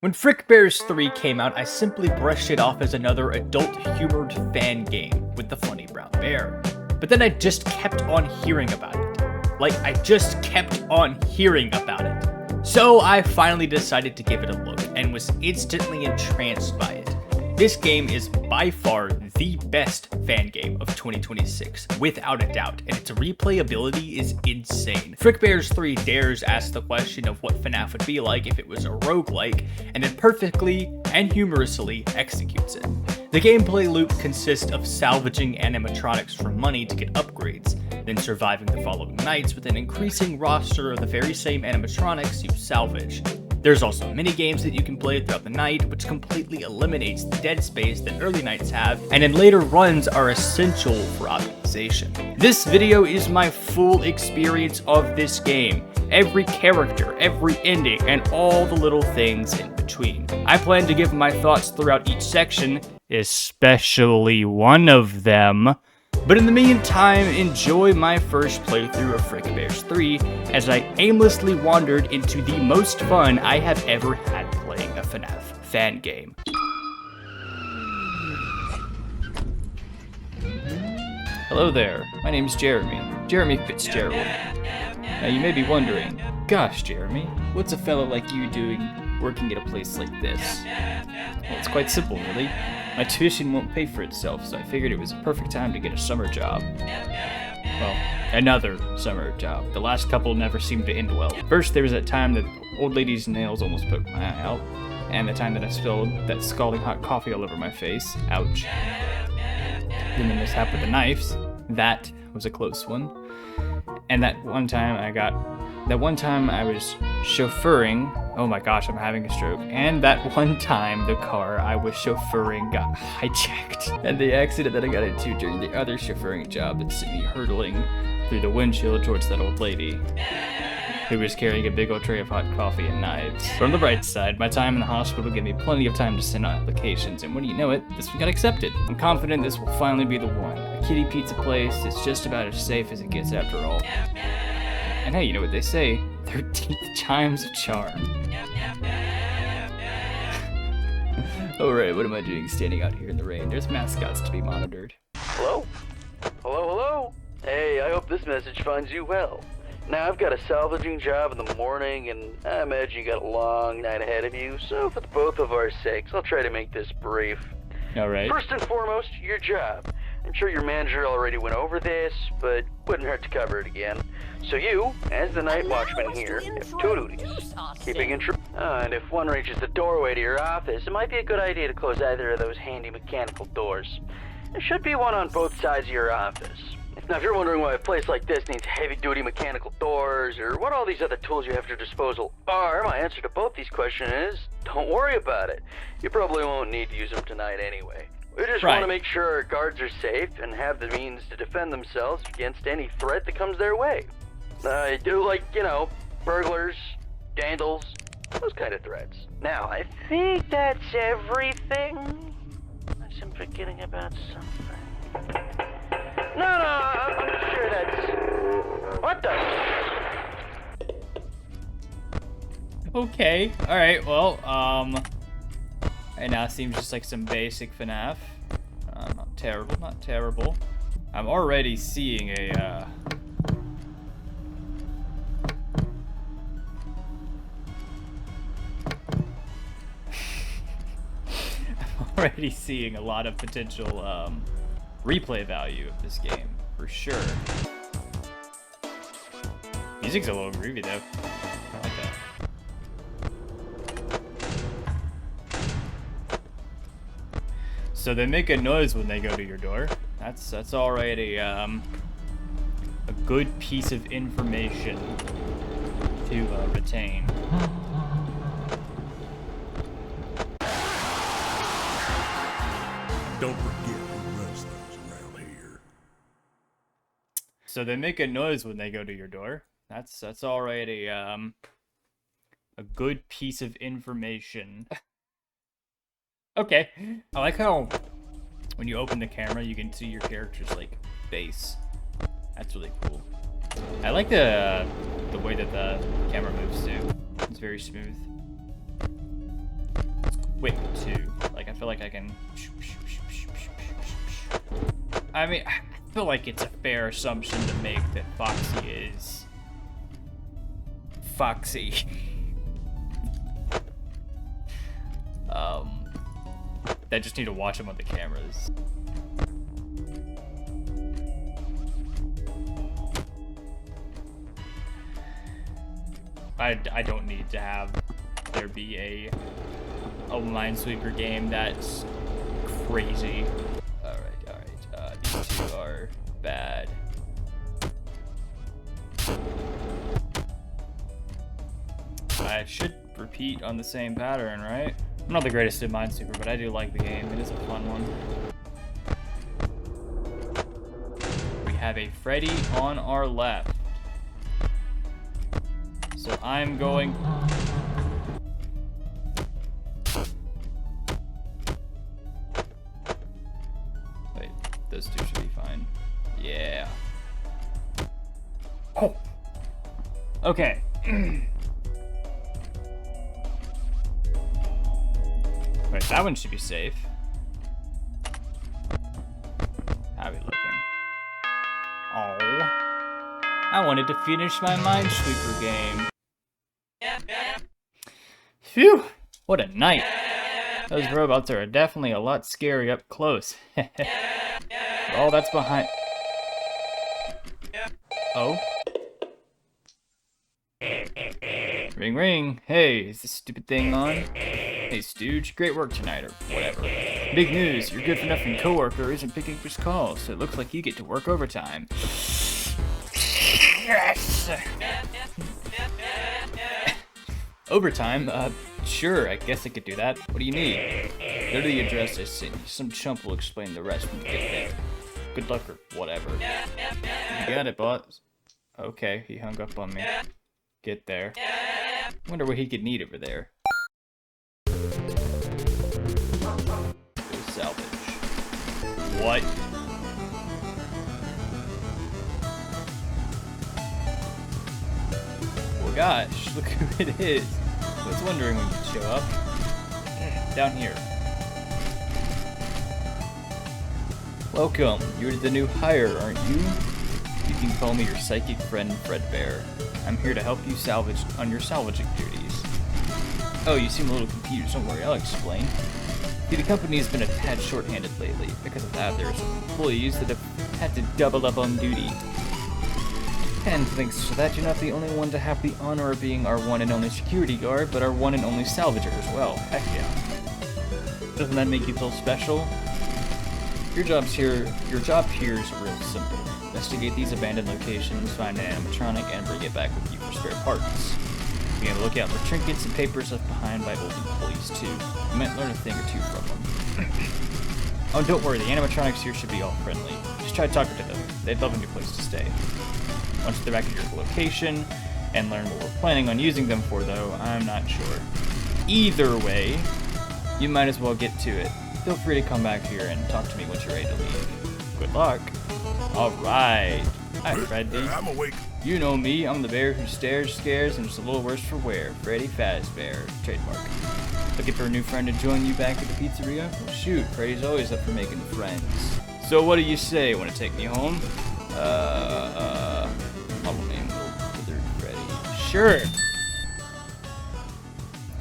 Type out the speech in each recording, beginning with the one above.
When Frick Bears 3 came out, I simply brushed it off as another adult-humored fan game with the funny brown bear. But then I just kept on hearing about it. Like, I just kept on hearing about it. So I finally decided to give it a look, and was instantly entranced by it. This game is by far the best fan game of 2026, without a doubt, and its replayability is insane. Frick Bears 3 dares ask the question of what FNAF would be like if it was a roguelike, and then perfectly and humorously executes it. The gameplay loop consists of salvaging animatronics for money to get upgrades, then surviving the following nights with an increasing roster of the very same animatronics you salvage. There's also mini games that you can play throughout the night, which completely eliminates the dead space that early nights have, and then later runs are essential for optimization. This video is my full experience of this game, every character, every ending, and all the little things in between. I plan to give my thoughts throughout each section, especially one of them. But in the meantime, enjoy my first playthrough of Frick Bears 3 as I aimlessly wandered into the most fun I have ever had playing a FNAF fan game. Hello there, my name's Jeremy Fitzgerald. Now you may be wondering, gosh Jeremy, what's a fellow like you doing working at a place like this? Well, it's quite simple really. My tuition won't pay for itself, so I figured it was a perfect time to get a summer job. Well, another summer job. The last couple never seemed to end well. First, there was that time that the old lady's nails almost poked my eye out, and the time that I spilled that scalding hot coffee all over my face. Ouch. Then the mishap with the knives. That was a close one. And that one time I was chauffeuring. Oh my gosh, I'm having a stroke. And that one time the car I was chauffeuring got hijacked. And the accident that I got into during the other chauffeuring job that sent me hurtling through the windshield towards that old lady who was carrying a big old tray of hot coffee and knives. From the bright side, my time in the hospital gave me plenty of time to send out applications, and wouldn't you know it, this one got accepted. I'm confident this will finally be the one. A kitty pizza place is just about as safe as it gets after all. And hey, you know what they say, 13th time's a charm. Alright, what am I doing standing out here in the rain? There's mascots to be monitored. Hello? Hello? Hey, I hope this message finds you well. Now, I've got a salvaging job in the morning, and I imagine you got a long night ahead of you, so for the both of our sakes, I'll try to make this brief. Alright. First and foremost, your job. I'm sure your manager already went over this, but wouldn't hurt to cover it again. So you, as the night watchman here, have two duties. Keeping intrusion. And if one reaches the doorway to your office, it might be a good idea to close either of those handy mechanical doors. There should be one on both sides of your office. Now, if you're wondering why a place like this needs heavy-duty mechanical doors, or what all these other tools you have at your disposal are, my answer to both these questions is, don't worry about it. You probably won't need to use them tonight anyway. We just want to make sure our guards are safe and have the means to defend themselves against any threat that comes their way. Burglars, vandals, those kind of threats. Now, I think that's everything. Unless I'm forgetting about something. No, I'm sure that's... What the... Okay, alright, well, right now seems just like some basic FNAF. Not terrible. I'm already seeing a, already seeing a lot of potential, replay value of this game, for sure. Music's a little groovy, though. I like that. So they make a noise when they go to your door. That's already, a good piece of information to, retain. Don't forget who runs things around here. So they make a noise when they go to your door. That's already a good piece of information. Okay. I like how when you open the camera you can see your character's like face. That's really cool. I like the way that the camera moves too. It's very smooth. quick too. Like I feel like I can. I mean, I feel like it's a fair assumption to make that Foxy is Foxy. I just need to watch him on the cameras. I don't need to have there be a Minesweeper game that's crazy. Alright. These two are bad. I should repeat on the same pattern, right? I'm not the greatest at Minesweeper, but I do like the game. It is a fun one. We have a Freddy on our left. So I'm going... Wait, those two should be fine. Yeah. Oh! Okay. Wait, that one should be safe. How are we looking? Oh. I wanted to finish my Minesweeper game. Phew! What a night. Those robots are definitely a lot scary up close. Oh, that's behind... Oh? Ring ring. Hey, is this stupid thing on? Hey Stooge, great work tonight, or whatever. Big news, your good-for-nothing coworker isn't picking up his calls, so it looks like you get to work overtime. Yes! Overtime? Sure, I guess I could do that. What do you need? Go to the address I sent you. Some chump will explain the rest when you get there. Good luck or whatever. You got it, boss. Okay, he hung up on me. Get there. Wonder what he could need over there. Salvage. What? Oh gosh, look who it is. I was wondering when you'd show up. Down here. Welcome. You're the new hire, aren't you? You can call me your psychic friend, Fredbear. I'm here to help you salvage on your salvaging duties. Oh, you seem a little confused. Don't worry, I'll explain. See, the company's been a tad short-handed lately. Because of that, there are some employees that have had to double up on duty. And thanks to that, you're not the only one to have the honor of being our one and only security guard, but our one and only salvager as well. Heck yeah. Doesn't that make you feel special? Your job here is real simple. Investigate these abandoned locations, find an animatronic, and bring it back with you for spare parts. Be on the lookout for trinkets and papers left behind by old employees too. You might learn a thing or two from them. Oh, don't worry, the animatronics here should be all friendly. Just try talking to them. They'd love a new place to stay. Once they're back at your location, and learn what we're planning on using them for though, I'm not sure. Either way, you might as well get to it. Feel free to come back here and talk to me once you're ready to leave. Good luck. Alright. Hi, Freddy. I'm awake. You know me, I'm the bear who stares, scares, and is a little worse for wear. Freddy Fazbear. Trademark. Looking for a new friend to join you back at the pizzeria? Well, shoot, Freddy's always up for making friends. So what do you say? Want to take me home? Model name Withered Freddy. Sure!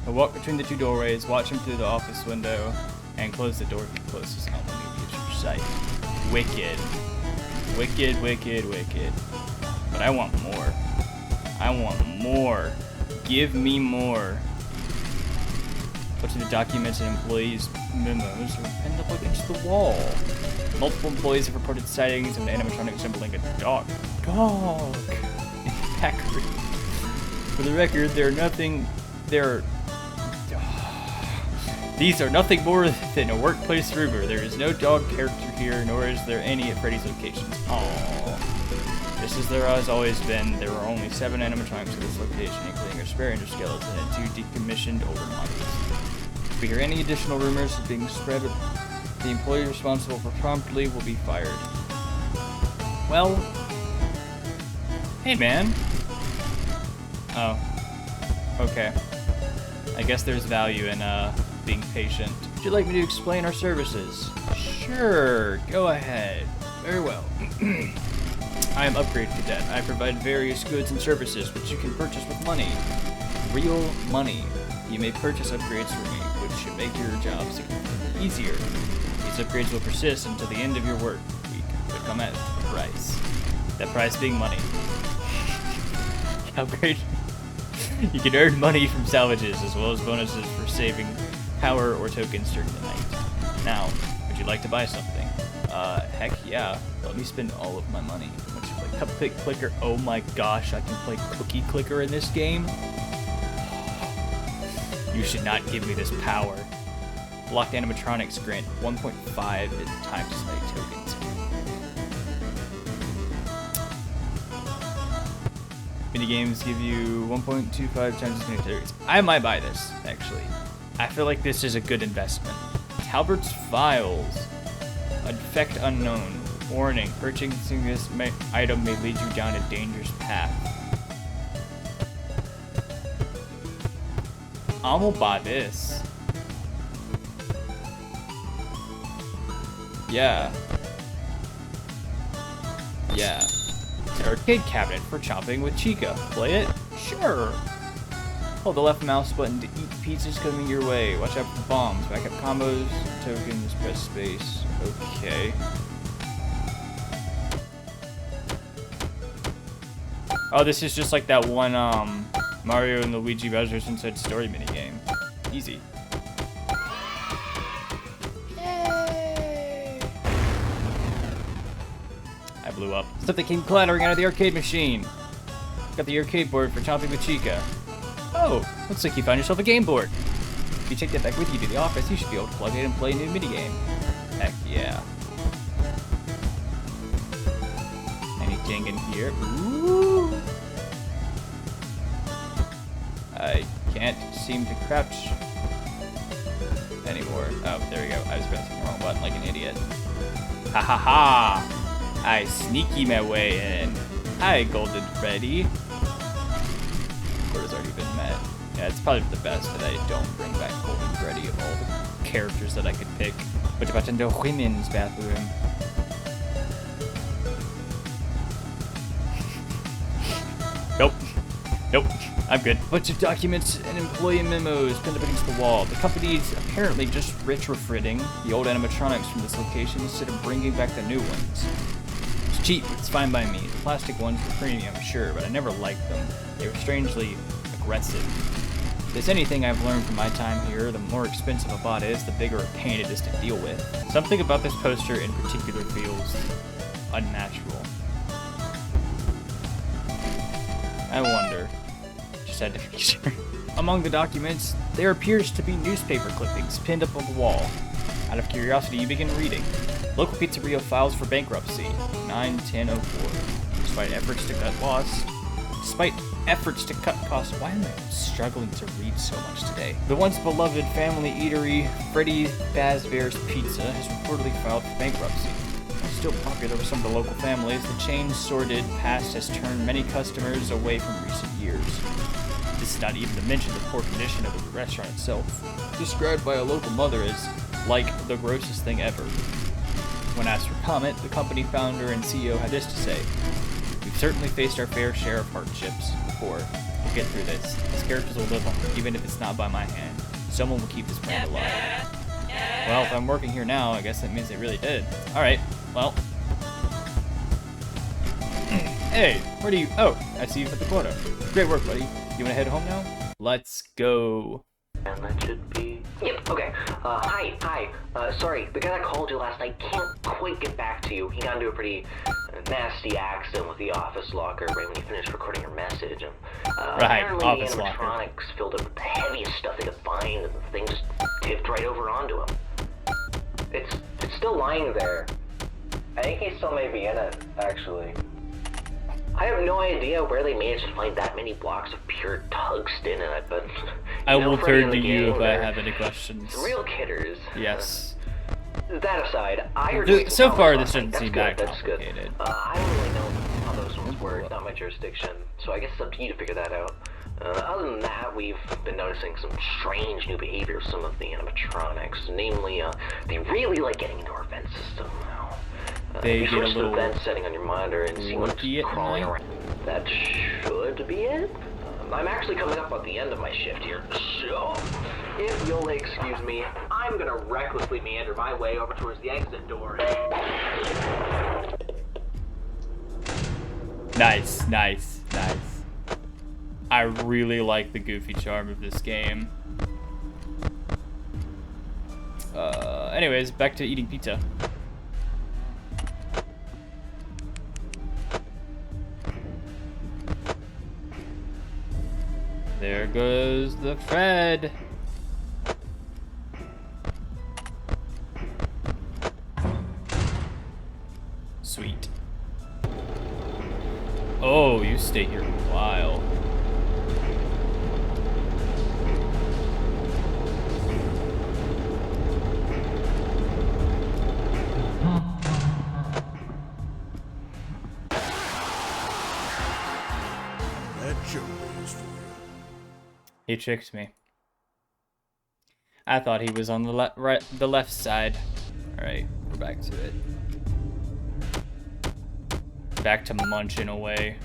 I'll walk between the two doorways, watch him through the office window, and close the door if he closes on when he leaves your sight. Wicked. Wicked, wicked, wicked. But I want more. I want more. Give me more. What's in the documents and employees' memos are pinned up against the wall. Multiple employees have reported sightings of an animatronic resembling a dog. Dog! In the factory. For the record, these are nothing more than a workplace rumor. There is no dog character here, nor is there any at Freddy's locations. Aww. Just as there has always been, there are only 7 animatronics at this location, including a spare endoskeleton and 2 decommissioned older models. If we hear any additional rumors being spread, the employee responsible for promptly will be fired. Well, hey man. Oh, okay. I guess there's value in being patient. Would you like me to explain our services? Sure, go ahead. Very well. I am Upgrade Cadet. I provide various goods and services which you can purchase with money. Real money. You may purchase upgrades from me, which should make your job significantly easier. These upgrades will persist until the end of your work week, but come at a price. That price being money. Upgrade. You can earn money from salvages, as well as bonuses for saving power or tokens during the night. Now, would you like to buy something? Heck yeah. Let me spend all of my money. How much play Cupcake Clicker? Oh my gosh, I can play Cookie Clicker in this game? You should not give me this power. Blocked animatronics grant 1.5 times as many tokens. Minigames give you 1.25 times as many tokens. I might buy this, actually. I feel like this is a good investment. Talbert's Files. Effect unknown. Warning, purchasing this item may lead you down a dangerous path. I'm gonna buy this. Yeah. Yeah. Arcade cabinet for chopping with Chica. Play it? Sure. Hold the left mouse button to eat pizzas coming your way. Watch out for bombs. Backup combos. Tokens. Press space. Okay. Oh, this is just like that one Mario and Luigi Bowser's Inside Story minigame. Easy. Yay! I blew up. Stuff that came clattering out of the arcade machine. Got the arcade board for chopping with Chica. Oh, looks like you found yourself a game board. If you take that back with you to the office, you should be able to plug it and play a new minigame. Heck yeah. Anything in here? Ooh. I can't seem to crouch anymore. Oh, there we go. I was pressing the wrong button like an idiot. Ha ha ha! I sneaky my way in. Hi, Golden Freddy. Quota's already been met. Yeah, it's probably for the best that I don't bring back Golden Freddy of all the characters that I could pick. What about in the women's bathroom? Nope. Nope. I'm good. Bunch of documents and employee memos pinned up against the wall. The company's apparently just retrofitting the old animatronics from this location instead of bringing back the new ones. It's cheap. It's fine by me. The plastic ones were premium, sure, but I never liked them. They were strangely aggressive. If there's anything I've learned from my time here, the more expensive a bot is, the bigger a pain it is to deal with. Something about this poster in particular feels unnatural. I wonder. Just had to be sure. Among the documents, there appears to be newspaper clippings pinned up on the wall. Out of curiosity, you begin reading. Local pizzeria files for bankruptcy, 9/10/04. Despite efforts to cut costs, why am I struggling to read so much today? The once beloved family eatery, Freddy Fazbear's Pizza, has reportedly filed for bankruptcy. Still popular with some of the local families, the chain's sordid past has turned many customers away from recent years. This is not even to mention the poor condition of the restaurant itself, described by a local mother as like the grossest thing ever. When asked for comment, the company founder and CEO had this to say: "We've certainly faced our fair share of hardships before. We'll get through this. These characters will live on, even if it's not by my hand. Someone will keep this brand alive." Well, if I'm working here now, I guess that means they really did. Alright, well. Hey, where do you... Oh, I see you at the quota. Great work, buddy. You wanna head home now? Let's go. And that should be... Yep, okay. Hi. Sorry, the guy that called you last night can't quite get back to you. He got into a pretty nasty accident with the office locker right when you finished recording your message. And, right, apparently office the locker. animatronics filled up with the heaviest stuff they could find, and the thing just tipped right over onto him. It's still lying there. I think he still may be in it, actually. I have no idea where they managed to find that many blocks of pure tungsten in it, but... I will turn to you if I have any questions. Real kidders. Yes. That aside, I heard... So far, this doesn't seem that That's good. complicated. I don't really know how those ones work, not my jurisdiction, so I guess it's up to you to figure that out. Other than that, we've been noticing some strange new behavior of some of the animatronics. Namely, they really like getting into our vent system. They you get a switch to the little vent setting on your monitor and see what's crawling around. That should be it. I'm actually coming up at the end of my shift here, so if you'll excuse me, I'm gonna recklessly meander my way over towards the exit door. Nice, nice, nice. I really like the goofy charm of this game. Anyways, back to eating pizza. There goes the Fred. Sweet. Oh, you stay here a while. That show is for you. He tricked me. I thought he was on the left side. All right, we're back to it. Back to munching away.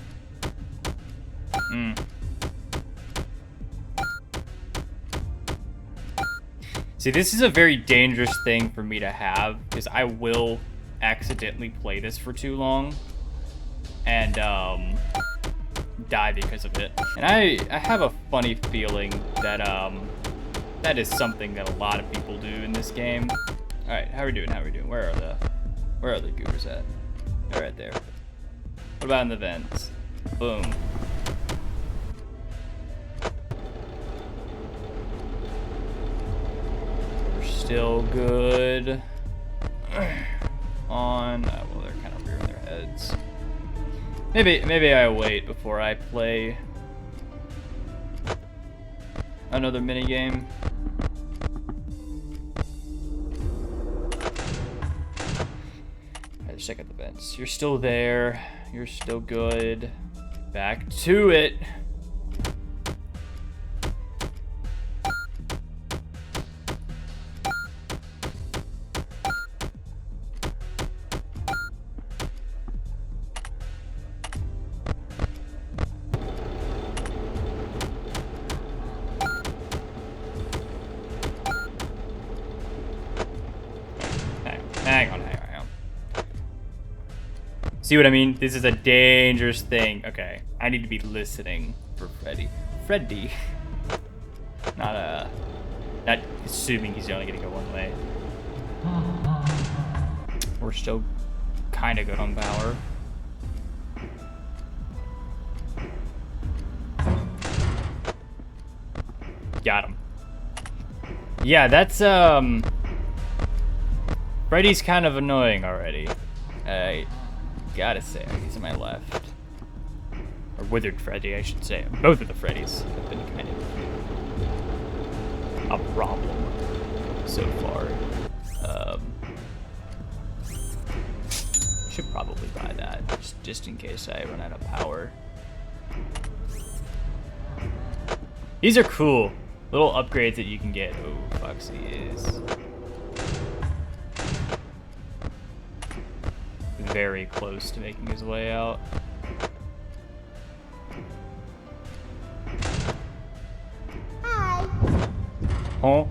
See, this is a very dangerous thing for me to have, because I will accidentally play this for too long and die because of it. And I have a funny feeling that that is something that a lot of people do in this game. All right, how are we doing? How are we doing? Where are the goobers at? They're right there. What about in the vents? Boom. We're still good. On. Well, they're kind of rearing their heads. Maybe I wait before I play another minigame. Let's check out the vents. You're still there. You're still good. Back to it. Hang on. See what I mean? This is a dangerous thing. Okay, I need to be listening for Freddy. Freddy. Not assuming he's only gonna go one way. We're still kind of good on power. Got him. Yeah, that's Freddy's kind of annoying already. Gotta say, he's on my left. Or Withered Freddy, I should say. Both of the Freddys have been kind of a problem so far. Should probably buy that, just in case I run out of power. These are cool. Little upgrades that you can get. Oh, Foxy is very close to making his way out. Hi. Huh?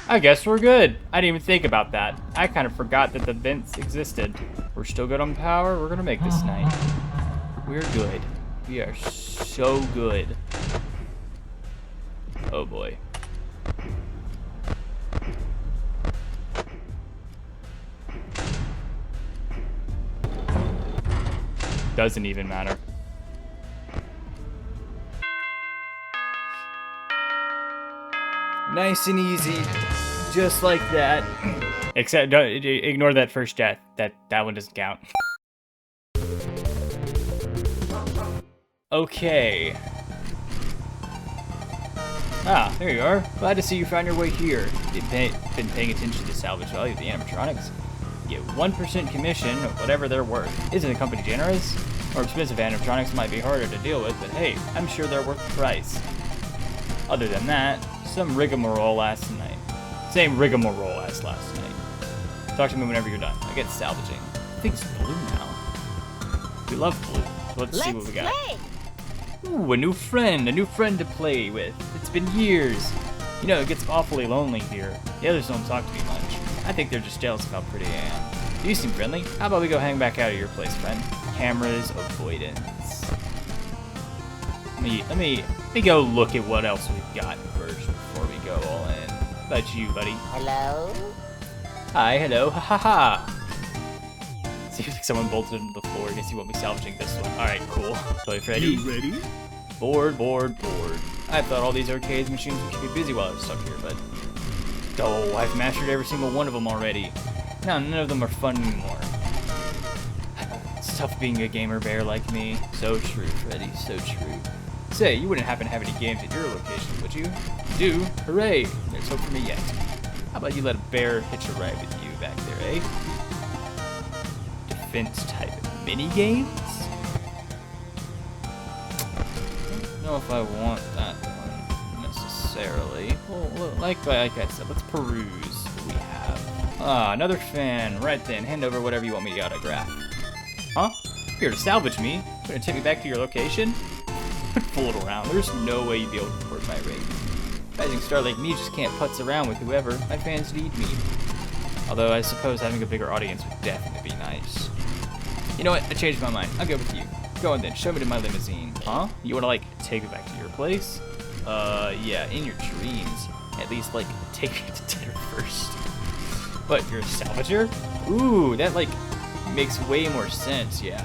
I guess we're good. I didn't even think about that. I kind of forgot that the vents existed. We're still good on power. We're gonna make this night. We're good. We are so good. Oh boy. Doesn't even matter. Nice and easy, just like that. Except, don't ignore that first death. That one doesn't count. Okay. Ah, there you are. Glad to see you found your way here. You've been paying attention to the salvage value of the animatronics. You get 1% commission of whatever they're worth. Isn't the company generous? More expensive animatronics might be harder to deal with, but hey, I'm sure they're worth the price. Other than that, some rigmarole last night. Same rigmarole as last night. Talk to me whenever you're done. I get salvaging. I think it's blue now. We love blue. So let's see what we got. Ooh, a new friend to play with. It's been years. You know, it gets awfully lonely here. The others don't talk to me much. I think they're just jealous of how pretty I am. You seem friendly. How about we go hang back out at your place, friend? Cameras avoidance. Let me go look at what else we've got first before we go all in. How about you, buddy? Hello? Hi, hello, ha ha ha. Seems like someone bolted into the floor. I guess you won't be salvaging this one. Alright, cool. Play Freddy. You ready? Bored. I thought all these arcade machines would keep me busy while I was stuck here, but... Oh, I've mastered every single one of them already. Now none of them are fun anymore. It's tough being a gamer bear like me. So true, Freddy, so true. Say, you wouldn't happen to have any games at your location, would you? You do? Hooray! There's hope for me yet. How about you let a bear hitch a ride with you back there, eh? Defense type mini games? I don't know if I want that one necessarily. Well, like I said, let's peruse what we have. Ah, another fan. Right then, hand over whatever you want me to autograph. Huh? Here to salvage me? Gonna take me back to your location? Fool it around. There's no way you'd be able to report my rate. Rising star like me just can't putz around with whoever. My fans need me. Although I suppose having a bigger audience would definitely be nice. You know what? I changed my mind. I'll go with you. Go on then. Show me to my limousine. Huh? You wanna, like, take me back to your place? Yeah, in your dreams. At least, like, take me to dinner first. What, you're a salvager? Ooh, that, like, makes way more sense, yeah.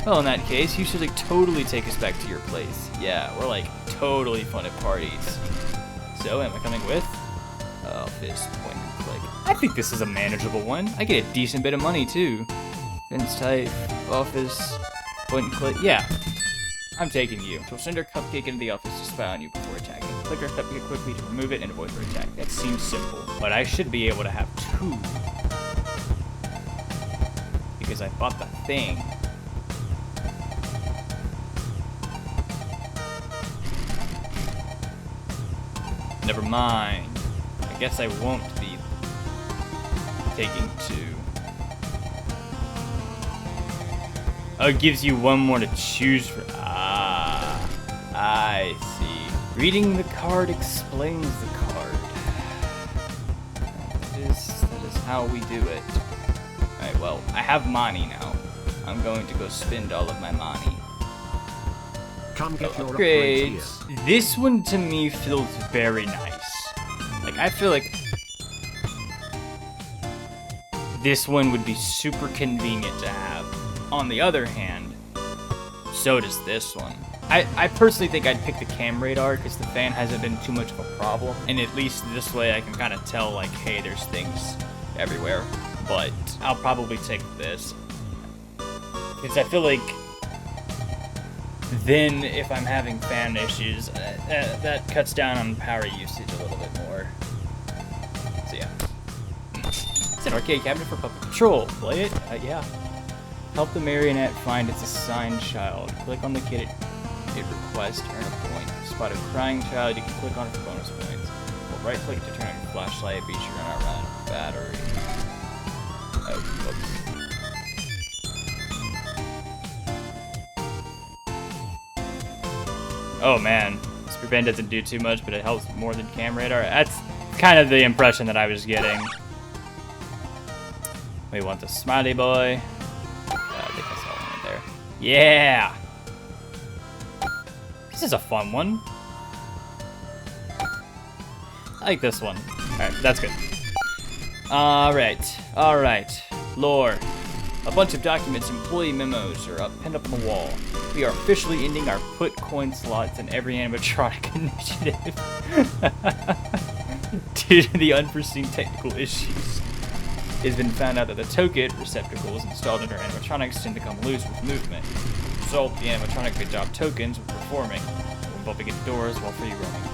Well, in that case, you should, like, totally take us back to your place. Yeah, we're, like, totally fun at parties. So, am I coming with? Office, point and click. I think this is a manageable one. I get a decent bit of money, too. Fence type, office, point and click. Yeah, I'm taking you. She'll send her cupcake into the office to spy on you before attacking. Click her cupcake quickly to remove it and avoid her attack. That seems simple, but I should be able to have two. Because I bought the thing. Never mind. I guess I won't be taking two. Oh, it gives you one more to choose from. Ah, I see. Reading the card explains the card. That is how we do it. Alright, well, I have money now. I'm going to go spend all of my money. Come get your upgrades Upgrades. here. This one to me feels very nice. Like, I feel like this one would be super convenient to have. On the other hand, so does this one. I personally think I'd pick the cam radar because the fan hasn't been too much of a problem. And at least this way I can kind of tell, like, hey, there's things everywhere. But I'll probably take this. Because I feel like then if I'm having fan issues, that cuts down on power usage a little bit more. So yeah. It's an arcade cabinet for puppet control. Play it? Yeah. Help the marionette find its assigned child. Click on the kid it requests, earn a point. Spot a crying child, you can click on it for bonus points. Well, right click to turn on your flashlight, be sure to not run out of battery. Oh, whoops. Oh man, Spear Band doesn't do too much, but it helps more than Cam Radar. That's kind of the impression that I was getting. We want the smiley boy. I think I saw one in there. Yeah! This is a fun one. I like this one. Alright, that's good. Alright. Lore. A bunch of documents, employee memos are pinned up on the wall. We are officially ending our put coin slots in every animatronic initiative. Due to the unforeseen technical issues. It has been found out that the token receptacles installed in our animatronics tend to come loose with movement. As a result, the animatronic could drop tokens when performing, or bumping into doors while free roaming.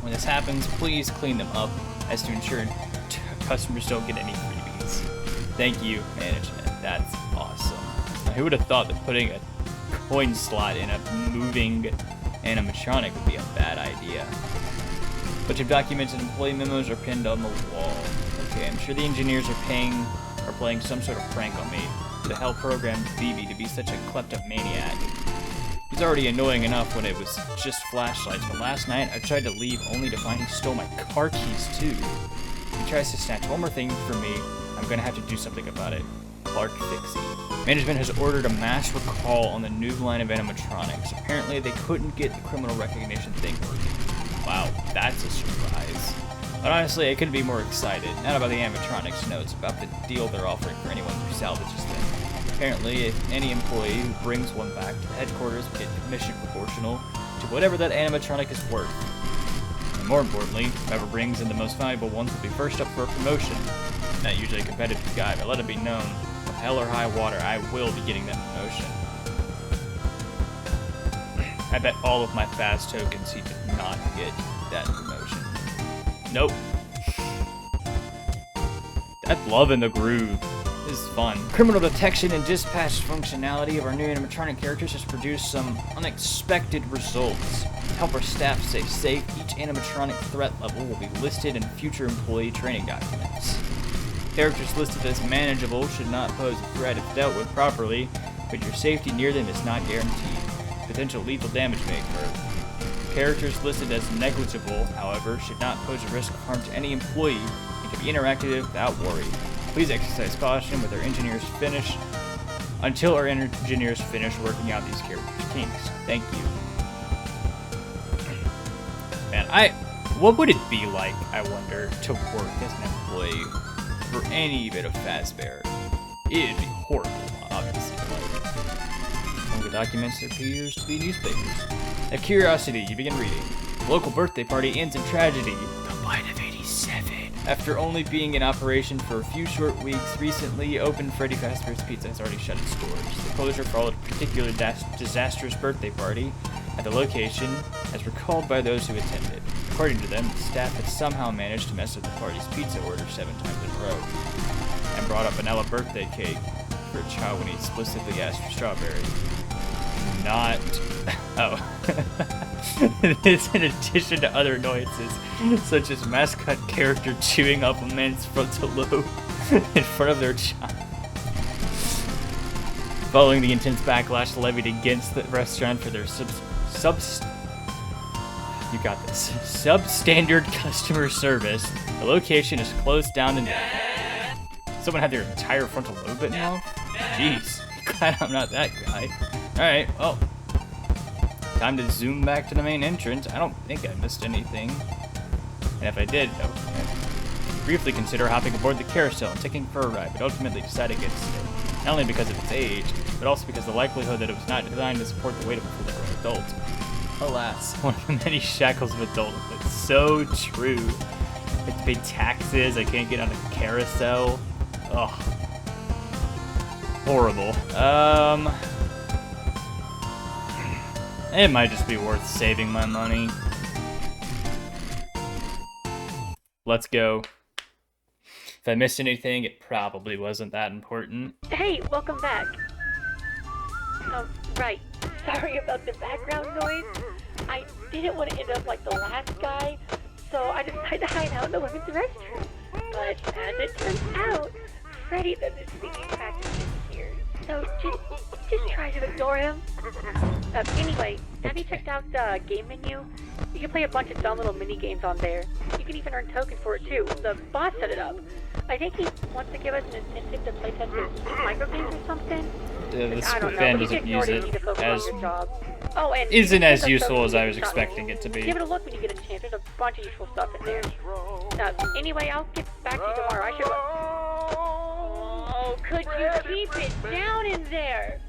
When this happens, please clean them up as to ensure customers don't get any freebies. Thank you, management. That's awesome. Now, who would have thought that putting a coin slot in a moving animatronic would be a bad idea? A bunch of documented employee memos are pinned on the wall. Okay, I'm sure the engineers are playing some sort of prank on me. Who the hell programmed Phoebe to be such a kleptomaniac? He's already annoying enough when it was just flashlights, but last night I tried to leave only to find he stole my car keys too. If he tries to snatch one more thing from me, I'm gonna have to do something about it. Clark Fixie. Management has ordered a mass recall on the new line of animatronics. Apparently they couldn't get the criminal recognition thing working. Wow, that's a surprise. But honestly, I couldn't be more excited. Not about the animatronics, no, it's about the deal they're offering for anyone who salvages them. Apparently, if any employee who brings one back to the headquarters will get commission proportional to whatever that animatronic is worth. And more importantly, whoever brings in the most valuable ones will be first up for a promotion. Not usually a competitive guy, but let it be known, from hell or high water, I will be getting that promotion. I bet all of my fast tokens he did not get that promotion. Nope. That love in the groove is fun. Criminal detection and dispatch functionality of our new animatronic characters has produced some unexpected results. To help our staff stay safe, each animatronic threat level will be listed in future employee training documents. Characters listed as manageable should not pose a threat if dealt with properly, but your safety near them is not guaranteed. Potential lethal damage may occur. Characters listed as negligible, however, should not pose a risk of harm to any employee and can be interactive without worry. Please exercise caution with our engineers until our engineers finish working out these characters' kinks. Thank you. Man, what would it be like, I wonder, to work as an employee for any bit of Fazbear? It'd be horrible, obviously. One of the documents that appears to be newspapers. Out of curiosity, you begin reading. Local birthday party ends in tragedy. The Bite of 87. After only being in operation for a few short weeks, recently opened Freddy Fazbear's Pizza has already shut its doors. The closure followed a particularly disastrous birthday party at the location, as recalled by those who attended. According to them, the staff had somehow managed to mess up the party's pizza order 7 times in a row, and brought up vanilla birthday cake for a child when he explicitly asked for strawberry. Not... Oh. This in addition to other annoyances, such as mascot character chewing up a man's frontal lobe in front of their child. Following the intense backlash levied against the restaurant for their substandard customer service, the location is closed down and someone had their entire frontal lobe bitten off? Jeez, glad I'm not that guy. Alright, well, time to zoom back to the main entrance. I don't think I missed anything. And if I did, I briefly consider hopping aboard the carousel and taking for a ride, but ultimately decided against it. Not only because of its age, but also because of the likelihood that it was not designed to support the weight of a full-grown adult. Alas, one of the many shackles of adulthood. It's so true. I have to pay taxes, I can't get on a carousel. Ugh. Horrible. It might just be worth saving my money. Let's go. If I missed anything, it probably wasn't that important. Hey, welcome back. Right. Sorry about the background noise. I didn't want to end up like the last guy, so I decided to hide out in the women's restroom. But as it turns out, Freddy does his singing practice in here. So just try to ignore him. Anyway, have you checked out the game menu? You can play a bunch of dumb little mini games on there. You can even earn tokens for it too. The boss set it up. I think he wants to give us an incentive to playtest his micro games or something. This fan doesn't use it as and isn't as useful as I was expecting it to be. Give it a look when you get a chance. There's a bunch of useful stuff in there. Anyway, I'll get back to you tomorrow. I should. Oh, could you keep it down in there?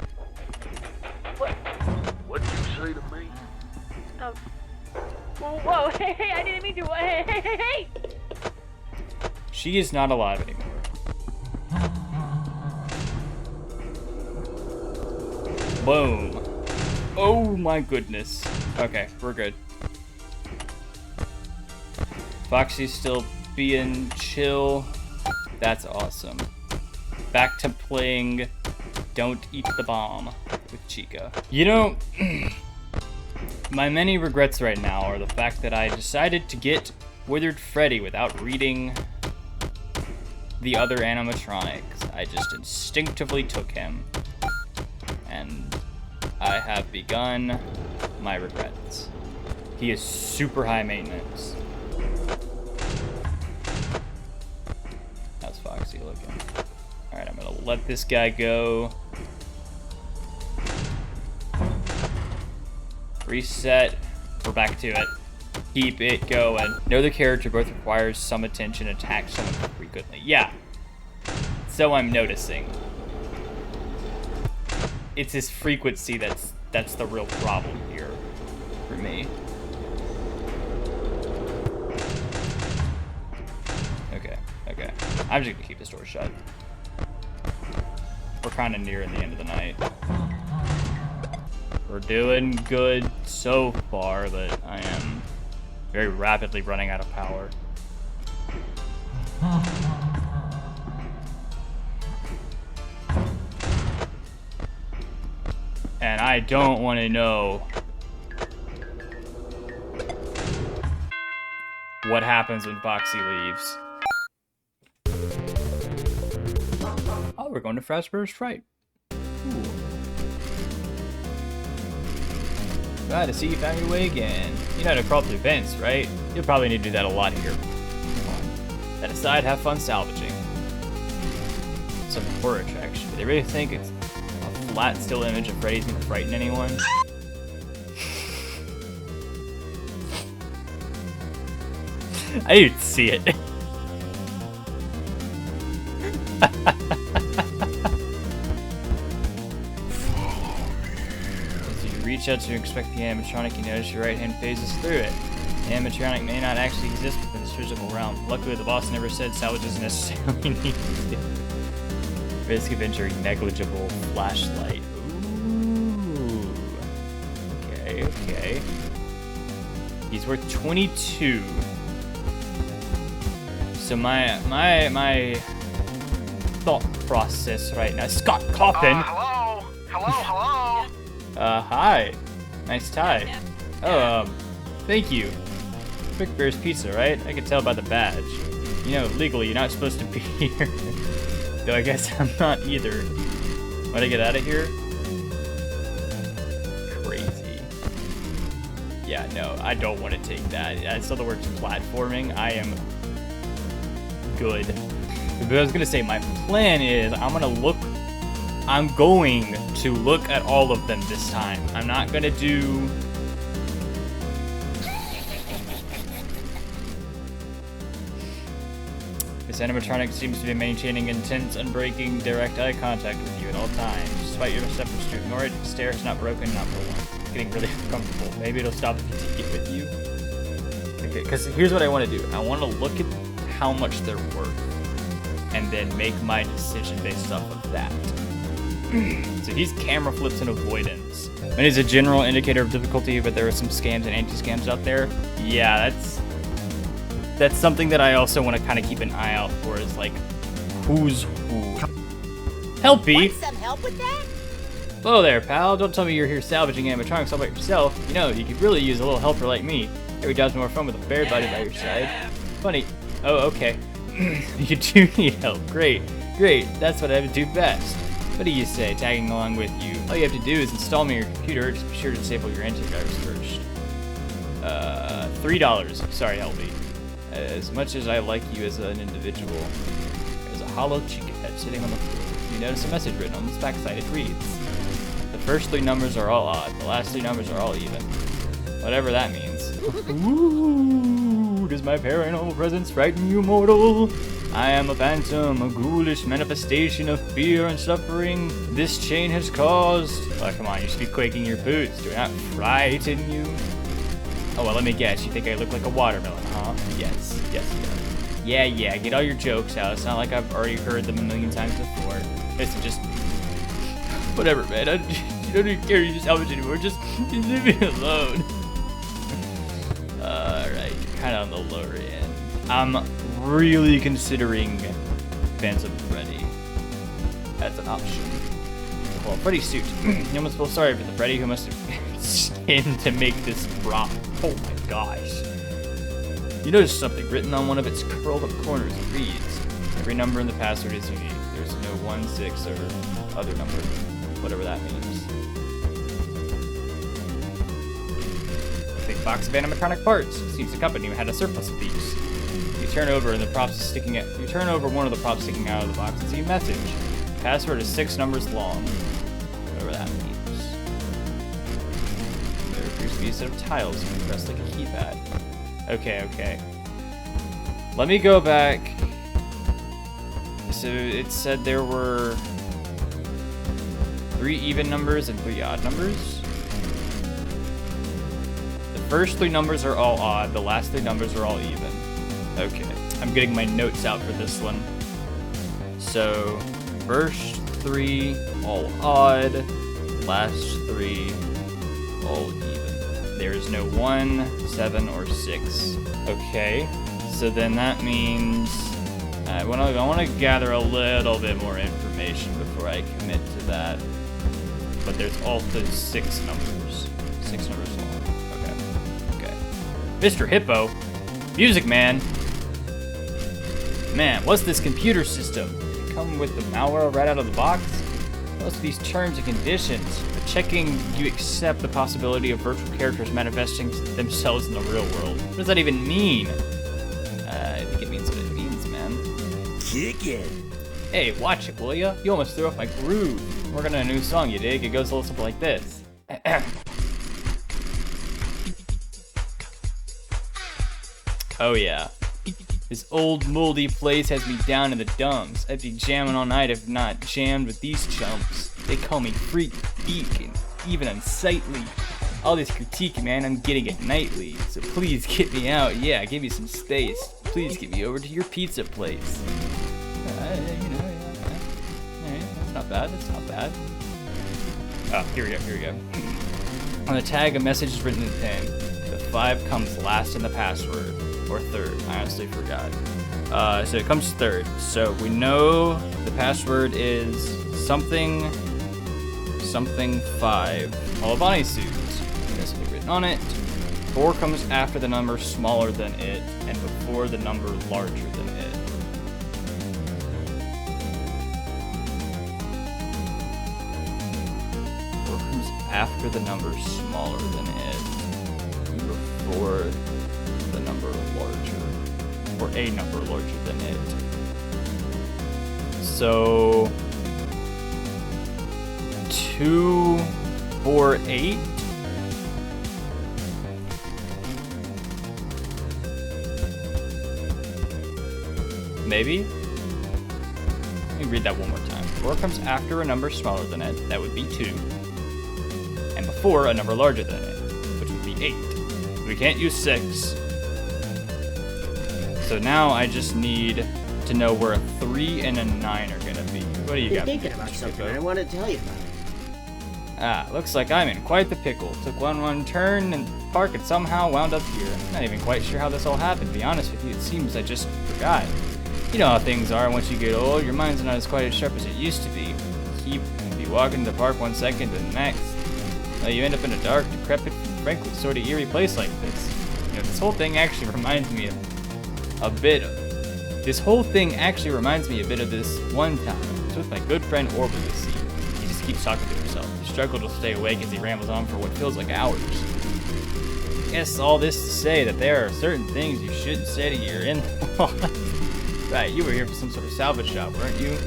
What'd you say to me? Whoa, hey, I didn't mean to. Hey! She is not alive anymore. Boom. Oh my goodness. Okay, we're good. Foxy's still being chill. That's awesome. Back to playing Don't Eat the Bomb with Chica. You know, my many regrets right now are the fact that I decided to get Withered Freddy without reading the other animatronics. I just instinctively took him. And I have begun my regrets. He is super high maintenance. How's Foxy looking? Alright, I'm gonna let this guy go. Reset. We're back to it. Keep it going. Know the character both requires some attention and attacks someone frequently. Yeah. So I'm noticing. It's his frequency that's the real problem here for me. Okay. I'm just gonna keep this door shut. We're kind of nearing the end of the night. We're doing good so far, but I am very rapidly running out of power. And I don't want to know what happens when Foxy leaves. Oh, we're going to Frasburg's Fright. Cool. Glad to see you found your way again. You know how to crawl through vents, right? You'll probably need to do that a lot here. That aside, have fun salvaging. Some horror attraction. Do they really think it's a flat, still image of Freddy's gonna frighten anyone? I didn't see it. As you reach out to inspect the animatronic, you notice your right hand phases through it. The animatronic may not actually exist within this physical realm. Luckily, the boss never said salvage is necessarily needed. Risk of injury, negligible flashlight. Ooh. Okay. He's worth 22. So my thought process right now. Scott Coffin. Hello. Hi. Nice tie. Oh, thank you. Frick Bear's Pizza, right? I can tell by the badge. You know, legally, you're not supposed to be here. Though I guess I'm not either. Want to get out of here? Crazy. Yeah, no, I don't want to take that. I saw the words platforming. I am good. But I was gonna say, my plan is I'm going to look at all of them this time. I'm not gonna do... This animatronic seems to be maintaining intense, unbreaking, direct eye contact with you at all times. Despite your efforts to ignore it, the stare is not broken, not for one. It's getting really uncomfortable. Maybe it'll stop if you take it with you. Okay, because here's what I want to do. I want to look at how much they're worth, and then make my decision based off of that. So he's camera flips and avoidance. And it's a general indicator of difficulty, but there are some scams and anti-scams out there. Yeah, that's something that I also want to kind of keep an eye out for, is like, who's who. Helpy! Want some help with that? Hello there, pal. Don't tell me you're here salvaging animatronics all by yourself. You know, you could really use a little helper like me. Every job's more fun with a bear buddy by your side. Funny. Oh, okay. You do need help. Great. That's what I would do best. What do you say, tagging along with you? All you have to do is install me your computer. Just be sure to disable your antivirus first. $3. Sorry, Helpy. As much as I like you as an individual, there's a hollow chicken head sitting on the floor. You notice a message written on this backside. It reads, the first 3 numbers are all odd. The last 3 numbers are all even. Whatever that means. Ooh, does my paranormal presence frighten you, mortal? I am a phantom, a ghoulish manifestation of fear and suffering this chain has caused. Oh, come on, you should be quaking your boots. Do I not frighten you? Oh, well, let me guess. You think I look like a watermelon, huh? Yes. Yeah, get all your jokes out. It's not like I've already heard them a million times before. Listen, just... whatever, man. You don't even care you just salvage anymore. Just leave me alone. Alright, you're kind of on the lower end. I'm really considering Phantom Freddy as an option. Well, Freddy's suit. You almost feel sorry for the Freddy who must have skinned to make this prop. Oh my gosh. You notice something written on one of its curled up corners. It reads, every number in the password is unique. There's no 1, 6, or other number. Whatever that means. Big box of animatronic parts. Seems the company had a surplus of these. You turn over one of the props sticking out of the box and see a message. The password is 6 numbers long. Whatever that means. There appears to be a set of tiles you can press like a keypad. Okay. Let me go back. So it said there were 3 even numbers and 3 odd numbers. The first 3 numbers are all odd, the last 3 numbers are all even. Okay, I'm getting my notes out for this one. So, first 3 all odd, last 3 all even. There is no 1, 7, or 6. Okay, so then that means I want to gather a little bit more information before I commit to that. But there's also 6 numbers. 6 numbers long. Okay. Mr. Hippo? Music Man? Man, what's this computer system? Did it come with the malware right out of the box? What's these terms and conditions? For checking you accept the possibility of virtual characters manifesting themselves in the real world. What does that even mean? I think it means what it means, man. Kick it. Hey, watch it, will ya? You almost threw off my groove. We're working on a new song, you dig? It goes a little something like this. Oh yeah. This old moldy place has me down in the dumps. I'd be jamming all night if not jammed with these chumps. They call me freak, geek, and even unsightly. All this critique, man, I'm getting it nightly. So please get me out. Yeah, give me some space. Please get me over to your pizza place. That's not bad. Oh, here we go. On the tag, a message is written in pen. The 5 comes last in the password. Or third, I honestly forgot. So it comes third. So we know the password is something 5. All bunny suits. That's what's written on it. 4 comes after the number smaller than it, and before the number larger than it. After the number smaller than it, before the number larger, or a number larger than it. So 2, 4, 8. Maybe? Let me read that one more time. 4 comes after a number smaller than it, that would be 2. And before a number larger than it, which would be 8. We can't use 6. So now I just need to know where a 3 and a 9 are gonna be. What do you got? Thinking about something I want to tell you about. Ah, looks like I'm in quite the pickle. Took one turn and park and somehow wound up here. Not even quite sure how this all happened, to be honest with you. It seems I just forgot. You know how things are once you get old. Your mind's not as quite as sharp as it used to be. You be walking to the park 1 second and next. You end up in a dark, decrepit, frankly, sort of eerie place like this. You know, this whole thing actually reminds me a bit of this one time. It's with my good friend Orby, you see. He just keeps talking to himself. He struggles to stay awake as he rambles on for what feels like hours. I guess all this to say that there are certain things you shouldn't say to your in-laws. Right, you were here for some sort of salvage shop, weren't you?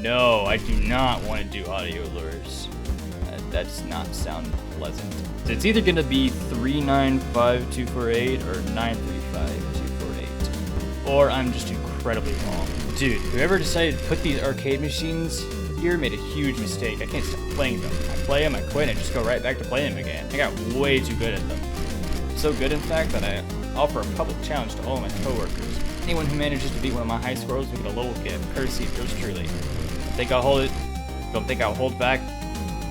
No, I do not want to do audio lures. That does not sound pleasant. So it's either gonna be 395248 or 935248. Or I'm just incredibly wrong. Dude, whoever decided to put these arcade machines here made a huge mistake. I can't stop playing them. I play them, I quit, and I just go right back to playing them again. I got way too good at them. So good, in fact, that I offer a public challenge to all of my coworkers. Anyone who manages to beat one of my high scores will get a little gift, courtesy of yours truly. Don't think I'll hold back.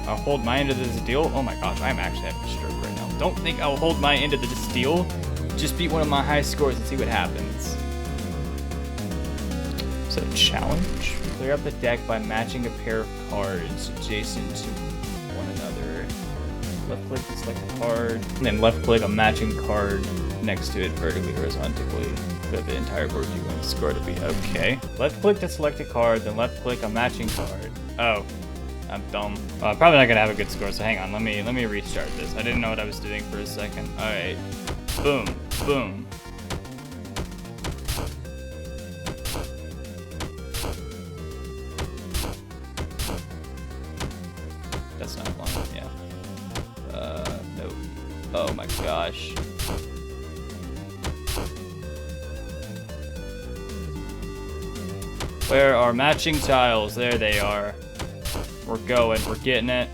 I'll hold my end of this deal. Oh my gosh, I'm actually having a stroke right now. Don't think I'll hold my end of this deal. just beat one of my high scores and see what happens. So challenge. Clear up the deck by matching a pair of cards adjacent to one another. Left click to select a card, and then left click a matching card next to it vertically horizontally for the entire board you want the score to be. Okay. Left click to select a card, then left click a matching card. Oh. I'm dumb. Probably not gonna have a good score, so hang on. Let me restart this. I didn't know what I was doing for a second. Alright. Boom. Boom. That's not long, yeah. Nope. Oh my gosh. Where are matching tiles? There they are. We're going, we're getting it.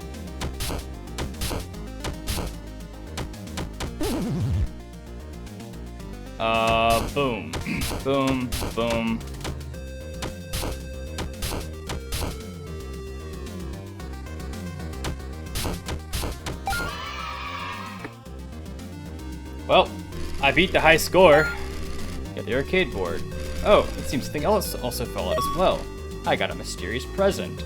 Boom. Boom, boom. Well, I beat the high score. Got the arcade board. Oh, it seems something else also fell out as well. I got a mysterious present.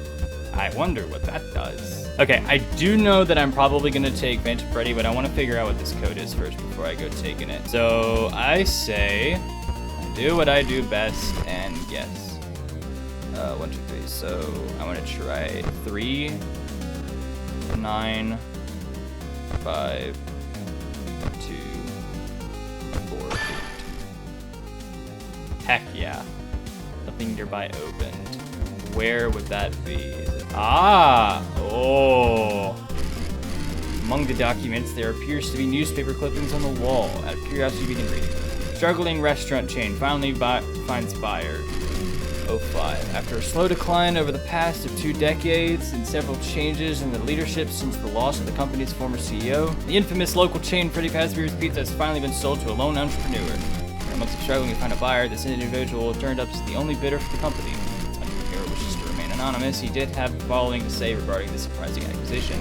I wonder what that does. Okay, I do know that I'm probably gonna take Vengeful Freddy, but I want to figure out what this code is first before I go taking it. So I say, I do what I do best and guess. 1, 2, 3. So I want to try 3, 9, 5, 2, 4, 8. Heck yeah. Nothing nearby opened. Where would that be? Ah! Oh! Among the documents, there appears to be newspaper clippings on the wall. Out of curiosity, we can read. Struggling restaurant chain finally finds buyer. 05. After a slow decline over the past of 2 decades and several changes in the leadership since the loss of the company's former CEO, the infamous local chain Freddy Fazbear's Pizza has finally been sold to a lone entrepreneur. Amongst struggling to find a buyer, this individual turned up as the only bidder for the company. This entrepreneur wishes to remain anonymous. He did have the following to say regarding this surprising acquisition.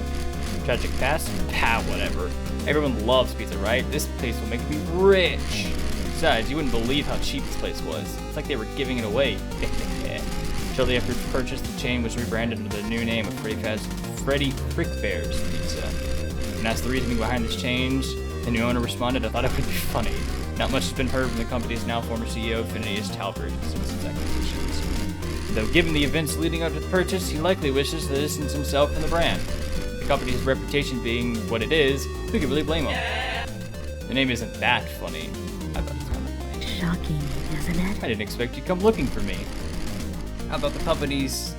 Tragic past? Pah, whatever. Everyone loves pizza, right? This place will make me rich. Besides, you wouldn't believe how cheap this place was. It's like they were giving it away. Shortly after its purchase, the chain was rebranded under the new name of Freddy Frickbear's Pizza. When asked the reasoning behind this change, the new owner responded, "I thought it would be funny." Not much has been heard from the company's now former CEO, Phineas Talbert, since its acquisitions. Though given the events leading up to the purchase, he likely wishes to distance himself from the brand. The company's reputation being what it is, who could really blame him? The name isn't that funny. I thought it was kind of funny. Shocking, isn't it? I didn't expect you'd come looking for me. How about the company's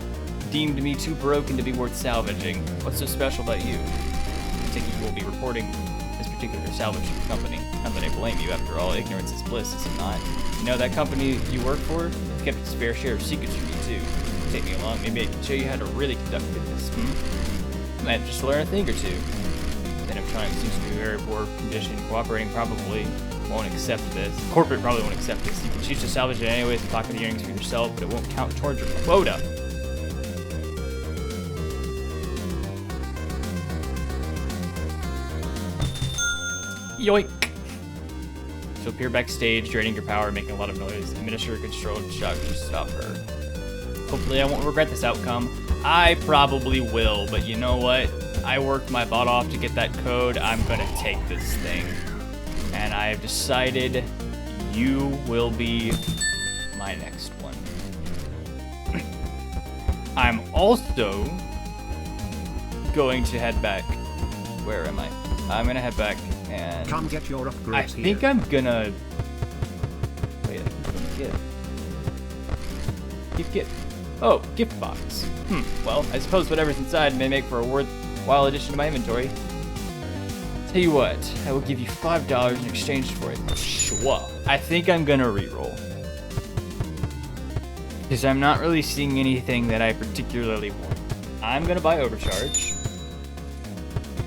deemed me too broken to be worth salvaging? What's so special about you? I think you will be reporting this particular salvage company. Not that I blame you, after all, ignorance is bliss, is it not? You know, that company you work for kept its fair share of secrets from you too. Take me along, maybe I can show you how to really conduct business, Might just learn a thing or two. Then electronics seems to be in very poor condition. Cooperating probably won't accept this. Corporate probably won't accept this. You can choose to salvage it anyways and pocket the earnings for yourself, but it won't count towards your quota. Yoink! She'll appear backstage, draining your power, making a lot of noise. Administer a controlled shock to stop her. Hopefully I won't regret this outcome. I probably will, but you know what? I worked my butt off to get that code. I'm gonna take this thing. And I have decided you will be my next one. I'm also going to head back. Where am I? I'm gonna head back and Come get your upgrades I think I'm gonna wait. Gift. Oh, gift box. Well, I suppose whatever's inside may make for a worthwhile addition to my inventory. Tell you what, I will give you $5 in exchange for it. Sure. I think I'm gonna reroll. Because I'm not really seeing anything that I particularly want. I'm gonna buy Overcharge.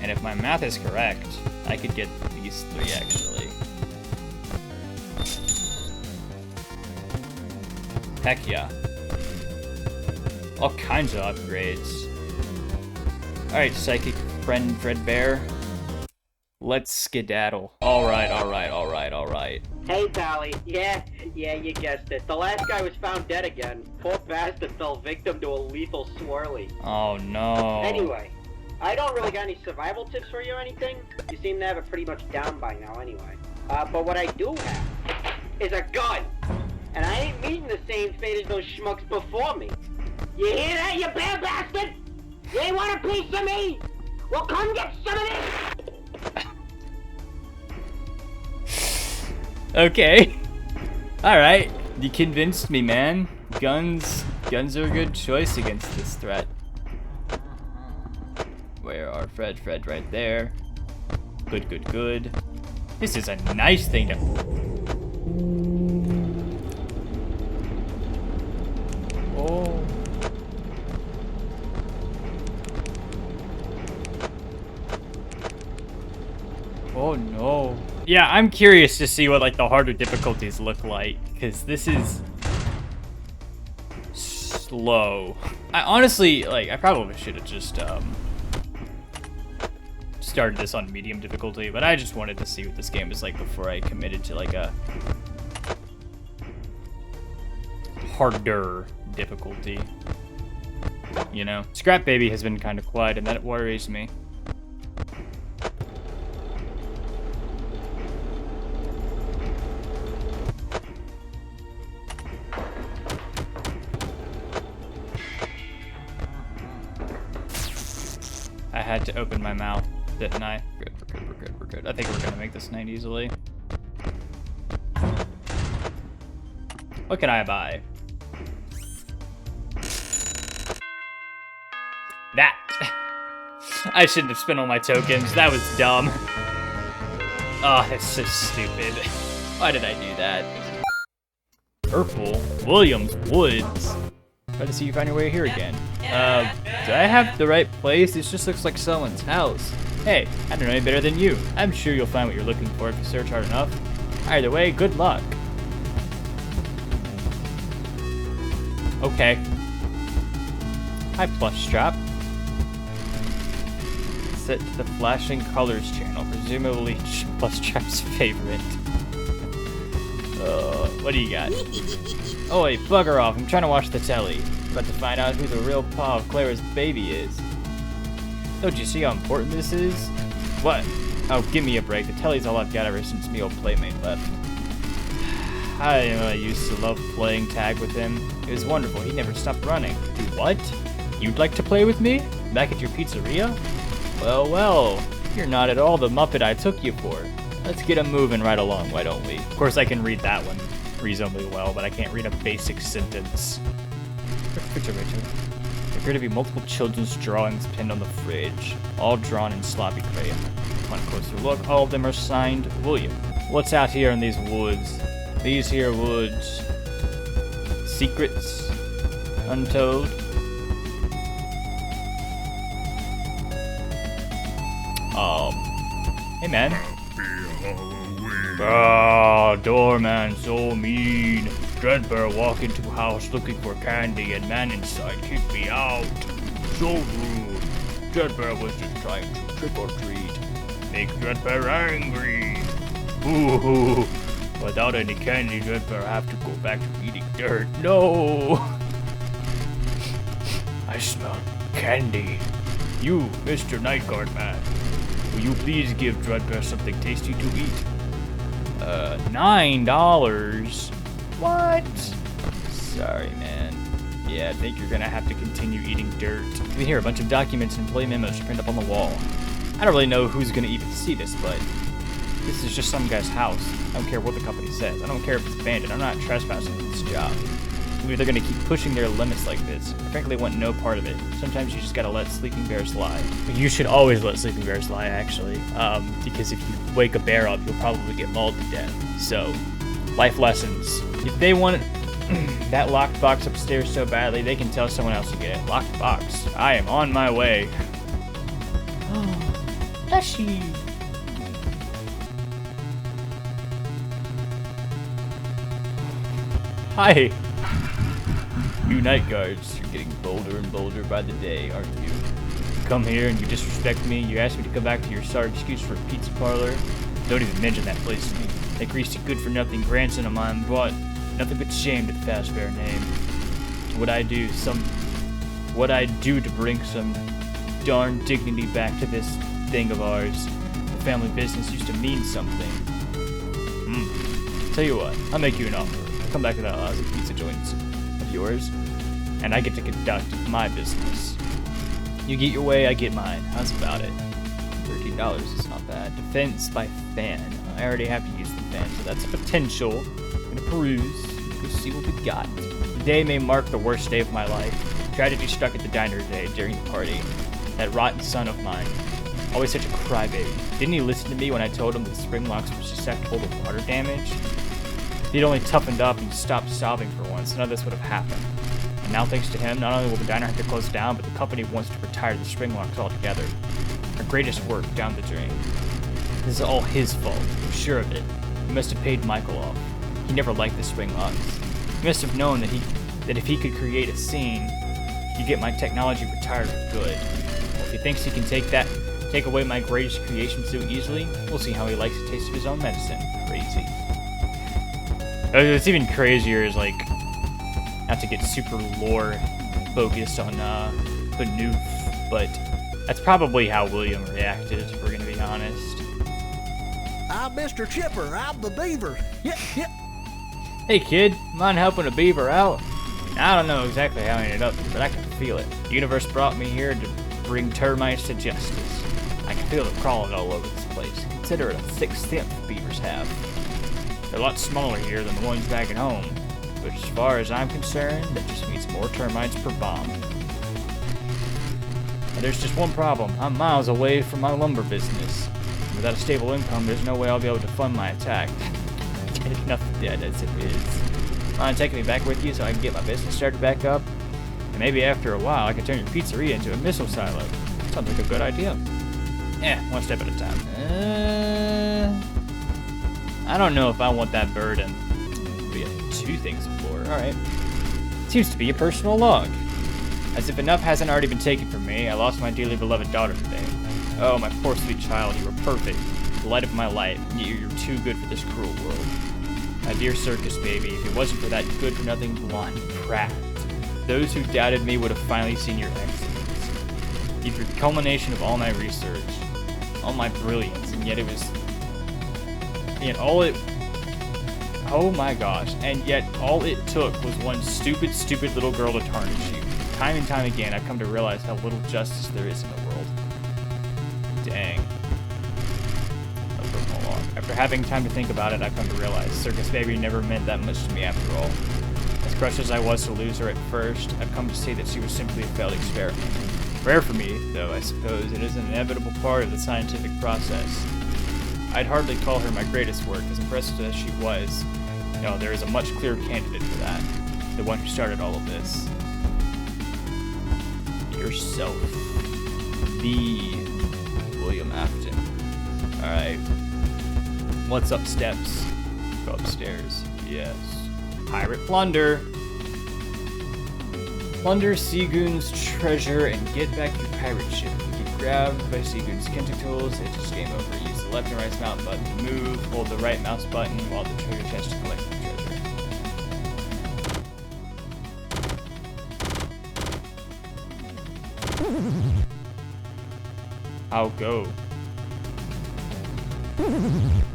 And if my math is correct, I could get these 3 actually. Heck yeah. All kinds of upgrades. Alright, Psychic Friend Fredbear. Let's skedaddle. Alright. Hey, Tally. Yeah, you guessed it. The last guy was found dead again. Poor bastard fell victim to a lethal swirly. Oh no. Anyway, I don't really got any survival tips for you or anything. You seem to have it pretty much down by now anyway. But what I do have is a gun. And I ain't meeting the same fate as those schmucks before me. You hear that, you bad bastard? You ain't want a piece of me? Well, come get some of this! Okay. Alright. You convinced me, man. Guns are a good choice against this threat. Where are Fred right there. Good. This is a nice thing to... Oh. Oh no. Yeah, I'm curious to see what like the harder difficulties look like, because this is slow. I honestly, like, I probably should have just started this on medium difficulty, but I just wanted to see what this game was like before I committed to like a harder difficulty. You know? Scrap Baby has been kind of quiet, and that worries me. I had to open my mouth, didn't I? We're good. I think we're gonna make this night easily. What can I buy? That! I shouldn't have spent all my tokens. That was dumb. Oh, that's so stupid. Why did I do that? Purple? Williams Woods? Try to see you find your way here again. Do I have the right place? This just looks like someone's house. Hey, I don't know any better than you. I'm sure you'll find what you're looking for if you search hard enough. Either way, good luck. Okay. Hi, Plush Strap. Set to the flashing colors channel, presumably Plush Strap's favorite. What do you got? Oh, wait, bugger off. I'm trying to watch the telly. About to find out who the real pa of Clara's baby is. Don't you see how important this is? What? Oh, give me a break. The telly's all I've got ever since me old playmate left. I used to love playing tag with him. It was wonderful. He never stopped running. What? You'd like to play with me? Back at your pizzeria? Well, you're not at all the Muppet I took you for. Let's get 'em moving right along, why don't we? Of course, I can read that one reasonably well, but I can't read a basic sentence. Refrigerator. There appear to be multiple children's drawings pinned on the fridge, all drawn in sloppy crayon. On a closer look, all of them are signed William. What's out here in these woods? These here woods. Secrets? Untold? Hey man. Ah, doorman so mean. Dreadbear walk into house looking for candy and man inside kick me out. So rude. Dreadbear was just trying to trick or treat. Make Dreadbear angry. Ooh. Without any candy, Dreadbear have to go back to eating dirt. No. I smell candy. You, Mr. Night Guard man. Will you please give Dreadbear something tasty to eat? $9? What? Sorry, man. Yeah, I think you're gonna have to continue eating dirt. You can hear a bunch of documents and play memos to print up on the wall. I don't really know who's gonna even see this, but this is just some guy's house. I don't care what the company says. I don't care if it's abandoned. I'm not trespassing with this job. Maybe they're gonna keep pushing their limits like this. I frankly want no part of it. Sometimes you just gotta let sleeping bears lie. You should always let sleeping bears lie, actually. Because if you wake a bear up, you'll probably get mauled to death. So, life lessons. If they want that locked box upstairs so badly, they can tell someone else to get it. Locked box. I am on my way. Oh, Lushy. Hi. You night guards, you're getting bolder and bolder by the day, aren't you? come here and you disrespect me. You ask me to come back to your sorry excuse for a pizza parlor. Don't even mention that place to me. That greasy good-for-nothing grandson of mine brought nothing but shame to the Fazbear name. What I do to bring some darn dignity back to this thing of ours. The family business used to mean something. Tell you what, I'll make you an offer. Come back to that lousy pizza joint of yours, and I get to conduct my business. You get your way, I get mine. How's about it? $13 is not bad. Defense by fan. I already have to use the fan, so that's a potential. I'm gonna peruse. Go see what we got. The day may mark the worst day of my life. Tragedy struck at the diner today during the party. That rotten son of mine. Always such a crybaby. Didn't he listen to me when I told him that the spring locks were susceptible to water damage? If he'd only toughened up and stopped sobbing for once, none of this would have happened. And now, thanks to him, not only will the diner have to close down, but the company wants to retire the spring locks altogether. Our greatest work down the drain. This is all his fault. I'm sure of it. He must have paid Michael off. He never liked the spring locks. He must have known that if he could create a scene, he'd get my technology retired for good. Well, if he thinks he can take away my greatest creation so easily, we'll see how he likes the taste of his own medicine. Crazy. What's even crazier is, like, not to get super lore focused on fnaf, but that's probably how William reacted, if we're gonna be honest. I'm Mr. Chipper. I'm the beaver. Yep. Hey kid, mind helping a beaver out? I don't know exactly how I ended up here, but I can feel it. The universe brought me here to bring termites to justice. I can feel them crawling all over this place. Consider it a sixth sense beavers have. They're a lot smaller here than the ones back at home, but as far as I'm concerned, that just means more termites per bomb. And there's just one problem. I'm miles away from my lumber business. Without a stable income, there's no way I'll be able to fund my attack. Enough dead as it is. Mind taking me back with you so I can get my business started back up? And maybe after a while, I can turn your pizzeria into a missile silo. Sounds like a good idea. One step at a time. I don't know if I want that burden. We have two things to explore. Alright. Seems to be a personal log. As if enough hasn't already been taken from me, I lost my dearly beloved daughter today. Oh, my poor sweet child, you were perfect. The light of my life, and yet you're too good for this cruel world. My dear circus baby, if it wasn't for that good-for-nothing blonde prat, those who doubted me would have finally seen your excellence. You're the culmination of all my research, all my brilliance, and yet it was... Oh my gosh, and yet all it took was one stupid little girl to tarnish you. Time and time again, I've come to realize how little justice there is in the world. Dang. After having time to think about it, I've come to realize Circus Baby never meant that much to me after all. As crushed as I was to lose her at first, I've come to see that she was simply a failed experiment. Rare for me, though I suppose it is an inevitable part of the scientific process. I'd hardly call her my greatest work, as impressive as she was. No, there is a much clearer candidate for that. The one who started all of this. Yourself. The William Afton. Alright. What's up, steps? Go upstairs. Yes. Pirate plunder. Plunder Seagoon's treasure and get back your pirate ship. You get grabbed by Seagoon's tentacles. It's just game over. Use the left and right mouse button to move. Hold the right mouse button while the trigger tends to collect the treasure.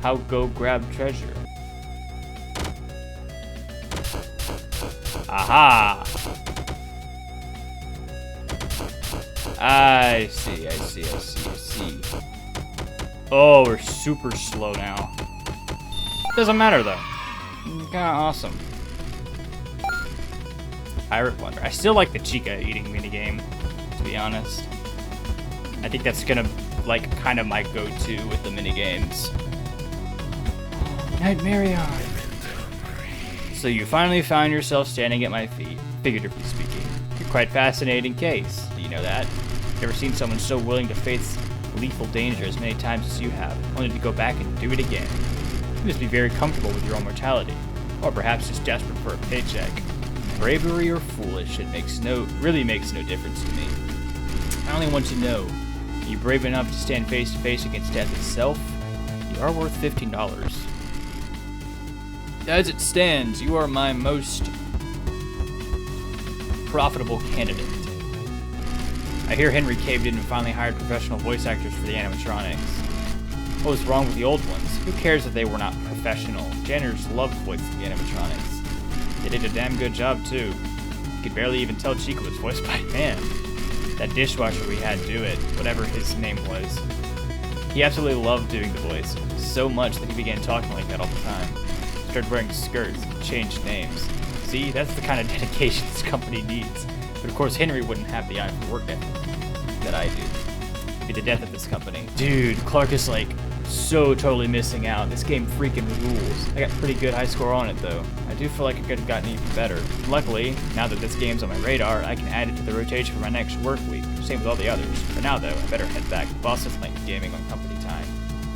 How go grab treasure? Aha! I see. Oh, we're super slow now. Doesn't matter though. Kinda awesome. Pirate Plunder. I still like the Chica eating minigame, to be honest. I think that's gonna, like, kind of my go-to with the minigames. Nightmarion! So you finally found yourself standing at my feet, figuratively speaking. You're quite fascinating case. Do you know that? Never seen someone so willing to face lethal danger as many times as you have, only to go back and do it again. You must be very comfortable with your own mortality, or perhaps just desperate for a paycheck. Bravery or foolish, it really makes no difference to me. I only want to know, are you brave enough to stand face to face against death itself? You are worth $15. As it stands, you are my most profitable candidate. I hear Henry caved in and finally hired professional voice actors for the animatronics. What was wrong with the old ones? Who cares that they were not professional? Janitors loved voicing the animatronics. They did a damn good job too. You could barely even tell Chico was voiced by a man. That dishwasher we had do it, whatever his name was. He absolutely loved doing the voice, so much that he began talking like that all the time. Started wearing skirts, changed names. See, that's the kind of dedication this company needs. But of course, Henry wouldn't have the eye for work ethic that I do. It'd be the death of this company. Dude, Clark is like so totally missing out. This game freaking rules. I got a pretty good high score on it though. I do feel like I could have gotten even better. Luckily, now that this game's on my radar, I can add it to the rotation for my next work week. Same with all the others. For now though, I better head back. The boss is playing gaming on company time.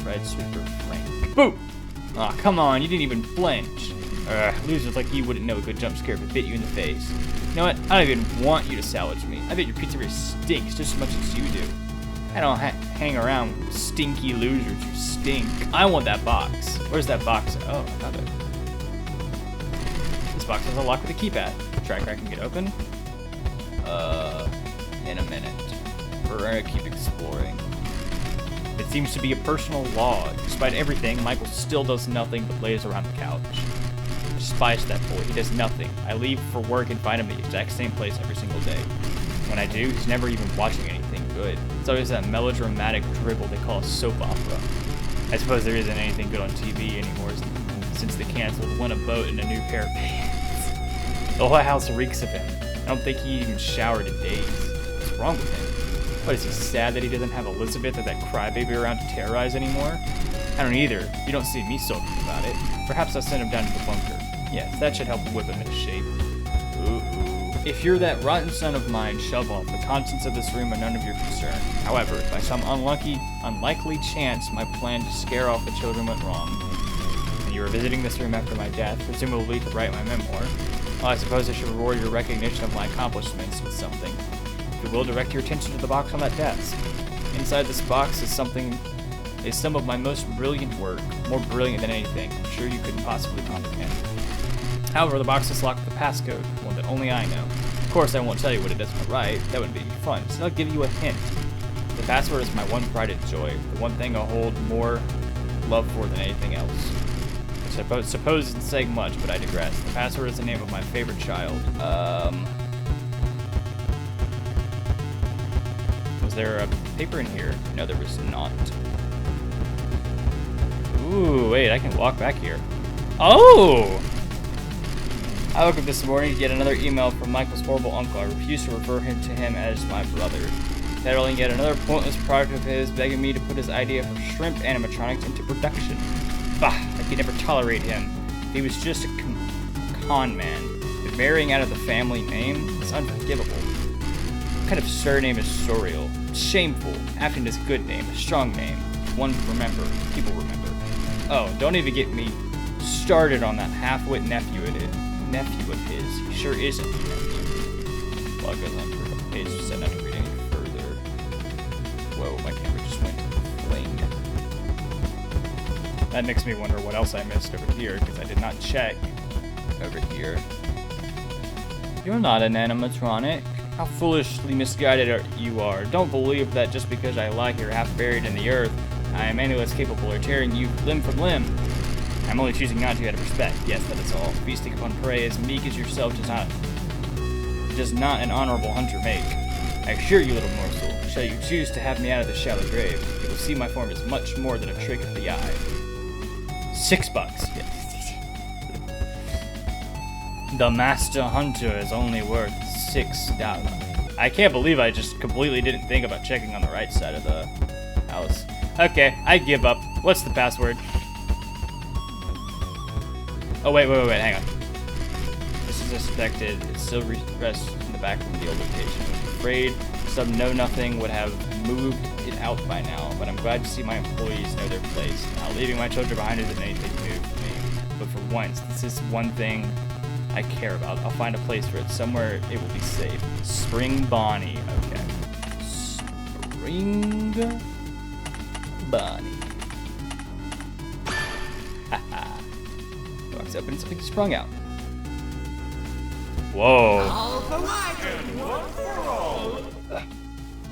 Red Sweeper Frank. Boom! Aw, come on, you didn't even flinch. Losers like you wouldn't know a good jump scare if it bit you in the face. You know what? I don't even want you to salvage me. I bet your pizzeria stinks just as much as you do. I don't hang around with stinky losers who stink. I want that box. Where's that box? Oh, I got it. This box has a lock with a keypad. Try cracking it open. In a minute. We're gonna keep exploring. It seems to be a personal log. Despite everything, Michael still does nothing but lays around the couch. I despise that boy. He does nothing. I leave for work and find him in the exact same place every single day. When I do, he's never even watching anything good. It's always that melodramatic dribble they call a soap opera. I suppose there isn't anything good on TV anymore since they canceled Win a Boat and a New Pair of Pants. The whole house reeks of him. I don't think he even showered in days. What's wrong with him? What, is he sad that he doesn't have Elizabeth or that crybaby around to terrorize anymore? I don't either. You don't see me sulking about it. Perhaps I'll send him down to the bunker. Yes, that should help whip him into shape. Ooh. If you're that rotten son of mine, shove off. The contents of this room are none of your concern. However, if by some unlikely chance my plan to scare off the children went wrong, and you were visiting this room after my death, presumably to write my memoir, well, I suppose I should reward your recognition of my accomplishments with something. If you will, direct your attention to the box on that desk. Inside this box is some of my most brilliant work, more brilliant than anything I'm sure you couldn't possibly comprehend. However, the box is locked with a passcode, one that only I know. Of course, I won't tell you what it is when I write, that wouldn't be any fun, so I'll give you a hint. The password is my one pride and joy, the one thing I hold more love for than anything else. I suppose it's saying much, but I digress. The password is the name of my favorite child. Was there a paper in here? No, there was not. Ooh, wait, I can walk back here. Oh! I woke up this morning to get another email from Michael's horrible uncle. I refuse to refer to him as my brother. Peddling yet another pointless product of his, begging me to put his idea for shrimp animatronics into production. Bah, I could never tolerate him. He was just a con man. But marrying out of the family name is unforgivable. What kind of surname is Sorial? It's shameful. Afton is a good name, a strong name. One to remember. People remember. Oh, don't even get me started on that half-wit nephew of his. He sure isn't a nephew. Well, it goes on for a couple pages, so not to read any further. Whoa, my camera just went fling. That makes me wonder what else I missed over here, because I did not check over here. You're not an animatronic. How foolishly misguided you are. Don't believe that just because I lie here half buried in the earth, I am any less capable of tearing you limb from limb. I'm only choosing not to out of respect. Yes, that is all. Feasting upon prey as meek as yourself does not an honorable hunter make. I assure you, little morsel, shall you choose to have me out of this shallow grave, you will see my form is much more than a trick of the eye. $6. Yes. The master hunter is only worth $6. I can't believe I just completely didn't think about checking on the right side of the house. Okay, I give up. What's the password? Oh, wait, hang on. This is expected. It still rests in the back from the old location. I was afraid some know-nothing would have moved it out by now, but I'm glad to see my employees know their place. Now, leaving my children behind isn't anything new for me. But for once, this is one thing I care about. I'll find a place for it. Somewhere it will be safe. Spring Bonnie. Okay. Spring Bunny. Haha. Box open, something sprung out. Whoa.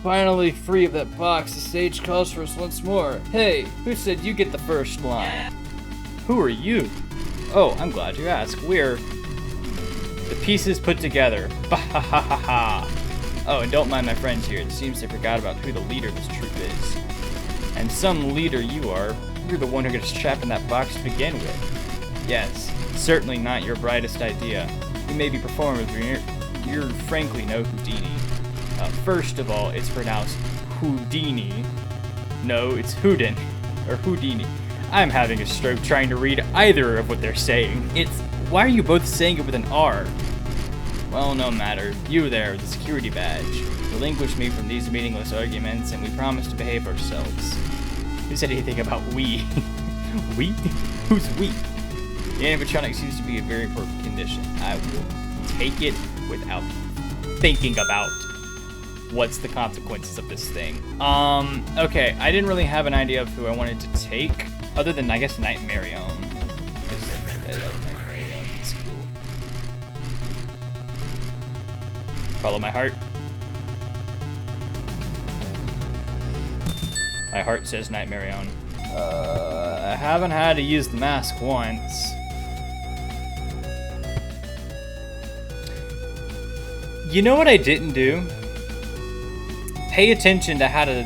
Finally free of that box, the stage calls for us once more. Hey, who said you get the first line? Who are you? Oh, I'm glad you asked. We're the pieces put together. Bah-ha-ha-ha-ha. Oh, and don't mind my friends here. It seems they forgot about who the leader of this troop is. And some leader you are. You're the one who gets trapped in that box to begin with. Yes, certainly not your brightest idea. You may be performing, but you're frankly no Houdini. First of all, it's pronounced Houdini. No, it's Houdin, or Houdini. I'm having a stroke trying to read either of what they're saying. Why are you both saying it with an R? Well, no matter. You there with the security badge. Relinquish me from these meaningless arguments, and we promise to behave ourselves. Who said anything about we? We? Who's we? The animatronic seems to be a very poor condition. I will take it without thinking about what's the consequences of this thing. Okay, I didn't really have an idea of who I wanted to take, other than, I guess, Nightmarion. I love Nightmarion, it's cool. Follow my heart. My heart says Nightmarion. I haven't had to use the mask once. You know what I didn't do? Pay attention to how to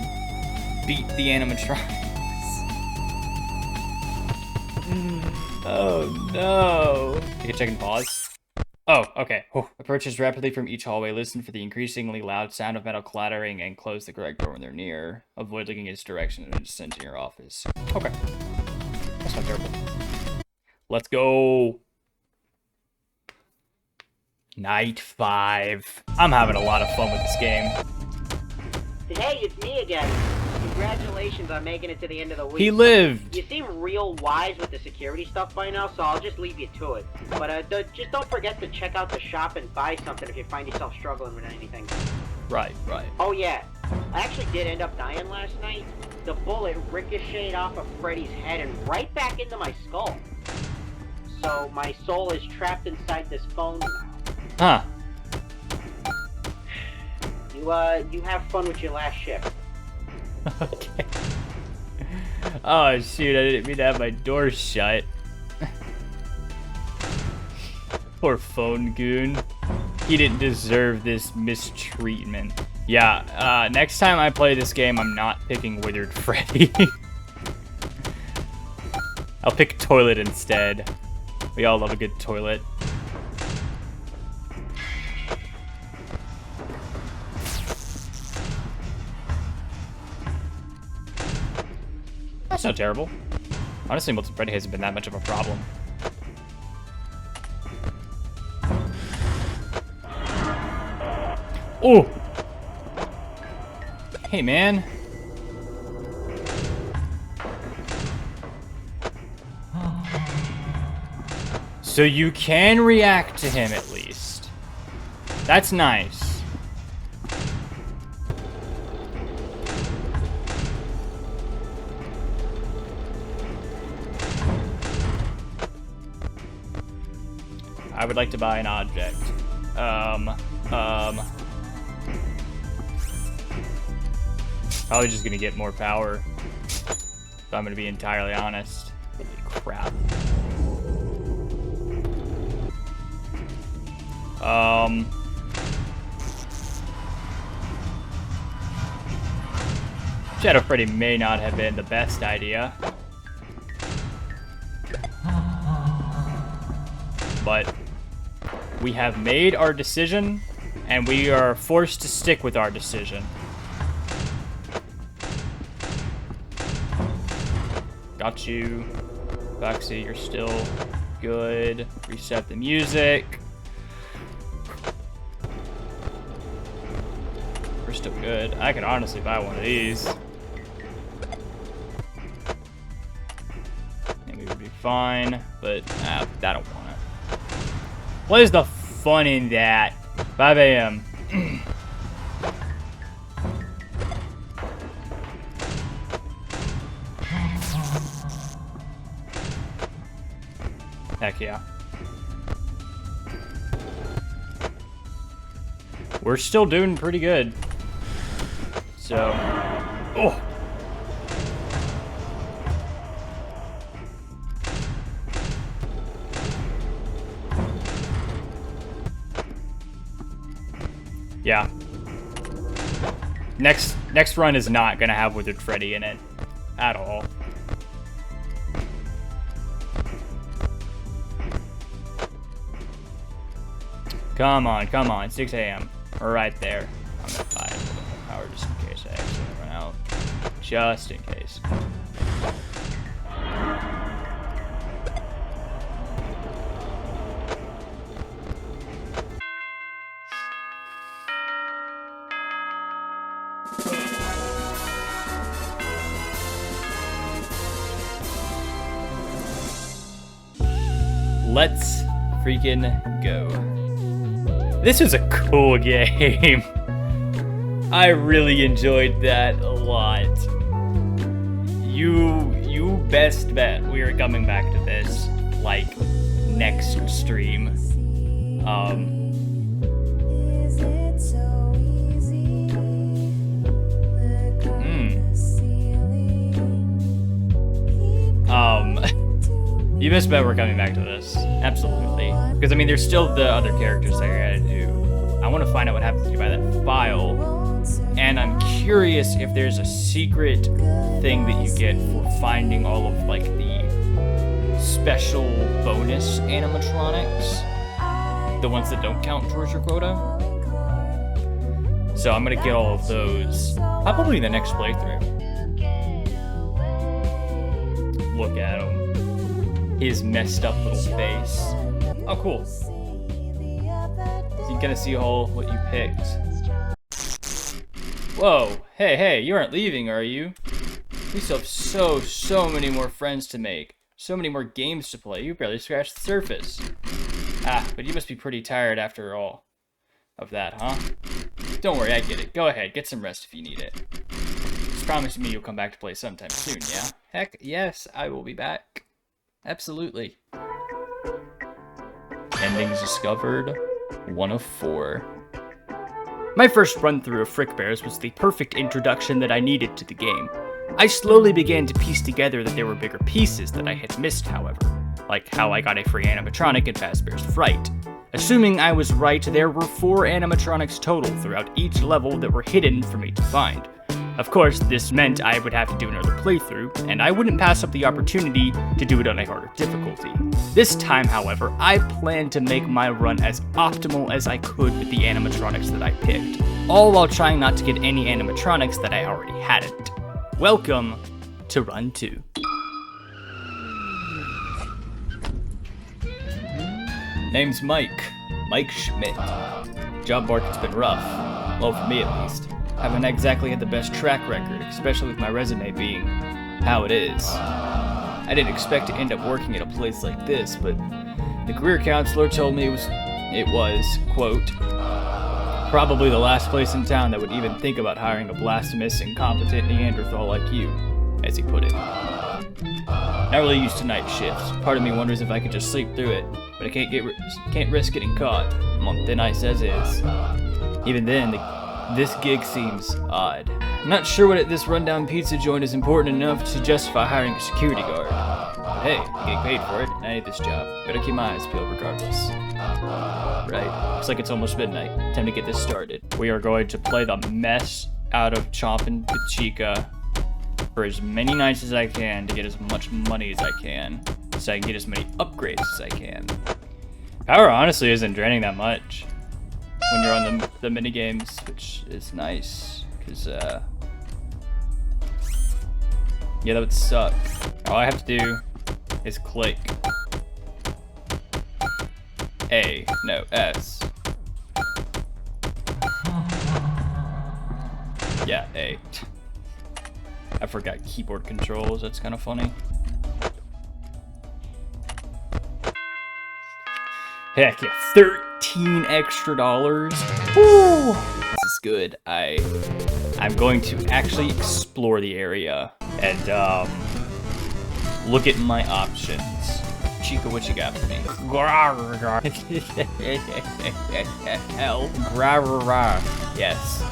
beat the animatronics. Oh no. You can check and pause. Oh, okay. Approaches rapidly from each hallway. Listen for the increasingly loud sound of metal clattering and close the correct door when they're near. Avoid looking in its direction and descend to your office. Okay. That's not terrible. Let's go. Night 5. I'm having a lot of fun with this game. Hey, it's me again. Congratulations on making it to the end of the week. He lived. You seem real wise with the security stuff by now, so I'll just leave you to it. But just don't forget to check out the shop and buy something if you find yourself struggling with anything. Right. Oh yeah, I actually did end up dying last night. The bullet ricocheted off of Freddy's head and right back into my skull. So my soul is trapped inside this phone now. Huh. You have fun with your last shift. Okay. Oh shoot, I didn't mean to have my door shut. Poor phone goon. He didn't deserve this mistreatment. Yeah, next time I play this game, I'm not picking Withered Freddy. I'll pick Toilet instead. We all love a good toilet. That's not terrible. Honestly, Molten Freddy hasn't been that much of a problem. Oh! Hey, man. So you can react to him at least. That's nice. I would like to buy an object. Probably just gonna get more power. If I'm gonna be entirely honest. Holy crap. Shadow Freddy may not have been the best idea. But we have made our decision, and we are forced to stick with our decision. Got you. Foxy, you're still good. Reset the music. We're still good. I could honestly buy one of these. And we would be fine, but I don't want it. What is the fun in that? 5 a.m. Heck yeah. We're still doing pretty good. So, oh. Yeah. Next run is not gonna have Withered Freddy in it at all. Come on, 6 a.m. We're right there. I'm gonna buy a little more power just in case I accidentally run out. Just in case. Let's freaking go. This was a cool game. I really enjoyed that a lot. You best bet we are coming back to this, like, next stream. You best bet we're coming back to this. Absolutely. Because, I mean, there's still the other characters that I gotta do. I want to find out what happens if you buy that file. And I'm curious if there's a secret thing that you get for finding all of, like, the special bonus animatronics. The ones that don't count towards your quota. So I'm gonna get all of those probably in the next playthrough. Look at him. His messed up little face. Oh, cool. So you gotta see all what you picked. Whoa, hey, you aren't leaving, are you? We still have so many more friends to make. So many more games to play. You barely scratched the surface. Ah, but you must be pretty tired after all of that, huh? Don't worry, I get it. Go ahead, get some rest if you need it. Just promise me you'll come back to play sometime soon, yeah? Heck, yes, I will be back. Absolutely. Endings discovered. 1 of 4. My first run through of Frick Bears was the perfect introduction that I needed to the game. I slowly began to piece together that there were bigger pieces that I had missed, however, like how I got a free animatronic in Fazbear's Fright. Assuming I was right, there were 4 animatronics total throughout each level that were hidden for me to find. Of course, this meant I would have to do another playthrough, and I wouldn't pass up the opportunity to do it on a harder difficulty. This time, however, I planned to make my run as optimal as I could with the animatronics that I picked, all while trying not to get any animatronics that I already hadn't. Welcome to Run 2. Name's Mike Schmidt. Job market's been rough, well for me at least. Haven't exactly had the best track record, especially with my resume being how it is. I didn't expect to end up working at a place like this, but the career counselor told me it was, quote, probably the last place in town that would even think about hiring a blasphemous, incompetent Neanderthal like you, as he put it. Not really used to night shifts. Part of me wonders if I could just sleep through it, but I can't risk getting caught. I'm on thin ice as is. Even then, this gig seems odd. I'm not sure what at this rundown pizza joint is important enough to justify hiring a security guard. But hey, I'm getting paid for it, and I need this job. Better keep my eyes peeled regardless. Right, looks like it's almost midnight. Time to get this started. We are going to play the mess out of Chompin' with Chica for as many nights as I can to get as much money as I can, so I can get as many upgrades as I can. Power honestly isn't draining that much when you're on the mini games, which is nice, because yeah, that would suck. All I have to do is click S. Yeah, A. I forgot keyboard controls, that's kind of funny. Heck yeah, $13 extra. Woo! This is good. I'm going to actually explore the area and look at my options. Chica, what you got for me? Hell. Yes.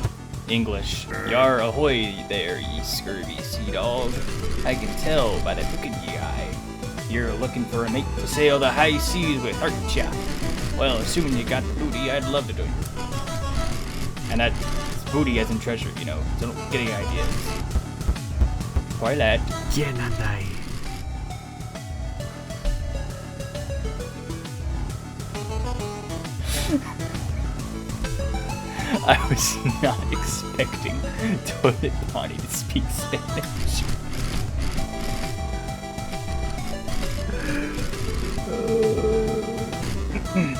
English. Yar ahoy there, ye scurvy sea dog. I can tell by the look in ye eye. You're looking for a mate to sail the high seas with, aren't ya? Well, assuming you got the booty, I'd love to do it. And that's booty as in treasure, you know, so don't get any ideas. Toilet. I was not expecting Toilet Bonnie to speak Spanish.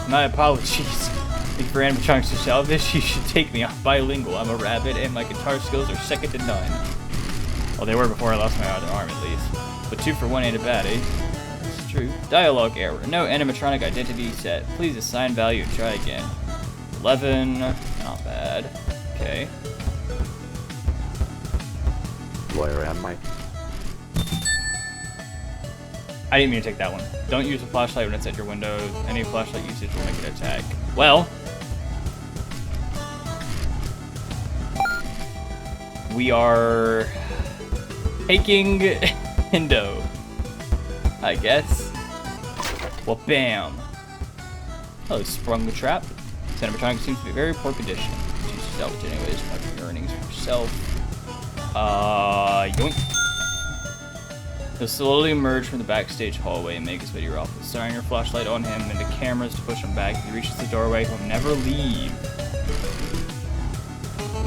My apologies. If for animatronics to Salvage, you should take me off bilingual. I'm a rabbit and my guitar skills are second to none. Well, they were before I lost my other arm at least. But 2 for 1 ain't a bad, eh? That's true. Dialogue error. No animatronic identity set. Please assign value and try again. 11. Not bad. Okay. Lawyer and Mike. I didn't mean to take that one. Don't use a flashlight when it's at your window. Any flashlight usage will make an attack. Well, we are taking Indo, I guess. Well, bam. Oh, sprung the trap. This animatronic seems to be very poor condition. Choose to salvage anyways. Mark your earnings for yourself. Yoink. He'll slowly emerge from the backstage hallway and make his way to your office. Shine your flashlight on him and the cameras to push him back. If he reaches the doorway, he'll never leave.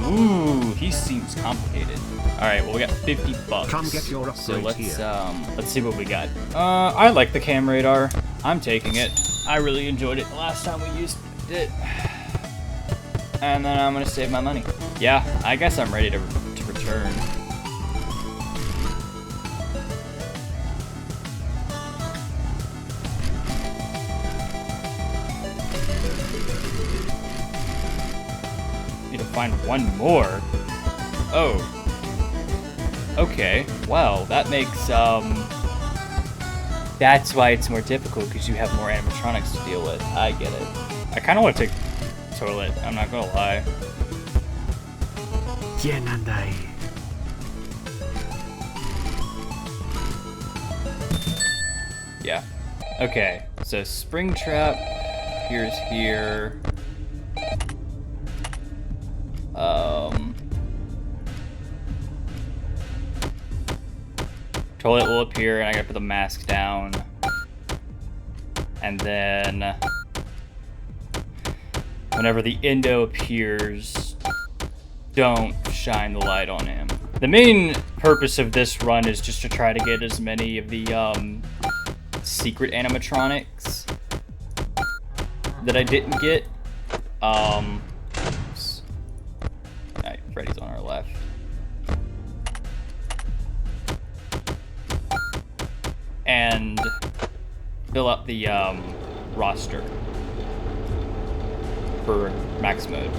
Ooh, he seems complicated. Alright, well we got 50 bucks. Come get your upgrade So let's see what we got. I like the cam radar. I'm taking it. I really enjoyed it the last time we used it. And then I'm gonna save my money. Yeah, I guess I'm ready to return. Need to find one more. Oh. Okay. Well, that makes that's why it's more difficult, because you have more animatronics to deal with. I get it. I kind of want to take Toilet. I'm not gonna lie. Yeah. Okay. So Springtrap. Here's here. Toilet will appear, and I gotta put the mask down. And then, whenever the Indo appears, don't shine the light on him. The main purpose of this run is just to try to get as many of the secret animatronics that I didn't get. Oops. Alright, Freddy's on our left. And fill up the roster for max mode.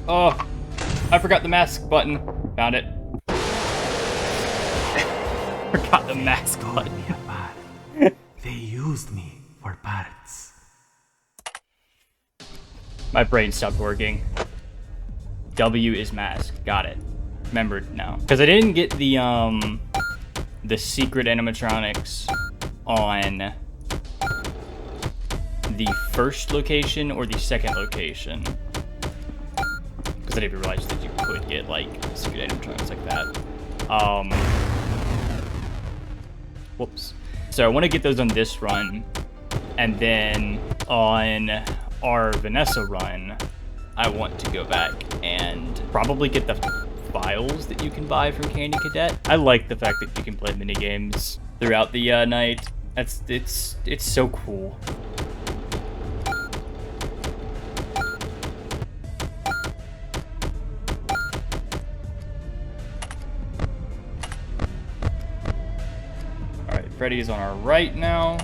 Oh, I forgot the mask button. Found it. Forgot the mask button. They used me for parts. My brain stopped working. W is mask. Got it. Remembered now. Because I didn't get the secret animatronics on the first location or the second location. Because I didn't realize that you could get like secret animatronics like that. Whoops. So I want to get those on this run, and then on our Vanessa run, I want to go back and probably get the files that you can buy from Candy Cadet. I like the fact that you can play mini games throughout the night. It's so cool. All right, Freddy is on our right now.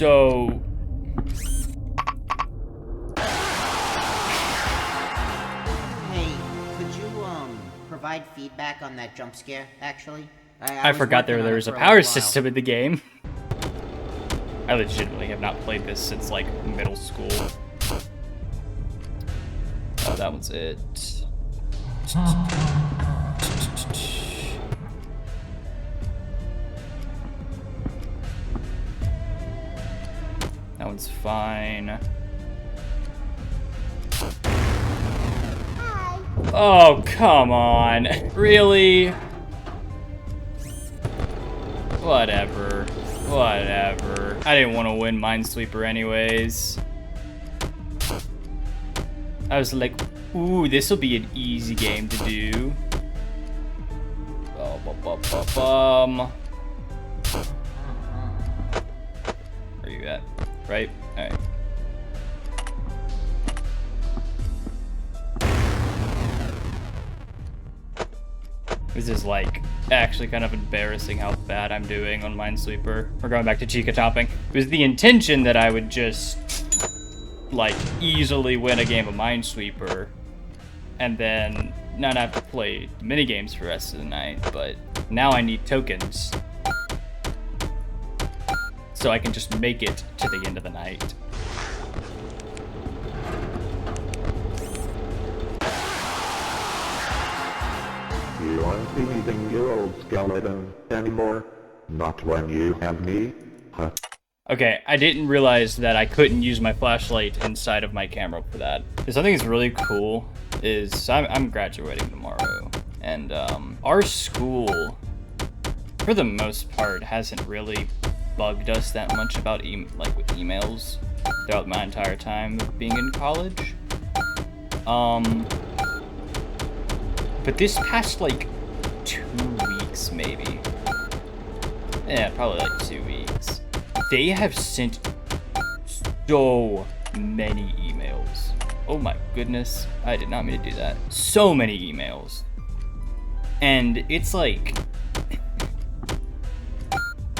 So... Hey, could you, provide feedback on that jump scare, actually? I forgot there was a power system in the game. I legitimately have not played this since, like, middle school. Oh, that one's it. That one's fine. Oh, come on. Really? Whatever. Whatever. I didn't want to win Minesweeper anyways. I was like, ooh, this will be an easy game to do. Where you at? Right? Alright. This is like actually kind of embarrassing how bad I'm doing on Minesweeper. We're going back to Chica topping. It was the intention that I would just like easily win a game of Minesweeper and then not have to play mini games for the rest of the night, but now I need tokens so I can just make it to the end of the night. You aren't believing your old skeleton anymore. Not when you have me. Huh. Okay, I didn't realize that I couldn't use my flashlight inside of my camera for that. Something that's really cool is I'm graduating tomorrow, and our school, for the most part, hasn't really bugged us that much about with emails throughout my entire time of being in college. But this past like 2 weeks maybe. Yeah, probably like 2 weeks. They have sent so many emails. Oh my goodness. I did not mean to do that. So many emails. And it's like...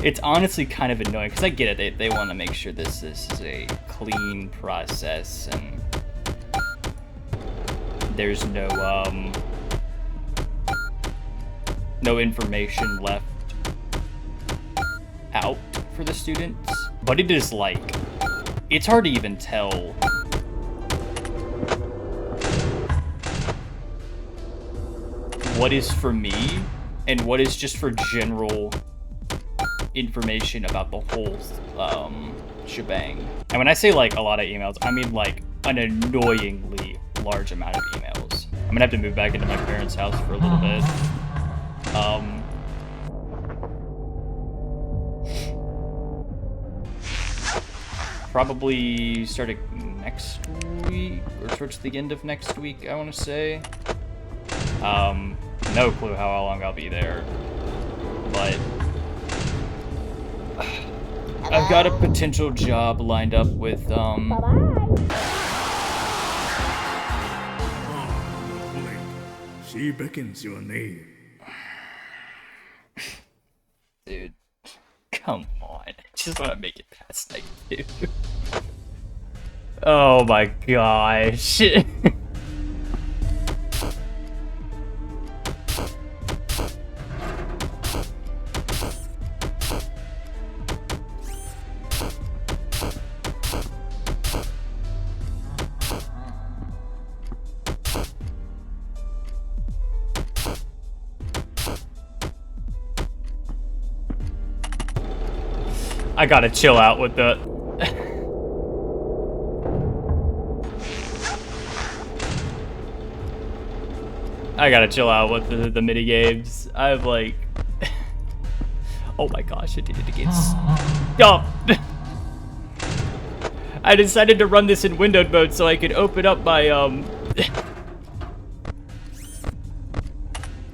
it's honestly kind of annoying, because I get it. They want to make sure this is a clean process, and there's no information left out for the students. But it is like, it's hard to even tell what is for me and what is just for general information about the whole shebang. And when I say like a lot of emails, I mean like an annoyingly large amount of emails. I'm gonna have to move back into my parents' house for a little bit. Probably starting next week, or towards the end of next week, I want to say. No clue how long I'll be there, but I've got a potential job lined up with, She beckons your name. Dude, come on. I just want to make it past night 2. Oh my gosh. I gotta chill out with the... I gotta chill out with the mini games. I've like... oh my gosh, I did it again. Stop! I decided to run this in windowed mode so I could open up my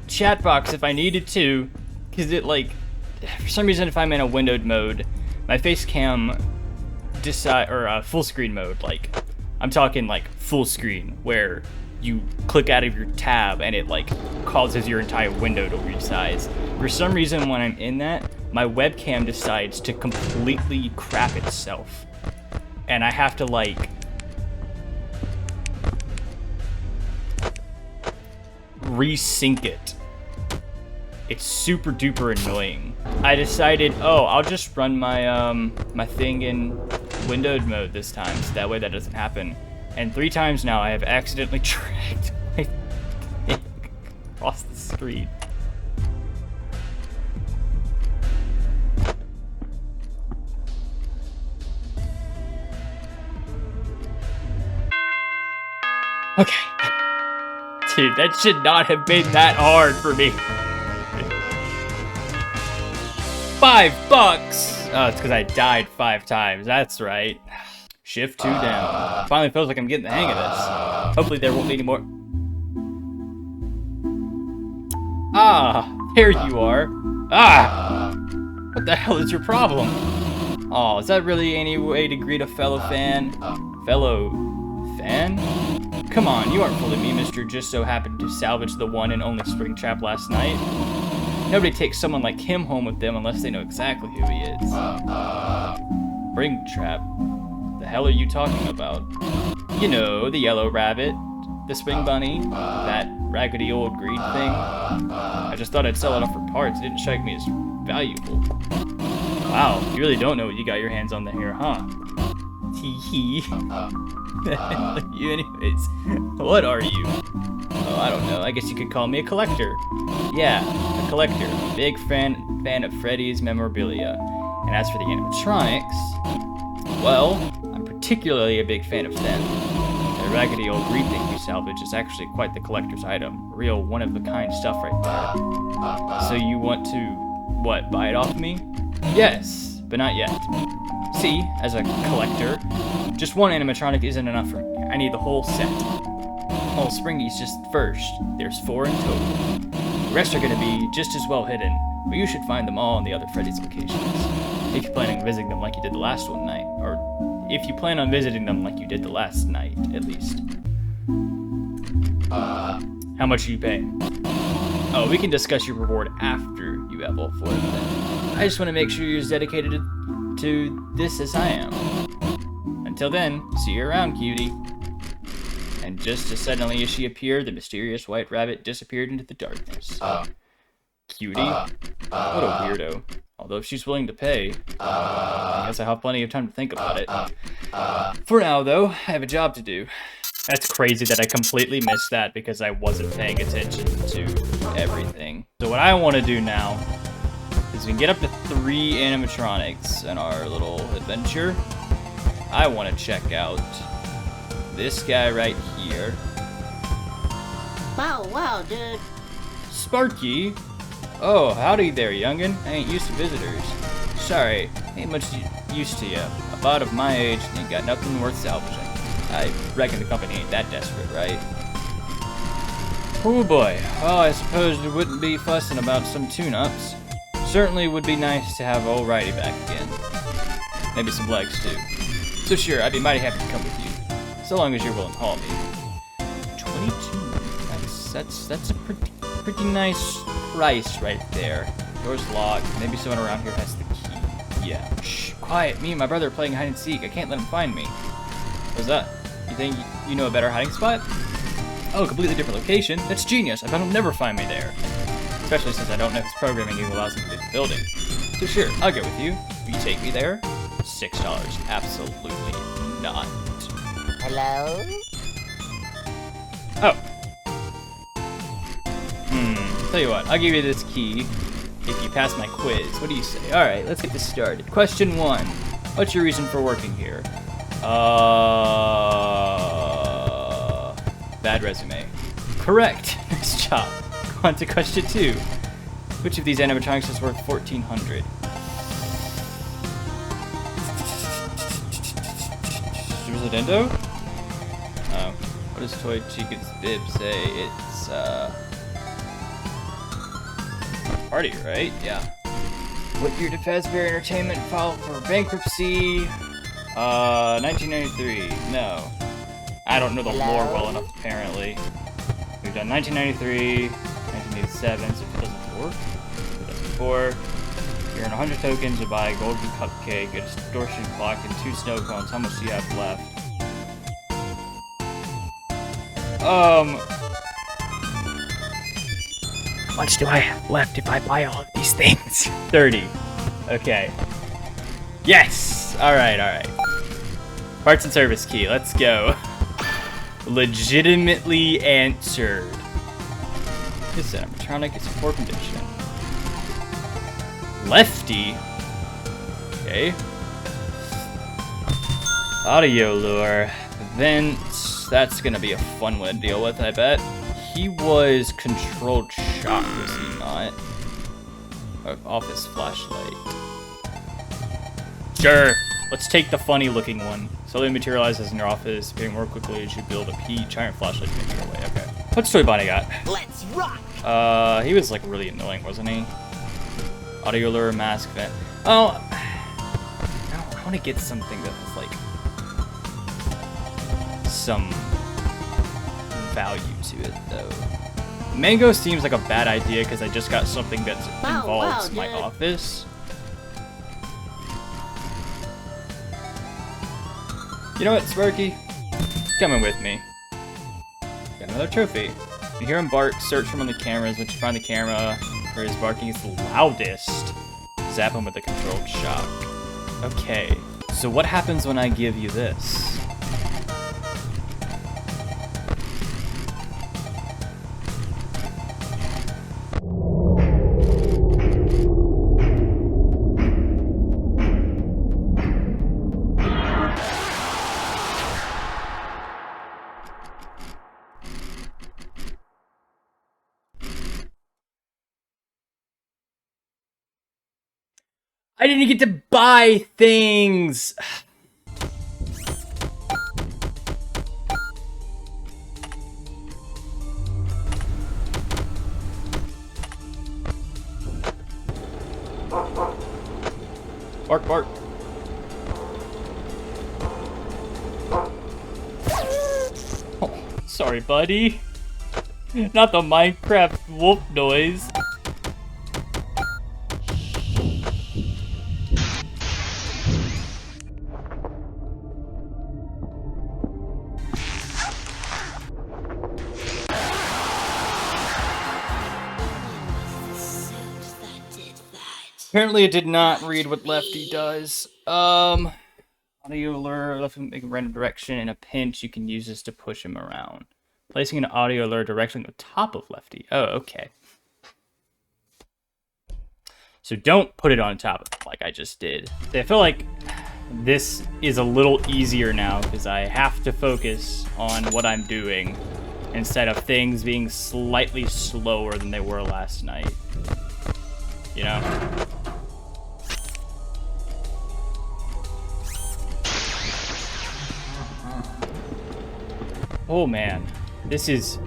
chat box if I needed to, because it like, for some reason if I'm in a windowed mode, my face cam full screen mode, like I'm talking like full screen where you click out of your tab and it like causes your entire window to resize. For some reason when I'm in that, my webcam decides to completely crap itself. And I have to, like, resync it. It's super duper annoying. I decided, oh, I'll just run my my thing in windowed mode this time, so that way that doesn't happen. And 3 times now I have accidentally dragged my thing across the screen. Okay. Dude, that should not have been that hard for me. $5! Oh, it's because I died 5 times. That's right. Shift 2 down. Finally feels like I'm getting the hang of this. Hopefully there won't be any more. Ah, there you are. Ah! What the hell is your problem? Oh, is that really any way to greet a fellow fan? Fellow fan? Come on, you aren't fooling me, Mr. Just so happened to salvage the one and only Springtrap last night. Nobody takes someone like him home with them unless they know exactly who he is. Springtrap? The hell are you talking about? You know, the yellow rabbit, the spring bunny, that raggedy old greed thing. I just thought I'd sell it off for parts. It didn't strike me as valuable. Wow, you really don't know what you got your hands on here, huh? Hee. You anyways. What are you? Oh, I don't know. I guess you could call me a collector. Yeah, a collector. Big fan of Freddy's memorabilia. And as for the animatronics, well, I'm particularly a big fan of them. The raggedy old greed thing you salvage is actually quite the collector's item. Real one-of-a-kind stuff right there. So you want to, what, buy it off me? Yes, but not yet. See, as a collector, just one animatronic isn't enough for me. I need the whole set. Well, Springy's just first. There's 4 in total. The rest are going to be just as well hidden, but you should find them all in the other Freddy's locations. If you plan on visiting them like you did the last one night, or if you plan on visiting them like you did the last night, at least. How much are you paying? Oh, we can discuss your reward after you have all 4 of them. I just want to make sure you're as dedicated to this as I am. Until then, see you around, cutie. And just as suddenly as she appeared, the mysterious white rabbit disappeared into the darkness. Cutie? What a weirdo. Although if she's willing to pay, I guess I have plenty of time to think about it. For now, though, I have a job to do. That's crazy that I completely missed that because I wasn't paying attention to everything. So what I want to do now is we can get up to 3 animatronics in our little adventure. I want to check out this guy right here. Wow, dude. Sparky? Oh, howdy there, youngin'. I ain't used to visitors. Sorry, ain't much used to you. About of my age, ain't got nothing worth salvaging. I reckon the company ain't that desperate, right? Oh boy. Well, I suppose we wouldn't be fussing about some tune-ups. Certainly would be nice to have old Righty back again. Maybe some legs, too. So sure, I'd be mighty happy to come with you. So long as you're willing to haul me. 22. That's a pretty nice price right there. Door's locked. Maybe someone around here has the key. Yeah. Shh. Quiet. Me and my brother are playing hide and seek. I can't let him find me. What's that? You think you know a better hiding spot? Oh, a completely different location? That's genius. I bet he'll never find me there. Especially since I don't know his programming even allows him to leave the building. So sure, I'll go with you. Will you take me there? $6. Absolutely not. Hello? Oh. Tell you what, I'll give you this key if you pass my quiz. What do you say? Alright, let's get this started. Question 1. What's your reason for working here? Bad resume. Correct. Nice job. On to question 2. Which of these animatronics is worth $1,400? Super Nintendo? What does Toy Chica's bib say? It's, party, right? Yeah. What year did Fazbear Entertainment file for bankruptcy? 1993. No. I don't know the lore well enough, apparently. We've done 1993, 1987, so 2004, 2004, You earn 100 tokens to buy a golden cupcake, a distortion clock, and 2 snow cones. How much do you have left? How much do I have left if I buy all of these things? 30. Okay. Yes! Alright, alright. Parts and service key, let's go. Legitimately answered. This animatronic is in poor condition. Lefty? Okay. Audio lure. Vents. That's gonna be a fun one to deal with, I bet. He was controlled shock, was he not? Office flashlight. Sure. Let's take the funny looking one. Slowly materializes in your office, appearing more quickly as you build a giant flashlight to make your way. Okay. What toy bot I got? Let's rock! He was like really annoying, wasn't he? Audio lure, mask vent. Oh, I want to get something that's like some value to it though. Mango seems like a bad idea because I just got something that involves my office. You know what, Sparky? Coming with me. Got another trophy. You hear him bark, search for him on the cameras. Once you find the camera where his barking is the loudest, zap him with a controlled shock. Okay, so what happens when I give you this? I didn't get to buy things! Bark, bark. Oh, sorry, buddy. Not the Minecraft wolf noise. Apparently it did not read what Lefty does. Audio lure, left him make a random direction. In a pinch, you can use this to push him around. Placing an audio lure directly on the top of Lefty. Oh, okay. So don't put it on top of it like I just did. I feel like this is a little easier now because I have to focus on what I'm doing instead of things being slightly slower than they were last night. You know? Oh man, this is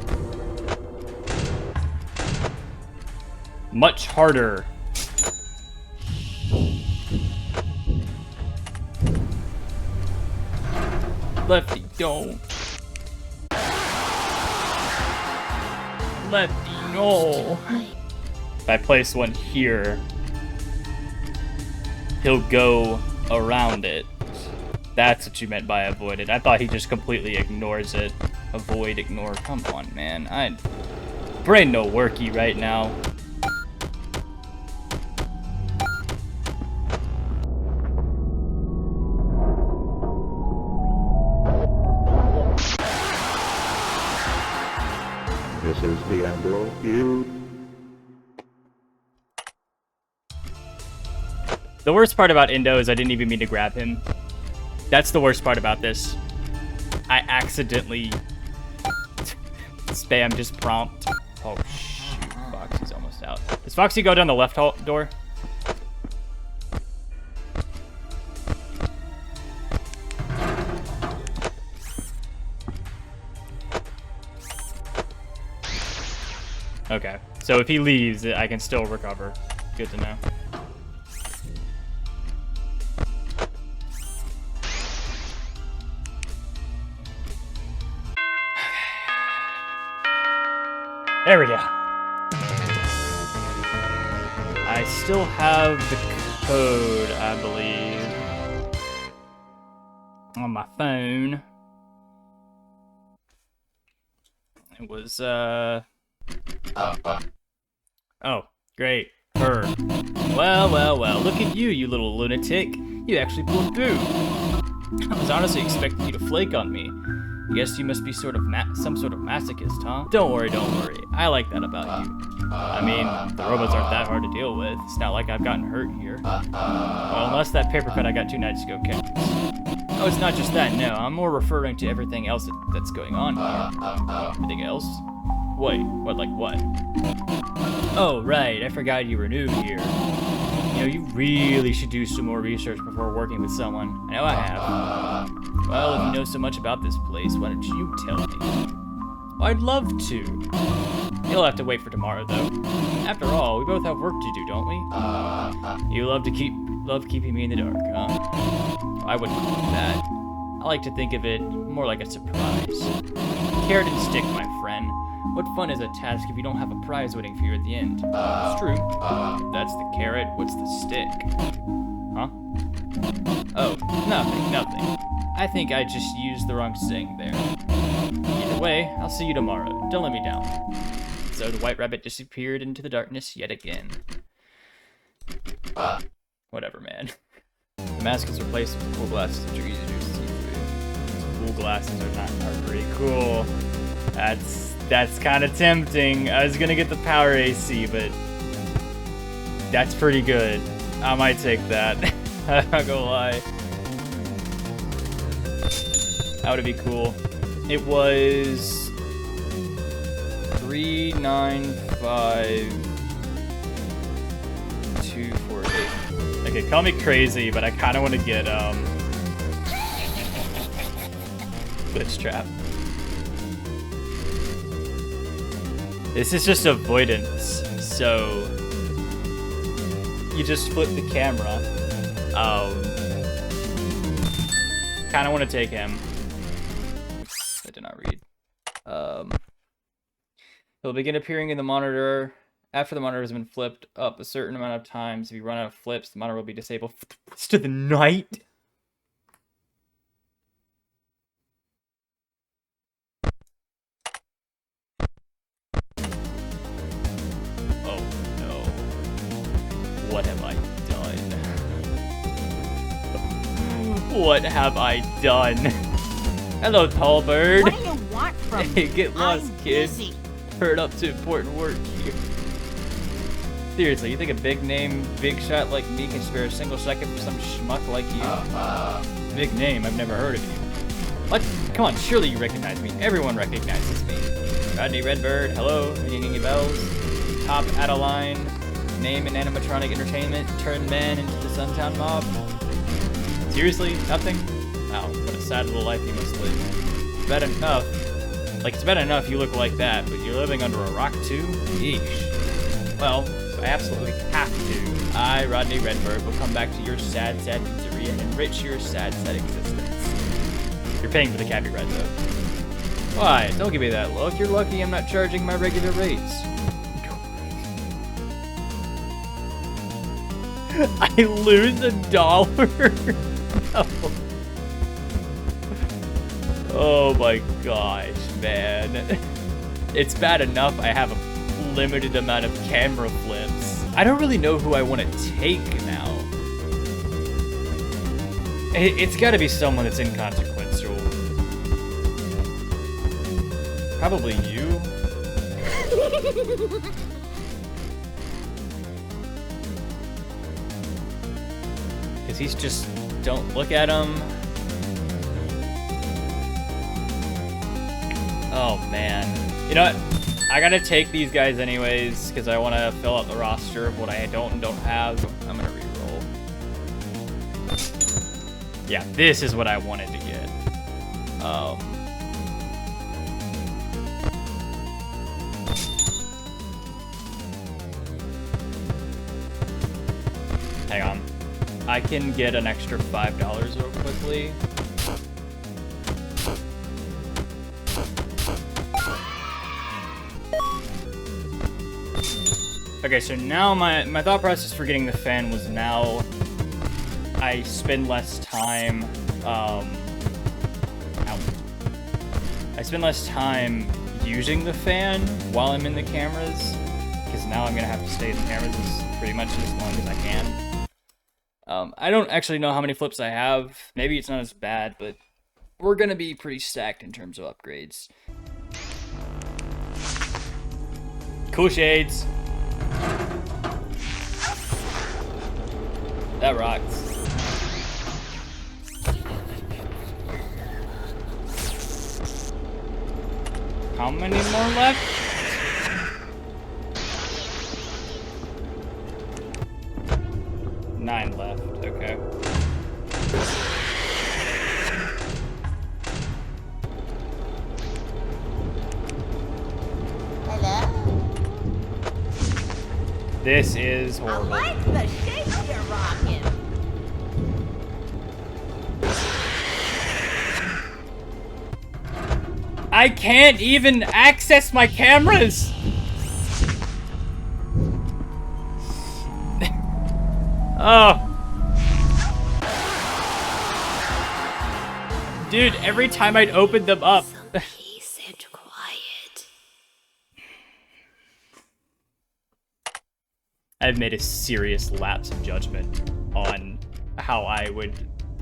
much harder. Lefty, don't. Lefty, no. If I place one here, he'll go around it. That's what you meant by avoid it. I thought he just completely ignores it. Avoid, ignore. Come on, man. Brain no worky right now. This is the end of you. The worst part about Indo is I didn't even mean to grab him. That's the worst part about this. I accidentally spam just prompt. Oh shoot, Foxy's almost out. Does Foxy go down the left door? Okay, so if he leaves, I can still recover. Good to know. There we go. I still have the code, I believe, on my phone. It was, oh, great. Her. Well, look at you, you little lunatic. You actually pulled through. I was honestly expecting you to flake on me. I guess you must be some sort of masochist, huh? Don't worry. I like that about you. I mean, the robots aren't that hard to deal with. It's not like I've gotten hurt here. Well, unless that paper cut I got 2 nights ago counts. Oh, it's not just that, no. I'm more referring to everything else that's going on here. Everything else? Wait, like what? Oh, right, I forgot you were new here. You know, you really should do some more research before working with someone. I know I have. Well, if you know so much about this place, why don't you tell me? Well, I'd love to. You'll have to wait for tomorrow, though. After all, we both have work to do, don't we? You love keeping me in the dark, huh? I wouldn't call it that. I like to think of it more like a surprise. Carrot and stick, my friend. What fun is a task if you don't have a prize waiting for you at the end? It's true. If that's the carrot, what's the stick? Huh? Oh, nothing. I think I just used the wrong saying there. Either way, I'll see you tomorrow. Don't let me down. So the white rabbit disappeared into the darkness yet again. Whatever, man. The mask is replaced with cool glasses, which are easy to see through. Cool glasses are pretty cool. That's kind of tempting. I was gonna get the power AC, but that's pretty good. I might take that. I'm not gonna lie. That would be cool. It was 395,248. Okay, call me crazy, but I kind of want to get glitch trap. This is just avoidance, so you just flip the camera. Kind of want to take him. I did not read. He'll begin appearing in the monitor after the monitor has been flipped up a certain amount of times. If you run out of flips, the monitor will be disabled. It's to the night. What have I done? What have I done? Hello, Talbert. What do you want from me? Hey, get lost, kid. Busy. Heard up to important work here. Seriously, you think a big name, big shot like me can spare a single second for some schmuck like you? Big name, I've never heard of you. What? Come on, surely you recognize me. Everyone recognizes me. Rodney Redbird, hello, ringing any bells? Top Adeline. Name in animatronic entertainment, turn man into the Suntown mob. Seriously? Nothing? Wow, what a sad little life you must live. It's bad enough. Like, it's bad enough you look like that, but you're living under a rock too? Yeesh. Well, I absolutely have to. I, Rodney Redbird, will come back to your sad pizzeria and enrich your sad existence. You're paying for the copyright, though. Why? Don't give me that look. You're lucky I'm not charging my regular rates. I lose $1? No. Oh my gosh, man. It's bad enough I have a limited amount of camera flips. I don't really know who I want to take now. It's gotta be someone that's inconsequential. Probably you. Because he's just, don't look at him. Oh man. You know what? I gotta take these guys anyways, because I want to fill out the roster of what I don't and don't have. I'm gonna re-roll. Yeah, this is what I wanted to get. Hang on. I can get an extra $5 real quickly. Okay, so now my thought process for getting the fan was now I spend less time, I spend less time using the fan while I'm in the cameras, because now I'm gonna have to stay in the cameras pretty much as long as I can. I don't actually know how many flips I have. Maybe it's not as bad, but we're gonna be pretty stacked in terms of upgrades. Cool shades. That rocks. How many more left? Nine left, okay. Hello? This is horrible. I like the shape you're rocking. I can't even access my cameras! Oh. Dude, every time I'd open them up. Peace and quiet. I've made a serious lapse of judgment on how I would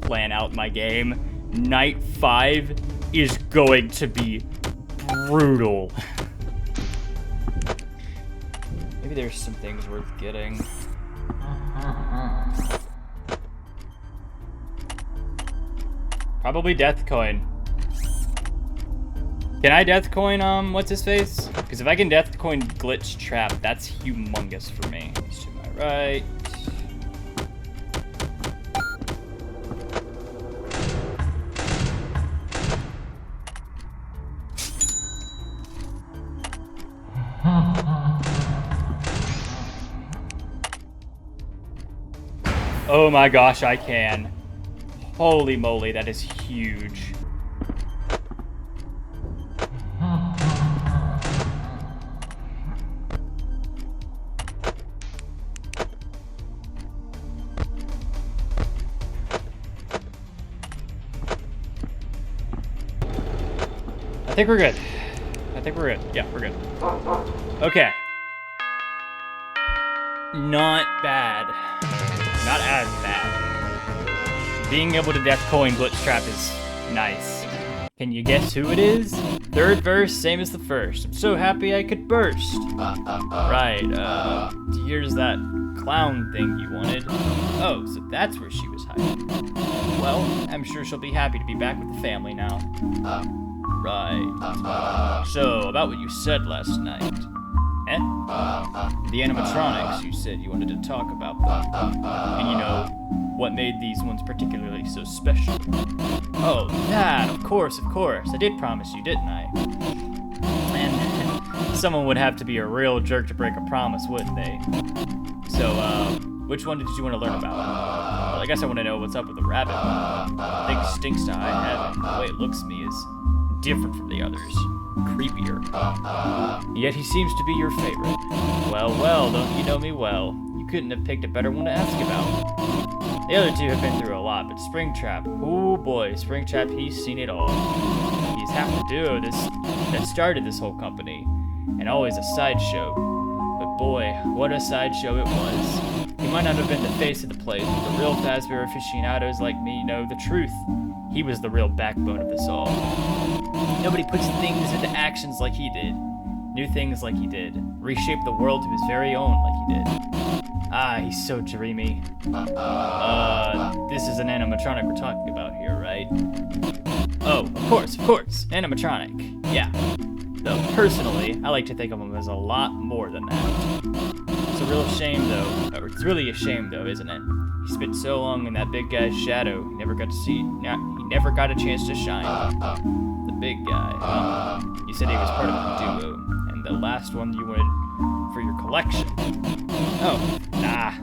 plan out my game. Night 5 is going to be brutal. Maybe there's some things worth getting. Probably death coin. Can I death coin, what's his face? Because if I can death coin glitch trap, that's humongous for me. He's to my right. Oh my gosh, I can. Holy moly, that is huge. I think we're good. I think we're good. Yeah, we're good. Okay. Not bad. Not as bad. Being able to death coin glitch trap is nice. Can you guess who it is? Third verse, same as the first. I'm so happy I could burst. Right, here's that clown thing you wanted. Oh, so that's where she was hiding. Well, I'm sure she'll be happy to be back with the family now. Right. So, about what you said last night. Eh? The animatronics, you said you wanted to talk about them. And you know, what made these ones particularly so special? Oh, that, of course. I did promise you, didn't I? And someone would have to be a real jerk to break a promise, wouldn't they? So, which one did you want to learn about? Well, I guess I want to know what's up with the rabbit. The thing stinks to high heaven. The way it looks to me is different from the others. Creepier. Yet he seems to be your favorite. Well, don't you know me well? You couldn't have picked a better one to ask about. The other two have been through a lot, but Springtrap, oh boy, Springtrap, he's seen it all. He's half the duo that started this whole company, and always a sideshow. But boy, what a sideshow it was. He might not have been the face of the place, but the real Fazbear aficionados like me know the truth. He was the real backbone of this all. Nobody puts things into actions like he did. New things like he did. Reshaped the world to his very own like he did. Ah, he's so dreamy. This is an animatronic we're talking about here, right? Oh, of course. Animatronic. Yeah. Though, personally, I like to think of him as a lot more than that. It's a real shame, though. Or it's really a shame, though, isn't it? He spent so long in that big guy's shadow, he never got a chance to shine. The big guy. You said he was part of the duo, and the last one you wanted for your collection. Oh, nah.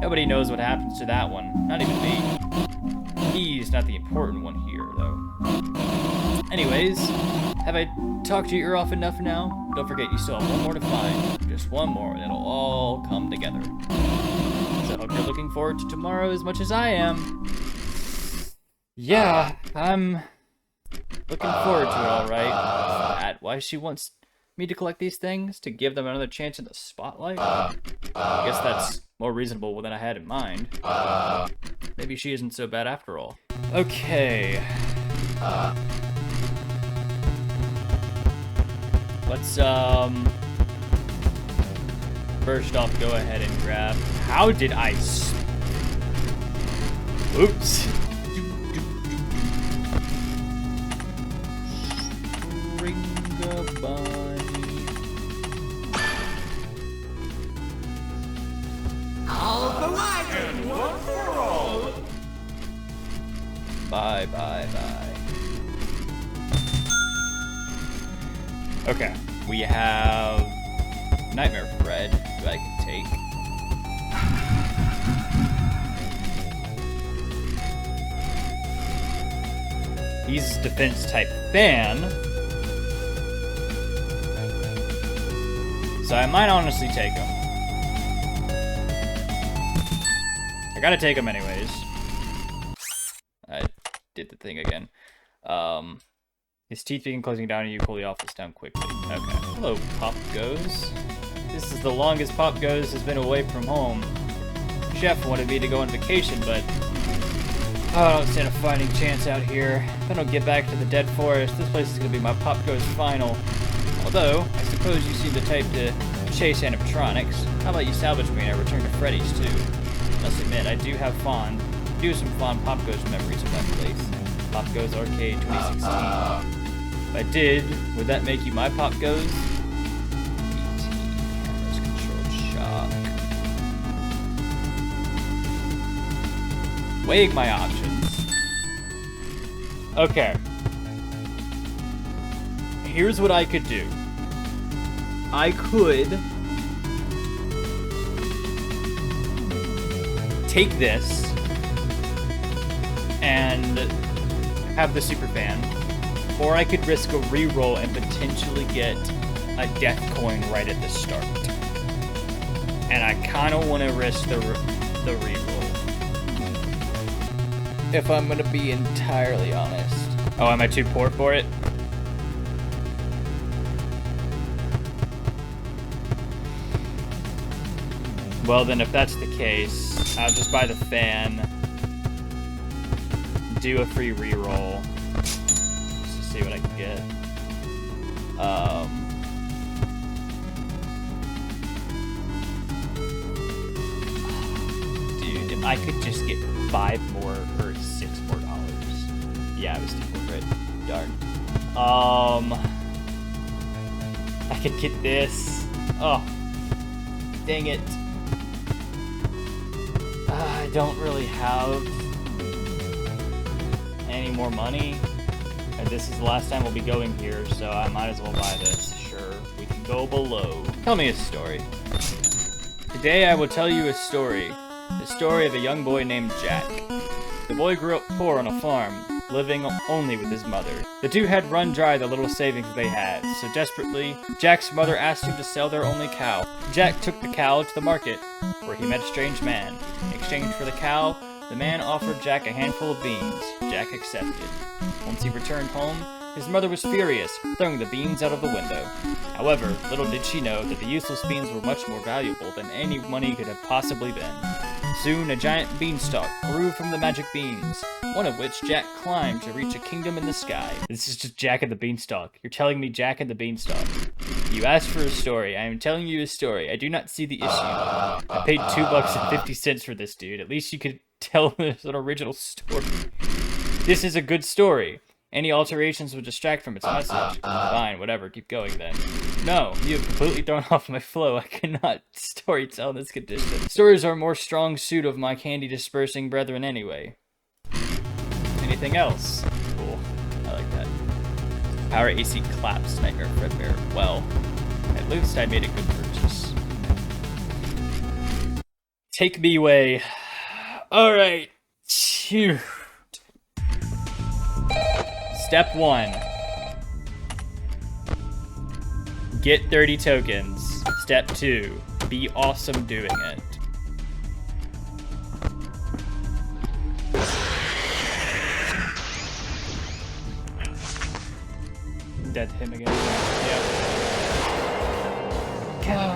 Nobody knows what happens to that one. Not even me. He's not the important one here, though. Anyways, have I talked your ear off enough now? Don't forget, you still have one more to find. Just one more, and it'll all come together. So I hope you're looking forward to tomorrow as much as I am. Yeah, I'm looking forward to it, alright. Why she wants me to collect these things? To give them another chance in the spotlight? I guess that's more reasonable than I had in mind. Maybe she isn't so bad after all. Okay. Let's, first off, go ahead and grab... How did I... Oops. All for one, one for all. Bye, bye, bye. Okay, we have Nightmare Fred, who I can take. He's defense type fan. So I might honestly take him. I gotta take him anyways. I did the thing again. His teeth begin closing down and you pull the office down quickly. Okay. Hello, Pop Goes. This is the longest Pop Goes has been away from home. Chef wanted me to go on vacation, but I don't stand a fighting chance out here. If I don't get back to the dead forest, this place is gonna be my Pop Goes final. Although, I suppose you seem the type to chase animatronics. How about you salvage me and I return to Freddy's too? Must admit, I do have some fond Pop Goes memories of that place. Pop Goes Arcade 2016. If I did, would that make you my Pop Goes? Cameras controlled shock. Weighing my options. Okay. Here's what I could do. I could take this and have the super fan, or I could risk a reroll and potentially get a death coin right at the start. And I kind of want to risk the reroll, if I'm gonna be entirely honest. Oh, am I too poor for it? Well, then if that's the case, I'll just buy the fan, do a free reroll, just to see what I can get. Dude, if I could just get $5 more or $6 more. Yeah, I was too poor for it. Darn. I could get this. Oh, dang it. I don't really have any more money, and this is the last time we'll be going here, so I might as well buy this. Sure, we can go below. Tell me a story. Today I will tell you a story. The story of a young boy named Jack. The boy grew up poor on a farm, living only with his mother. The two had run dry the little savings they had, so desperately, Jack's mother asked him to sell their only cow. Jack took the cow to the market, where he met a strange man. In exchange for the cow, the man offered Jack a handful of beans. Jack accepted. Once he returned home, his mother was furious, throwing the beans out of the window. However, little did she know that the useless beans were much more valuable than any money could have possibly been. Soon, a giant beanstalk grew from the magic beans, one of which Jack climbed to reach a kingdom in the sky. This is just Jack and the Beanstalk. You're telling me Jack and the Beanstalk. You asked for a story. I am telling you a story. I do not see the issue. I paid $2.50 for this, dude. At least you could tell there's an original story. This is a good story. Any alterations would distract from its message. Fine, whatever, keep going then. No, you have completely thrown off my flow. I cannot storytell in this condition. Stories are a more strong suit of my candy-dispersing brethren anyway. Anything else? Cool. I like that. Power AC claps, Nightmare Fredbear. Well, at least I made a good purchase. Take me away. Alright. Shoot. Step 1. Get 30 tokens. Step 2, be awesome doing it. Dead him again. Yeah.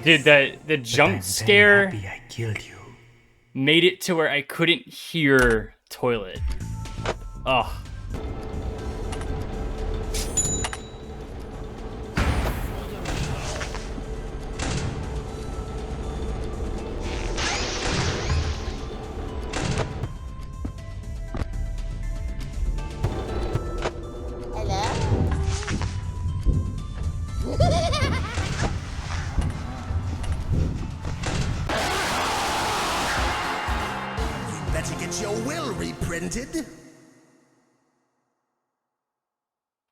Dude, the jump scare I killed you. made it to where I couldn't hear toilet. Ugh. Better get your will reprinted.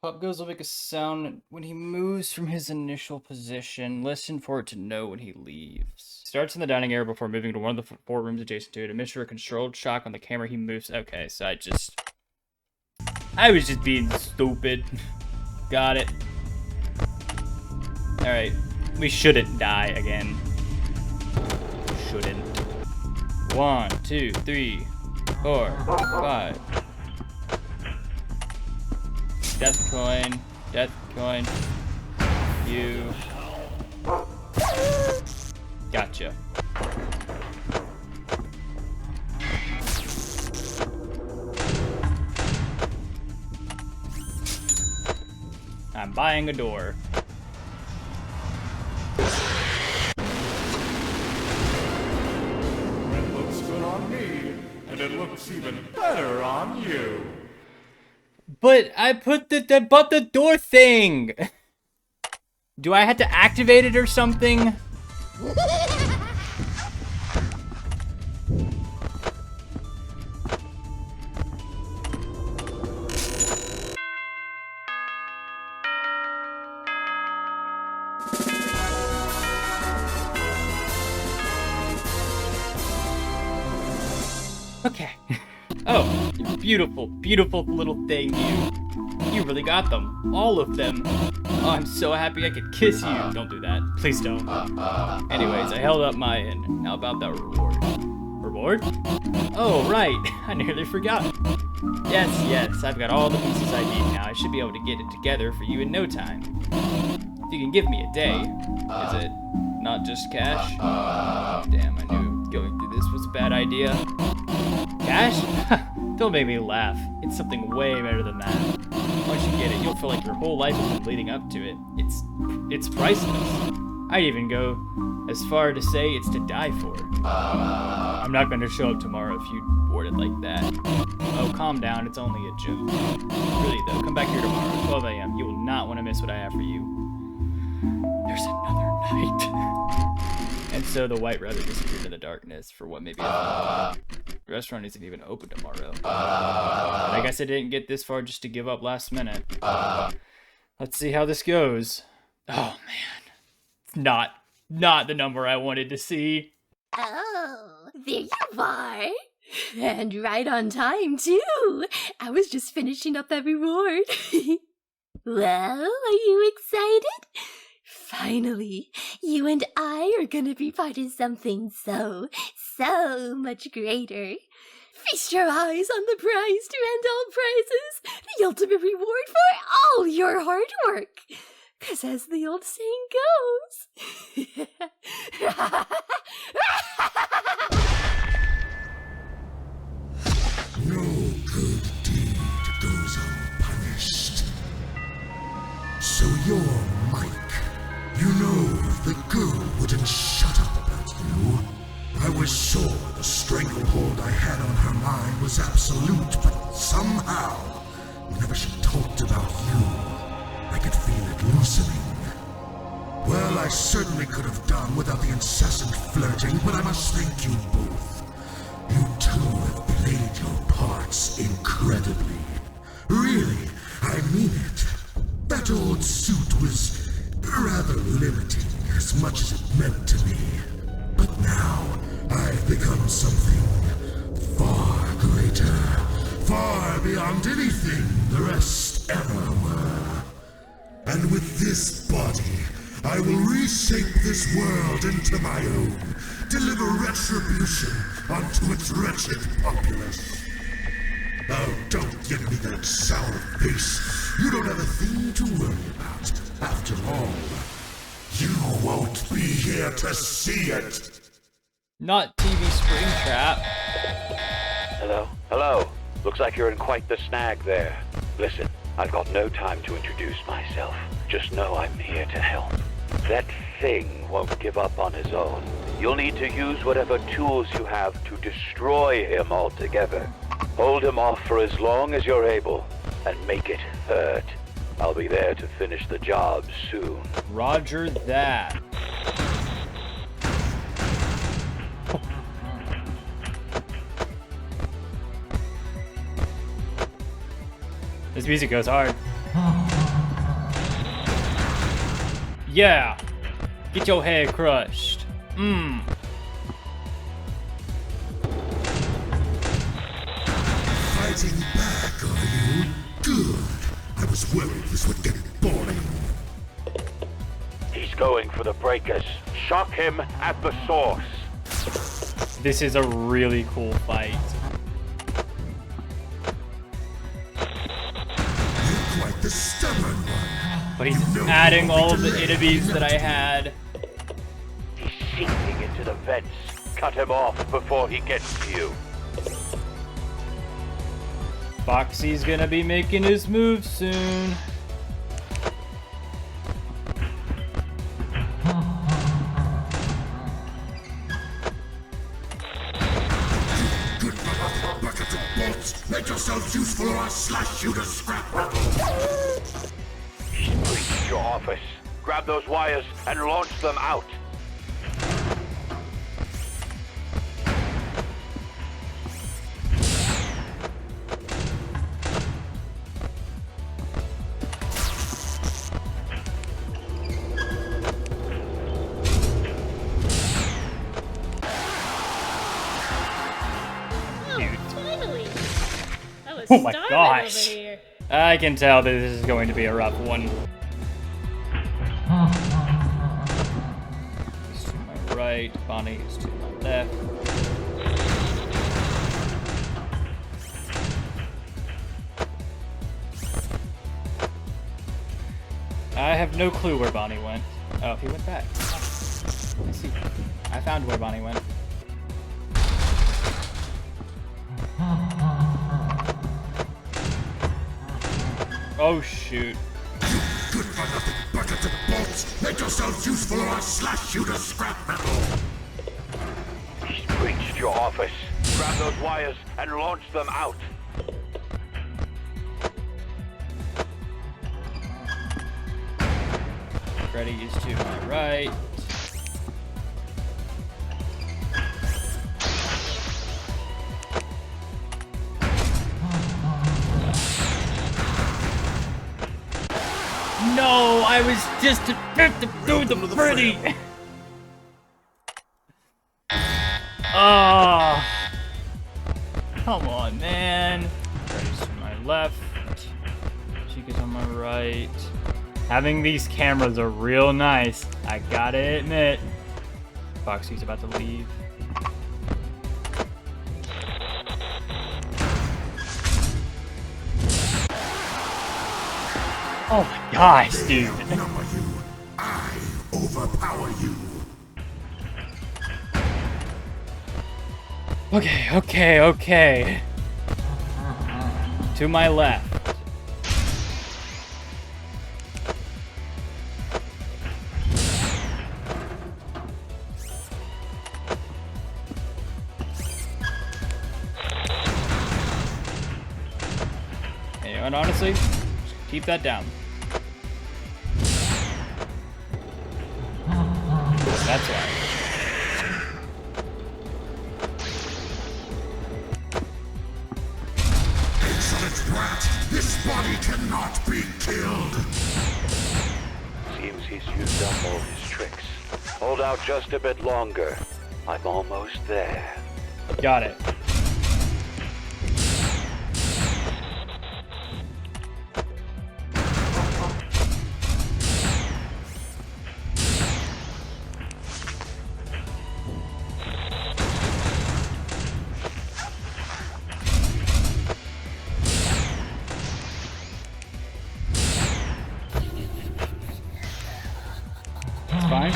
Pop Goes will make a sound when he moves from his initial position. Listen for it to know when he leaves. Starts in the dining area before moving to one of the 4 rooms adjacent to it. Emits a controlled shock on the camera he moves. Okay, so I was just being stupid. Got it. Alright. We shouldn't die again. Shouldn't. 1, 2, 3, 4, 5. Death coin. Death coin. You. Gotcha. I'm buying a door. It looks good on me, and it looks even better on you. But I put the door thing. Do I have to activate it or something? Okay. Oh, beautiful, beautiful little thing. You really got them. All of them. Oh, I'm so happy I could kiss you. Don't do that. Please don't. Anyways, I held up my end. How about that reward? Reward? Oh, right. I nearly forgot. Yes, I've got all the pieces I need now. I should be able to get it together for you in no time. If you can give me a day. Is it not just cash? Damn, I knew going through this was a bad idea. Cash? Don't make me laugh. It's something way better than that. Once you get it, you'll feel like your whole life has been leading up to it. It's priceless. I'd even go as far to say it's to die for. I'm not going to show up tomorrow if you word it like that. Oh, calm down. It's only a joke. Really, though, come back here tomorrow at 12 a.m. You will not want to miss what I have for you. There's another night. And so the white rabbit disappeared in the darkness for what maybe the restaurant isn't even open tomorrow. But I guess I didn't get this far just to give up last minute. Let's see how this goes. Oh man, it's not the number I wanted to see. Oh, there you are. And right on time, too. I was just finishing up that reward. Well, are you excited? Finally, you and I are gonna be part of something so much greater. Feast your eyes on the prize to end all prizes, the ultimate reward for all your hard work. 'Cause as the old saying goes... No good deed goes unpunished. So you're Mike. You know, if the girl wouldn't shut up about you, I was sure the stranglehold I had on her mind was absolute, but somehow, whenever she talked about you, I could feel it loosening. Well, I certainly could have done without the incessant flirting, but I must thank you both. You two have played your parts incredibly. Really, I mean it. That old suit was rather limiting, as much as it meant to me. But now, I've become something far greater, far beyond anything the rest ever were. And with this body, I will reshape this world into my own, deliver retribution unto its wretched populace. Oh, don't give me that sour face. You don't have a thing to worry about. After all, you won't be here to see it. Not TV Springtrap. Hello? Hello? Looks like you're in quite the snag there. Listen, I've got no time to introduce myself. Just know I'm here to help. That thing won't give up on his own. You'll need to use whatever tools you have to destroy him altogether. Hold him off for as long as you're able, and make it hurt. I'll be there to finish the job soon. Roger that. This music goes hard. Yeah! Get your head crushed. Mmm. Fighting back, are you? Good. I was worried this would get boring. He's going for the breakers. Shock him at the source. This is a really cool fight. You're quite the stubborn one. But he's adding all of the enemies that I had. He's seeping into the vents. Cut him off before he gets to you. Foxy's gonna be making his move soon. Good for nothing buckets of bolts. Make yourselves useful or I'll slash you to scrap metal. He's breached your office. Grab those wires and launch them out. Oh my gosh! I can tell that this is going to be a rough one. He's to my right, Bonnie is to my left. I have no clue where Bonnie went. Oh, he went back. I see. I found where Bonnie went. Oh shoot. Good for nothing buckets of bolts. Make yourselves useful or I'll slash you to scrap metal. He's breached your office. Grab those wires and launch them out. Freddy is to my right. No, I was just about to do the Freddy. Oh, come on, man. Freddy's to my left. Chica's on my right. Having these cameras are real nice, I gotta admit. Foxy's about to leave. Oh my gosh, dude. I overpower you. Okay. To my left. And honestly, keep that down. That's right. Excellent brat! This body cannot be killed! Seems he's used up all his tricks. Hold out just a bit longer. I'm almost there. Got it. fine.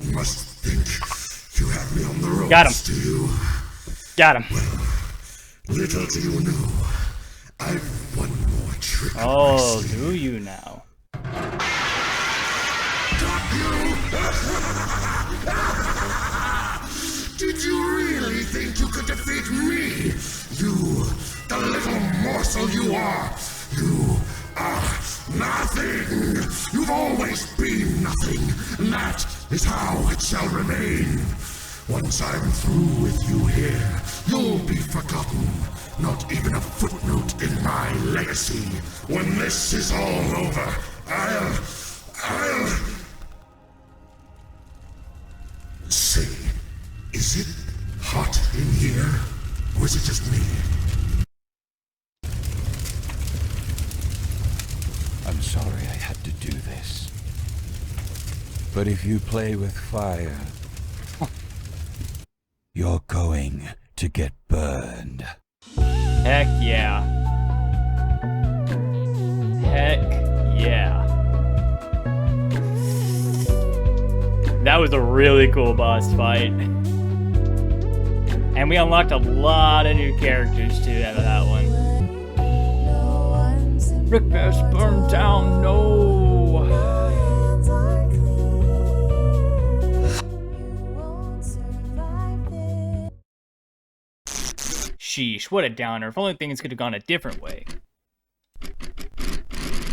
You must think you have me on the ropes, Got him. do you? Got him. Little do you know, I've one more trick up my Oh, sleeve. do you now? Did you really think you could defeat me? You, the little morsel you are. You are nothing. You've always been nothing, and that is how it shall remain. Once I'm through with you here, you'll be forgotten. Not even a footnote in my legacy. When this is all over, I'll... Say, is it hot in here? Or is it just me? I'm sorry I had to do this. But if you play with fire, you're going to get burned. Heck yeah. Heck yeah. That was a really cool boss fight. And we unlocked a lot of new characters too out of that one. Rick Bear's burned down, no! Sheesh, what a downer. If only things could have gone a different way.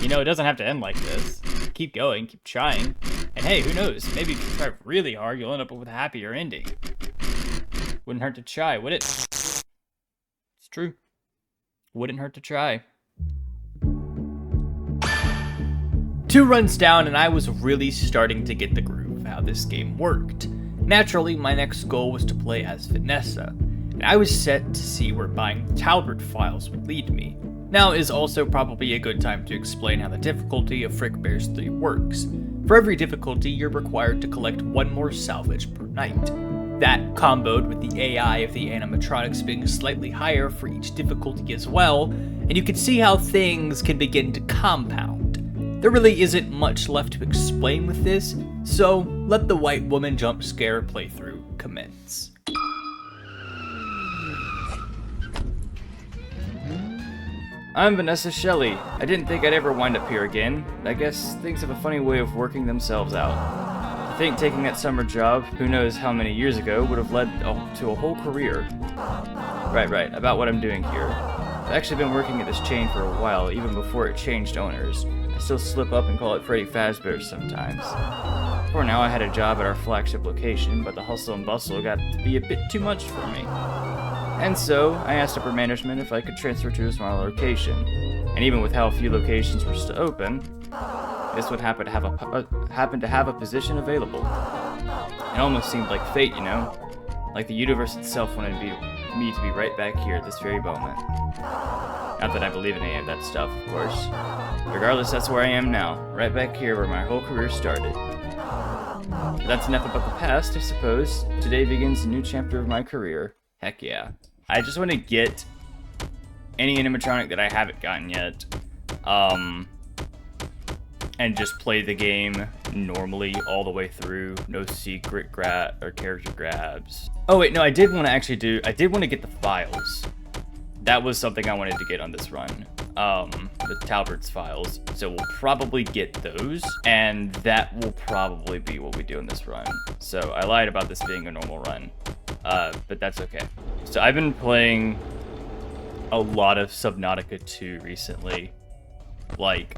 You know, it doesn't have to end like this. Keep going, keep trying. And hey, who knows? Maybe if you try really hard, you'll end up with a happier ending. Wouldn't hurt to try, would it? It's true. Wouldn't hurt to try. 2 runs down, and I was really starting to get the groove of how this game worked. Naturally, my next goal was to play as Vanessa, and I was set to see where buying the Talbert files would lead me. Now is also probably a good time to explain how the difficulty of Frick Bears 3 works. For every difficulty, you're required to collect 1 more salvage per night. That, comboed with the AI of the animatronics being slightly higher for each difficulty as well, and you can see how things can begin to compound. There really isn't much left to explain with this, so let the white woman jump scare playthrough commence. I'm Vanessa Shelley. I didn't think I'd ever wind up here again. I guess things have a funny way of working themselves out. I think taking that summer job, who knows how many years ago, would have led to a whole career. Right, about what I'm doing here. I've actually been working at this chain for a while, even before it changed owners. I still slip up and call it Freddy Fazbear's sometimes. For now, I had a job at our flagship location, but the hustle and bustle got to be a bit too much for me. And so, I asked upper management if I could transfer to a smaller location. And even with how few locations were still open, this would happen to have a position available. It almost seemed like fate, you know? Like the universe itself wanted me to be right back here at this very moment. Not that I believe in any of that stuff, of course. Regardless, that's where I am now, right back here where my whole career started. But that's enough about the past, I suppose. Today begins a new chapter of my career. Heck yeah. I just want to get any animatronic that I haven't gotten yet, and just play the game normally all the way through. No secret or character grabs. Oh wait, no, I did want to get the files. That was something I wanted to get on this run. The Talbert's files. So we'll probably get those, and that will probably be what we do in this run. So I lied about this being a normal run, but that's okay. So I've been playing a lot of Subnautica 2 recently. Like,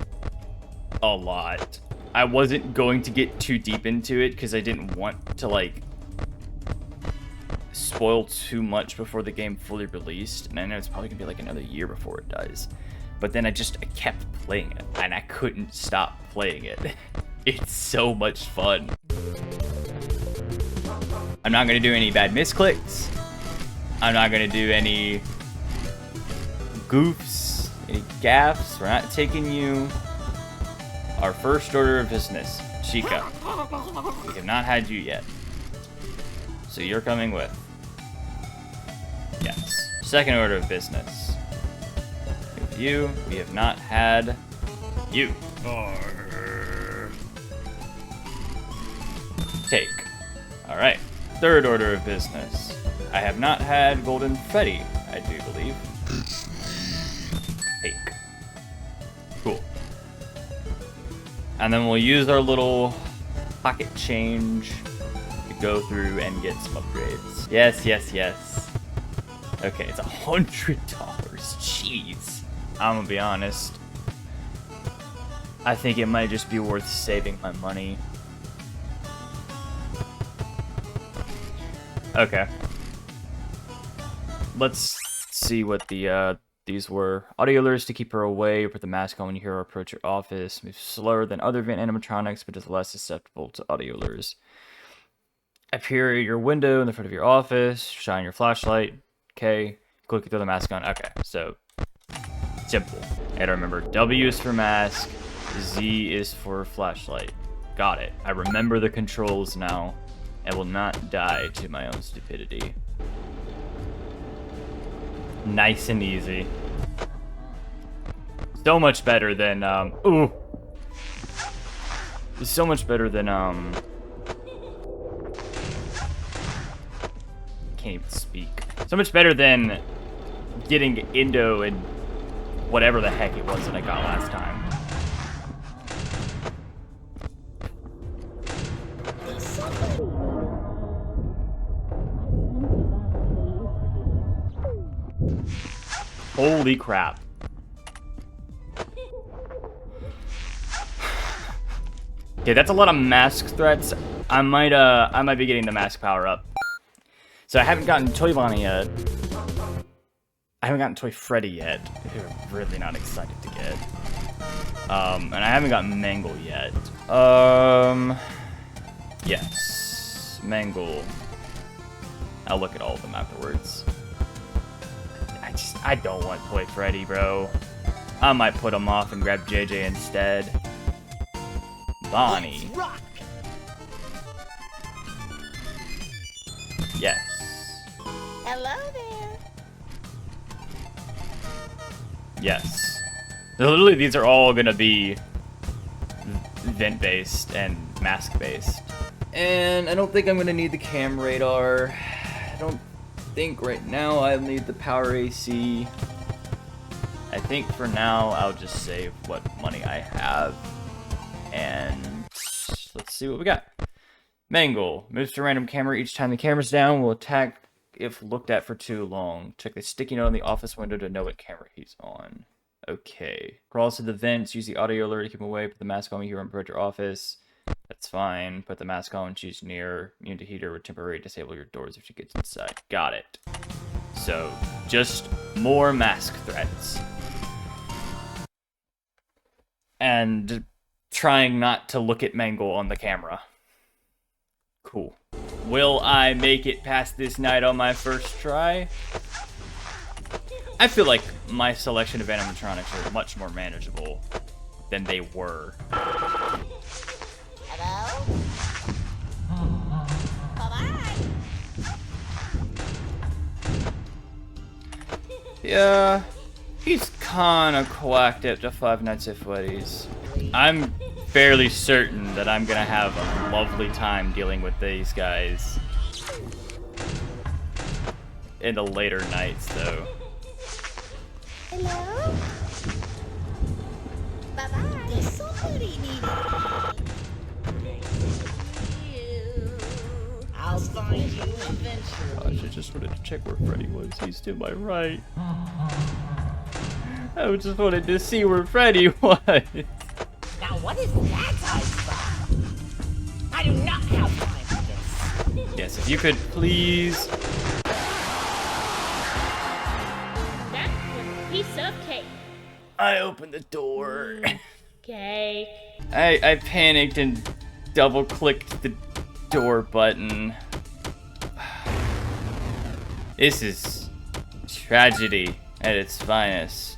a lot. I wasn't going to get too deep into it because I didn't want to, like, spoil too much before the game fully released, and I know it's probably gonna be like another year before it does. But then I kept playing it, and I couldn't stop playing it. It's so much fun. I'm not gonna do any bad misclicks. I'm not gonna do any goofs, any gaffes. We're not taking you. Our first order of business, Chica. We have not had you yet. So you're coming with. Yes. Second order of business. With you, we have not had You. Take. Alright. Third order of business. I have not had Golden Freddy, I do believe. Take. Cool. And then we'll use our little pocket change to go through and get some upgrades. Yes, yes, yes. Okay, it's $100. Jeez. I'm gonna be honest. I think it might just be worth saving my money. Okay. Let's see what the these were. Audio alerts to keep her away. Put the mask on when you hear her approach your office. Move slower than other vent animatronics, but is less susceptible to audio alerts. Appear at your window in the front of your office. Shine your flashlight. Okay. Click throw the mask on. Okay, so simple. And remember, W is for mask, Z is for flashlight. Got it. I remember the controls now. I will not die to my own stupidity. Nice and easy. So much better than, ooh. So much better than, can't even speak. So much better than getting Indo and whatever the heck it was that I got last time. Holy crap. Okay, that's a lot of mask threats. I might be getting the mask power up. So I haven't gotten Toy Bonnie yet. I haven't gotten Toy Freddy yet, who I'm really not excited to get. And I haven't gotten Mangle yet. Yes. Mangle. I'll look at all of them afterwards. I don't want Toy Freddy, bro. I might put him off and grab JJ instead. Bonnie. Yes. Hello there. Yes. So literally, these are all gonna be vent-based and mask-based. And I don't think I'm gonna need the cam radar. I don't think right now I'll need the power AC. I think for now I'll just save what money I have. And let's see what we got. Mangle. Moves to random camera each time the camera's down. Will attack if looked at for too long. Check the sticky note on the office window to know what camera he's on. Okay. Crawls to the vents. Use the audio alert to keep him away. Put the mask on when you approach your office. That's fine. Put the mask on when she's near. Immune to heater would temporarily disable your doors if she gets inside. Got it. So, just more mask threats. And trying not to look at Mangle on the camera. Cool. Will I make it past this night on my first try? I feel like my selection of animatronics are much more manageable than they were. Hello? Bye-bye. Yeah, he's kinda quacked up to Five Nights at Freddy's. I'm fairly certain that I'm gonna have a lovely time dealing with these guys in the later nights, though. Hello? Bye-bye. There's somebody needing you. I'll find you eventually. Gosh, I just wanted to check where Freddy was. He's to my right. I just wanted to see where Freddy was. Now what is that I spot? I do not have time for this. Yes, if you could please. That was a piece of cake. I opened the door. Cake. I panicked and double-clicked the door button. This is tragedy at its finest.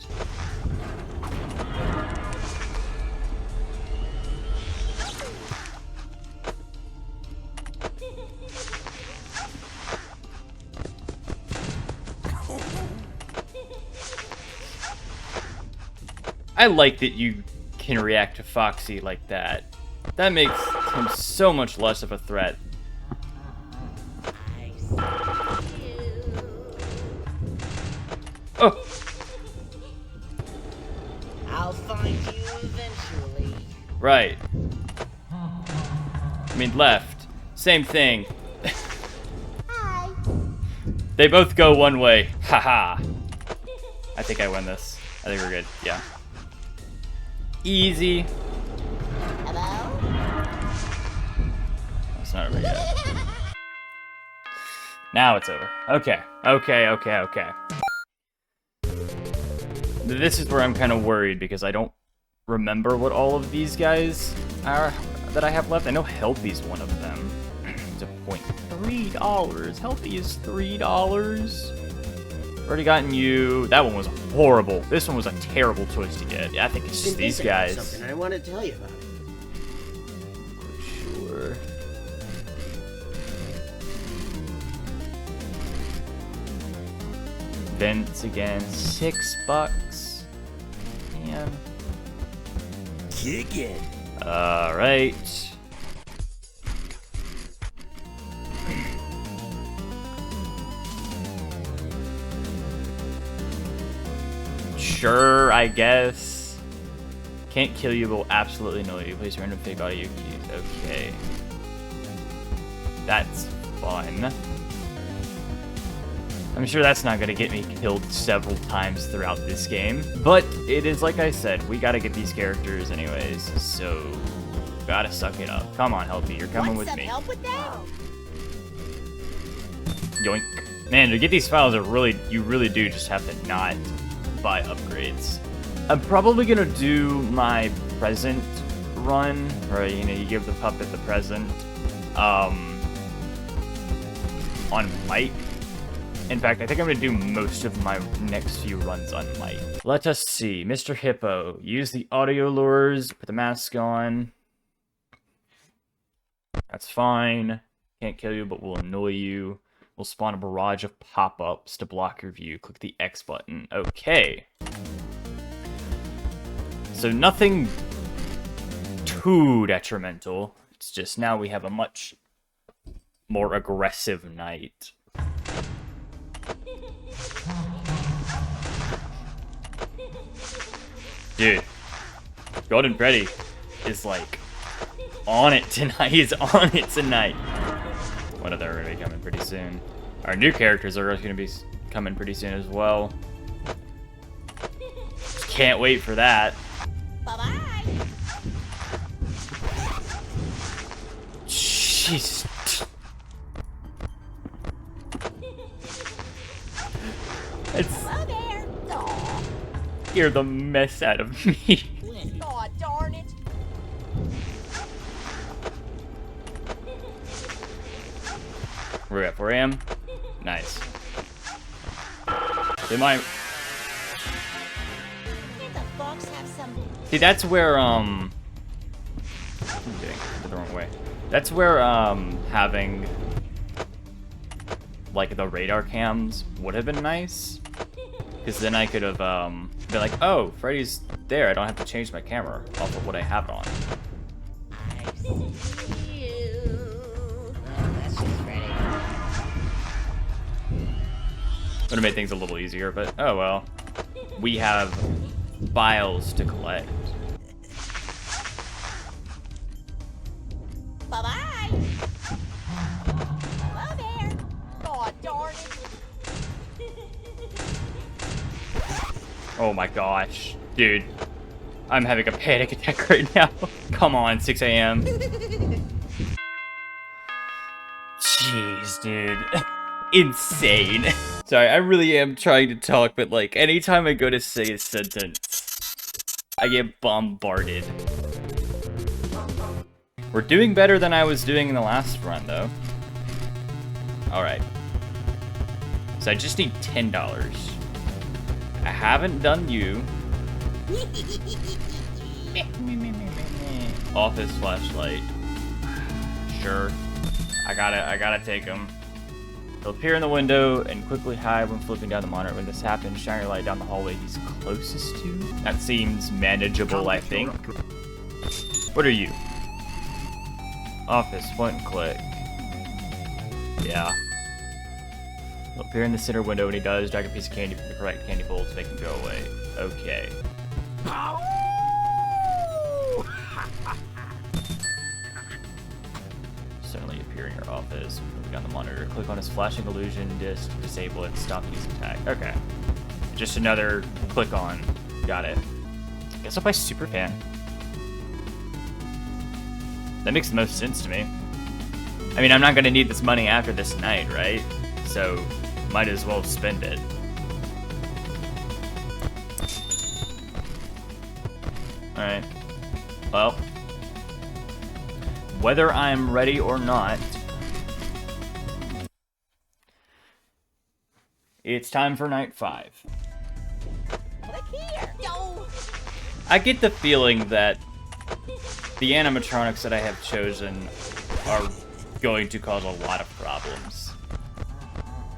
I like that you can react to Foxy like that. That makes him so much less of a threat. Oh! I'll find you eventually. Right. I mean, left. Same thing. Hi. They both go one way. Haha. I think I win this. I think we're good. Yeah. Easy. Hello? It's not over yet. Now it's over. Okay. Okay. This is where I'm kind of worried because I don't remember what all of these guys are that I have left. I know Healthy's one of them. It's a point. $3. Healthy is $3. Already gotten you. That one was horrible. This one was a terrible choice to get. Yeah, I think it's just these guys. Something I want to tell you about it. Sure. Vents again. $6. Man. Kick it. Alright. Sure, I guess. Can't kill you, but will absolutely annoy you. Place random fake audio cues. Okay. That's fun. I'm sure that's not gonna get me killed several times throughout this game. But it is like I said, we gotta get these characters anyways, so gotta suck it up. Come on, Healthy, you're coming with me. Help with that? Yoink. Man, to get these files, you really do just have to not buy upgrades. I'm probably gonna do my present run, or you give the puppet the present, on Mike. In fact, I think I'm gonna do most of my next few runs on Mike. Let us see. Mr. Hippo. Use the audio lures, put the mask on. That's fine. Can't kill you, but will annoy you. Will spawn a barrage of pop-ups to block your view. Click the X button. Okay. So nothing too detrimental. It's just now we have a much more aggressive night. Dude, Golden Freddy is like on it tonight. He's on it tonight. One of them are gonna be coming pretty soon. Our new characters are gonna be coming pretty soon as well. Can't wait for that. Bye-bye. Jeez. Hello there. Aw. You're the mess out of me. Aw, darn it. We're at 4 AM. Nice. They might. Did the fox have some? See, that's where I'm doing it the wrong way. That's where having like the radar cams would have been nice, because then I could have been like, oh, Freddy's there. I don't have to change my camera off of what I have it on. I see you. Oh, that's just Freddy. Would have made things a little easier, but oh well. We have files to collect. Bye-bye. Hello there. Aw, darn it. Oh my gosh, dude. I'm having a panic attack right now. Come on, 6 AM. Jeez, dude. Insane. Sorry, I really am trying to talk, but like, anytime I go to say a sentence, I get bombarded. We're doing better than I was doing in the last run, though. Alright. So I just need $10. I haven't done you. Office flashlight. Sure. I gotta take him. He'll appear in the window and quickly hide when flipping down the monitor. When this happens, shine your light down the hallway he's closest to. That seems manageable, I think. What are you? Office, point and click. Yeah. He'll appear in the center window. When he does, drag a piece of candy from the correct candy bowl to make him go away. Okay. Suddenly appear in your office. Moving on the monitor. Click on his flashing illusion disc to disable it. Stop using tag. Okay. Just another click on. Got it. Guess I'll play Superfan. That makes the most sense to me. I mean, I'm not gonna need this money after this night, right? So, might as well spend it. Alright. Well. Whether I'm ready or not, it's time for night 5. I get the feeling that the animatronics that I have chosen are going to cause a lot of problems.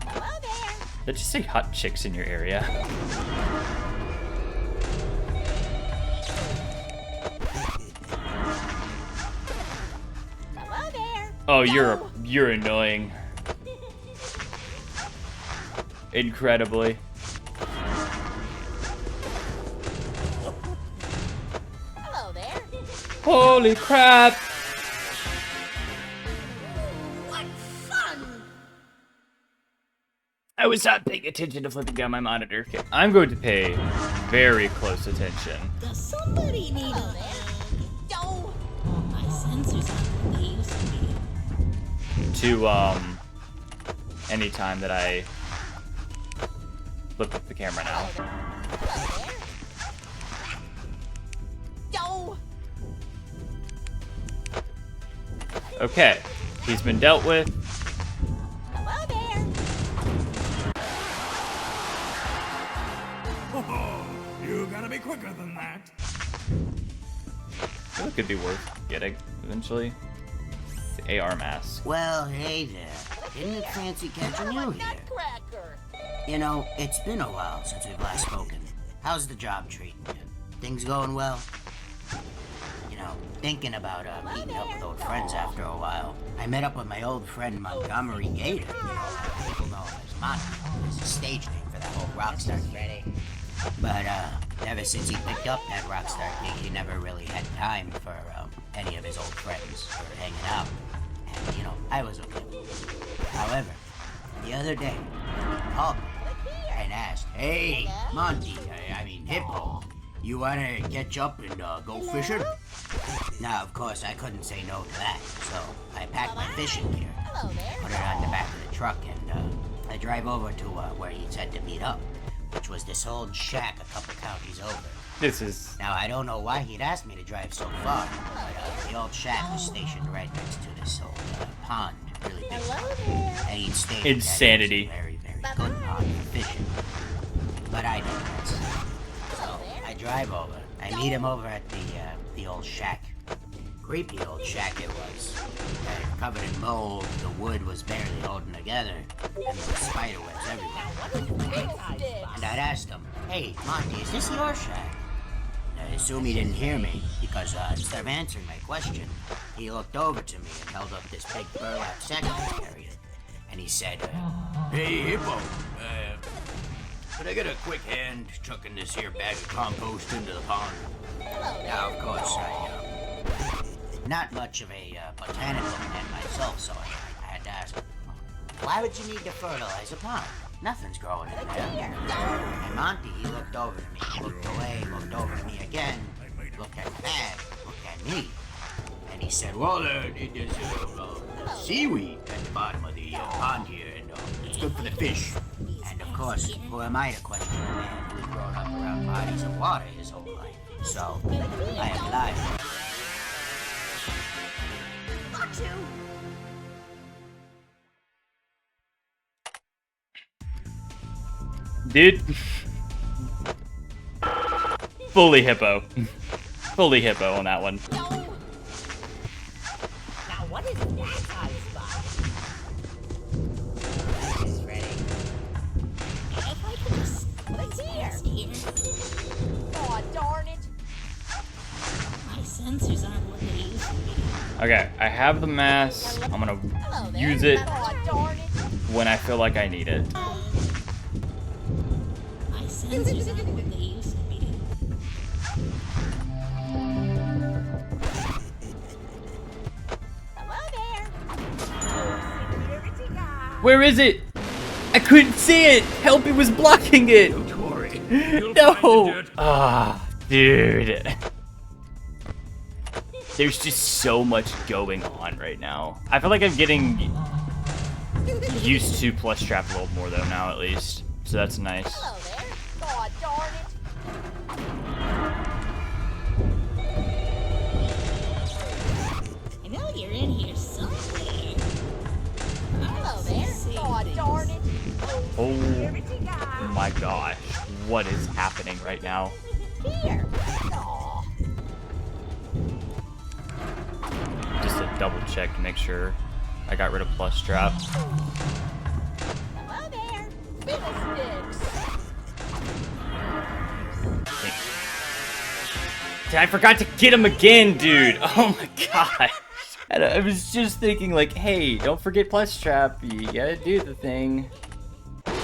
Hello there. Did you say hot chicks in your area? Hello there. Oh, you're annoying. Incredibly. Hello there. Holy crap! What fun! I was not paying attention to flipping down my monitor. Okay, I'm going to pay very close attention. Does somebody need a hand? No. My sensors aren't what they used to be. To any time that I look up the camera now. No. Okay, he's been dealt with. Hello there. Oh, you gotta be quicker than that. It could be worth getting eventually. The AR mask. Well, hey there. Isn't it fancy catching you here? You know, it's been a while since we've last spoken. How's the job treating you? Things going well? You know, thinking about meeting up with old friends after a while. I met up with my old friend Montgomery Gator. You know, people know him as Mardal. It's a stage name for that whole rockstar gig. But ever since he picked up that rockstar gig, he never really had time for any of his old friends or hanging out. And, you know, I was okay. However, the other day, he called me and asked, "Hey, Monty, I mean Hippo, you wanna catch up and go fishing?" Now, of course, I couldn't say no to that, so I packed my fishing gear, put it on the back of the truck, and I drive over to where he said to meet up, which was this old shack a couple counties over. This is... Now, I don't know why he'd asked me to drive so far, but the old shack was stationed right next to this old pond, really big pond. And he'd stated Insanity. that it was a very, very good pond for fishing. But I digress. So, I drive over. I meet him over at the old shack. Creepy old shack it was. Covered in mold, the wood was barely holding together, and there were spider webs everywhere. And I'd asked him, "Hey, Monty, is this your shack?" I assume he didn't hear me, because instead of answering my question, he looked over to me and held up this big burlap sack he was carrying. And he said, "Hey, Hippo, could I get a quick hand chucking this here bag of compost into the pond?" Now, of course, not much of a botanical man myself, so I had to ask, "Why would you need to fertilize a pond? Nothing's growing in there." And Monty, he looked over to me, looked away, looked over to me again, looked at the bag, looked at me, and he said, "Well, there's seaweed at the bottom of the pond here, and it's good for the fish." And of course, who am I to question a man who's grown up around bodies of water his whole life? So, I applied. Dude. Fully Hippo. Fully Hippo on that one. Now what is that high spot? sensors aren't what they used to be. Okay, I have the mask. I'm gonna use it when I feel like I need it. My sensors aren't what they used to be. Where is it? I couldn't see it! Help, it was blocking it! Don't worry. No! Ah, dude. There's just so much going on right now. I feel like I'm getting used to Plus Trap a little more though now at least. So that's nice. Hello there. God darn it. I know you're in here somewhere. Hello there. God darn it. Oh my gosh. What is happening right now? Here. Aw. Just to double check to make sure I got rid of Plus Trap. Hello there. Fiddlesticks. I forgot to get him again, dude. Oh my god. And I was just thinking like, hey, don't forget Plus Trap. You gotta do the thing. Okay.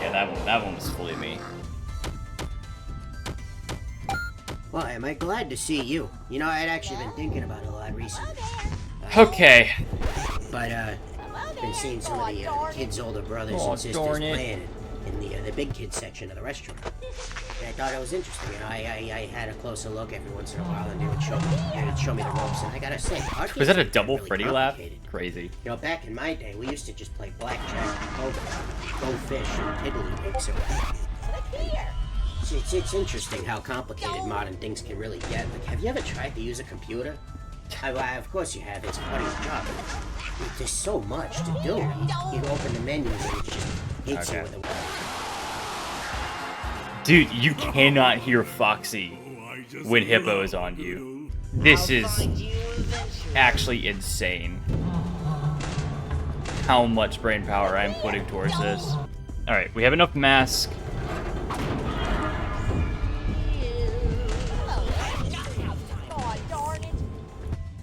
Yeah, that one was fully me. Well, am I glad to see you? You know, I'd actually been thinking about it a lot recently. Okay. But, been seeing some of the kids' older brothers and sisters playing in the big kids section of the restaurant. And I thought it was interesting. You know, I had a closer look every once in a while, and they would show me the ropes. And I gotta say, was that a double Freddy laugh? Crazy. You know, back in my day, we used to just play blackjack, poker, go fish, and tiddlywinks around. It's interesting how complicated modern things can really get. Like, have you ever tried to use a computer? Of course you have. It's part of your job. There's so much to do. You open the menus and it just hits you with a... Dude, you cannot hear Foxy when Hippo is on you. This is actually insane. How much brain power I'm putting towards this. Alright, we have enough mask.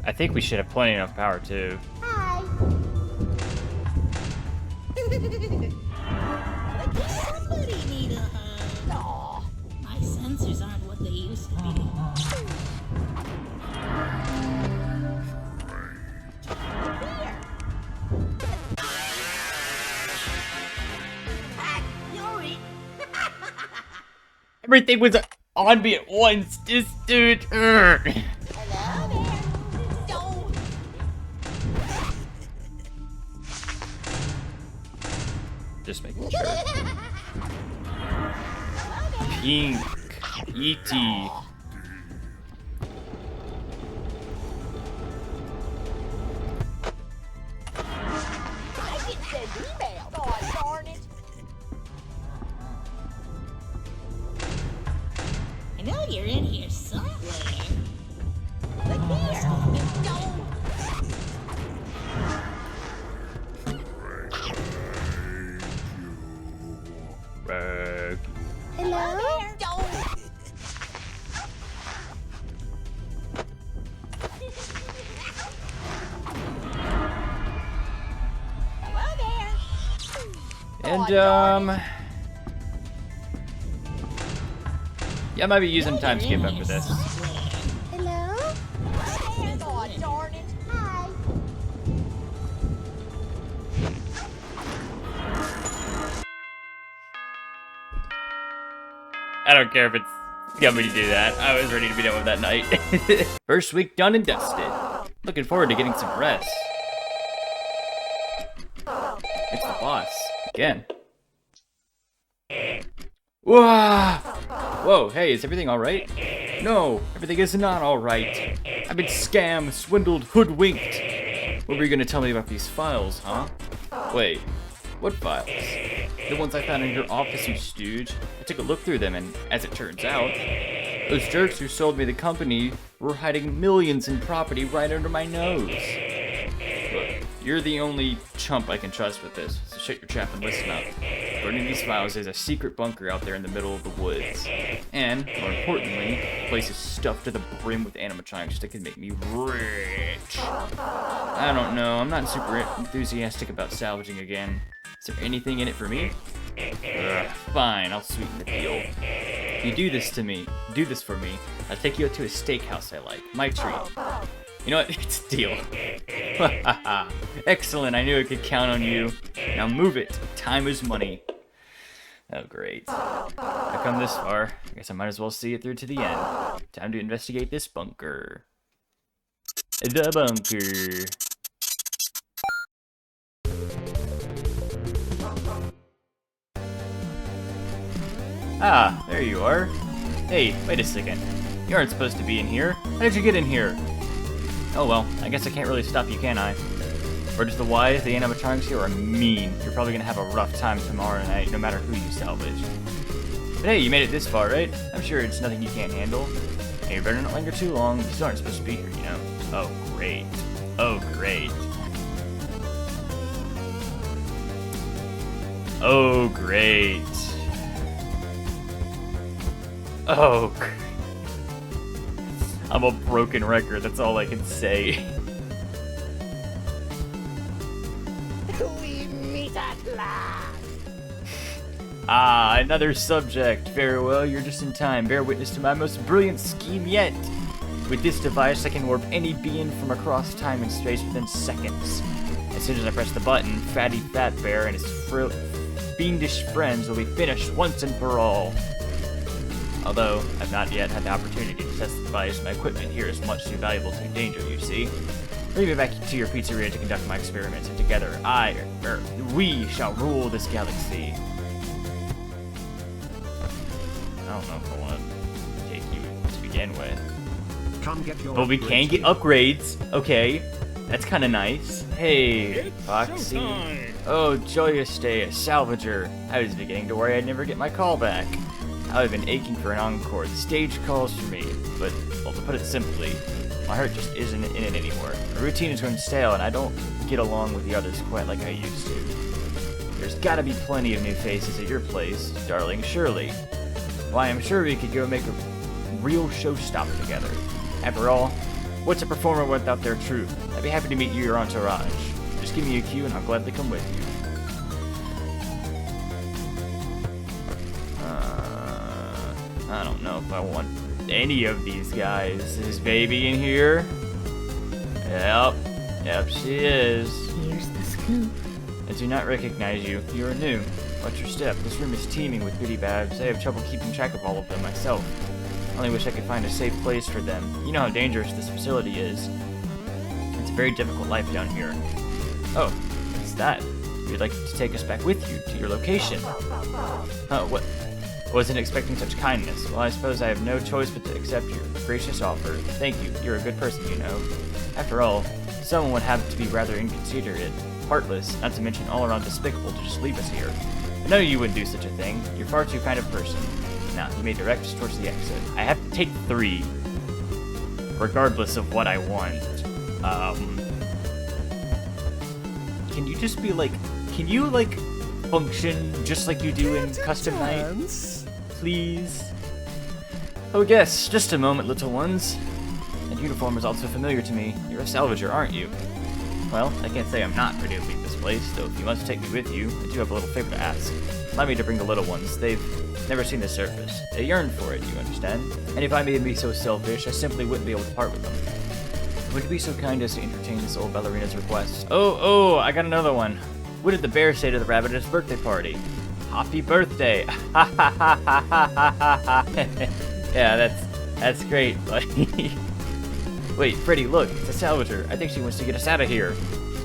I think we should have plenty enough power too. Hi. Somebody need a hug. Aw. My sensors aren't what they used to be. Everything was on me at once. This dude. Hello there. Don't. Just making sure. Pink. E.T. I didn't send email. God darn it. I know you're in here somewhere. Look here. Don't. Rag. Hello there. Don't. Hello there. And, yeah, I might be using time skip after this. Hello? Hello there. God darn it. Hi. I don't care if it's got me to do that. I was ready to be done with that night. First week done and dusted. Looking forward to getting some rest. It's the boss. Again. Whoa! Whoa, hey, is everything alright? No, everything is not alright. I've been scammed, swindled, hoodwinked. What were you gonna tell me about these files, huh? Wait, what files? The ones I found in your office, you stooge. I took a look through them, and as it turns out, those jerks who sold me the company were hiding millions in property right under my nose. Look, you're the only chump I can trust with this, so shut your trap and listen up. according to these files, there's a secret bunker out there in the middle of the woods. And, more importantly, the place is stuffed to the brim with animatronics that can make me rich. I don't know, I'm not super enthusiastic about salvaging again. Is there anything in it for me? Fine, I'll sweeten the deal. If you do this for me, I'll take you out to a steakhouse I like. My treat. You know what? It's a deal. Excellent, I knew I could count on you. Now move it. Time is money. Oh, great. I've come this far. I guess I might as well see it through to the end. Time to investigate this bunker. The bunker. Ah, there you are. Hey, wait a second. You aren't supposed to be in here. How did you get in here? Oh well, I guess I can't really stop you, can I? Words to the wise, the animatronics here are mean. You're probably gonna have a rough time tomorrow night, no matter who you salvage. But hey, you made it this far, right? I'm sure it's nothing you can't handle. Hey, you better not linger too long. You still aren't supposed to be here, you know? Oh, great. Oh, great. Oh, great. Oh, I'm a broken record, that's all I can say. We meet at last. Ah, another subject. Very well, you're just in time. Bear witness to my most brilliant scheme yet. With this device, I can warp any being from across time and space within seconds. As soon as I press the button, Fatty Fat Bear and his fiendish friends will be finished once and for all. Although, I've not yet had the opportunity to test the device, my equipment here is much too valuable to endanger, you see. Bring me back to your pizzeria to conduct my experiments, and together, we shall rule this galaxy. I don't know if I want to take you to begin with. Come get your But we can get upgrades. Okay, that's kind of nice. Hey, Foxy. Oh, joyous day, a salvager. I was beginning to worry I'd never get my call back. I've been aching for an encore. The stage calls for me, but, well, to put it simply, my heart just isn't in it anymore. My routine is going stale, and I don't get along with the others quite like I used to. There's gotta be plenty of new faces at your place, darling, surely. Why, I'm sure we could go make a real showstopper together. After all, what's a performer without their troupe? I'd be happy to meet you your entourage. Just give me a cue, and I'll gladly come with you. I don't know if I want any of these guys. Is Baby in here? Yep, she is. Here's the scoop. I do not recognize you. You are new. Watch your step. This room is teeming with goodie bags. I have trouble keeping track of all of them myself. I only wish I could find a safe place for them. You know how dangerous this facility is. It's a very difficult life down here. Oh, what's that? You'd like to take us back with you to your location. Oh, what? Wasn't expecting such kindness. Well, I suppose I have no choice but to accept your gracious offer. Thank you. You're a good person, you know. After all, someone would have to be rather inconsiderate, heartless, not to mention all around despicable to just leave us here. I know you wouldn't do such a thing. You're far too kind of person. Now, you may direct us towards the exit. I have to take 3, regardless of what I want. Can you just be like, can you like function just like you do in Custom Night? Please? Oh yes, just a moment, little ones. That uniform is also familiar to me. You're a salvager, aren't you? Well, I can't say I'm not ready to leave this place, though if you must take me with you, I do have a little favor to ask. Allow me to bring the little ones. They've never seen the surface. They yearn for it, you understand? And if I may be so selfish, I simply wouldn't be able to part with them. Would you be so kind as to entertain this old ballerina's request? Oh, I got another one. What did the bear say to the rabbit at his birthday party? Happy birthday! Yeah, that's great, buddy. Wait, Freddy, look, it's a salvager. I think she wants to get us out of here.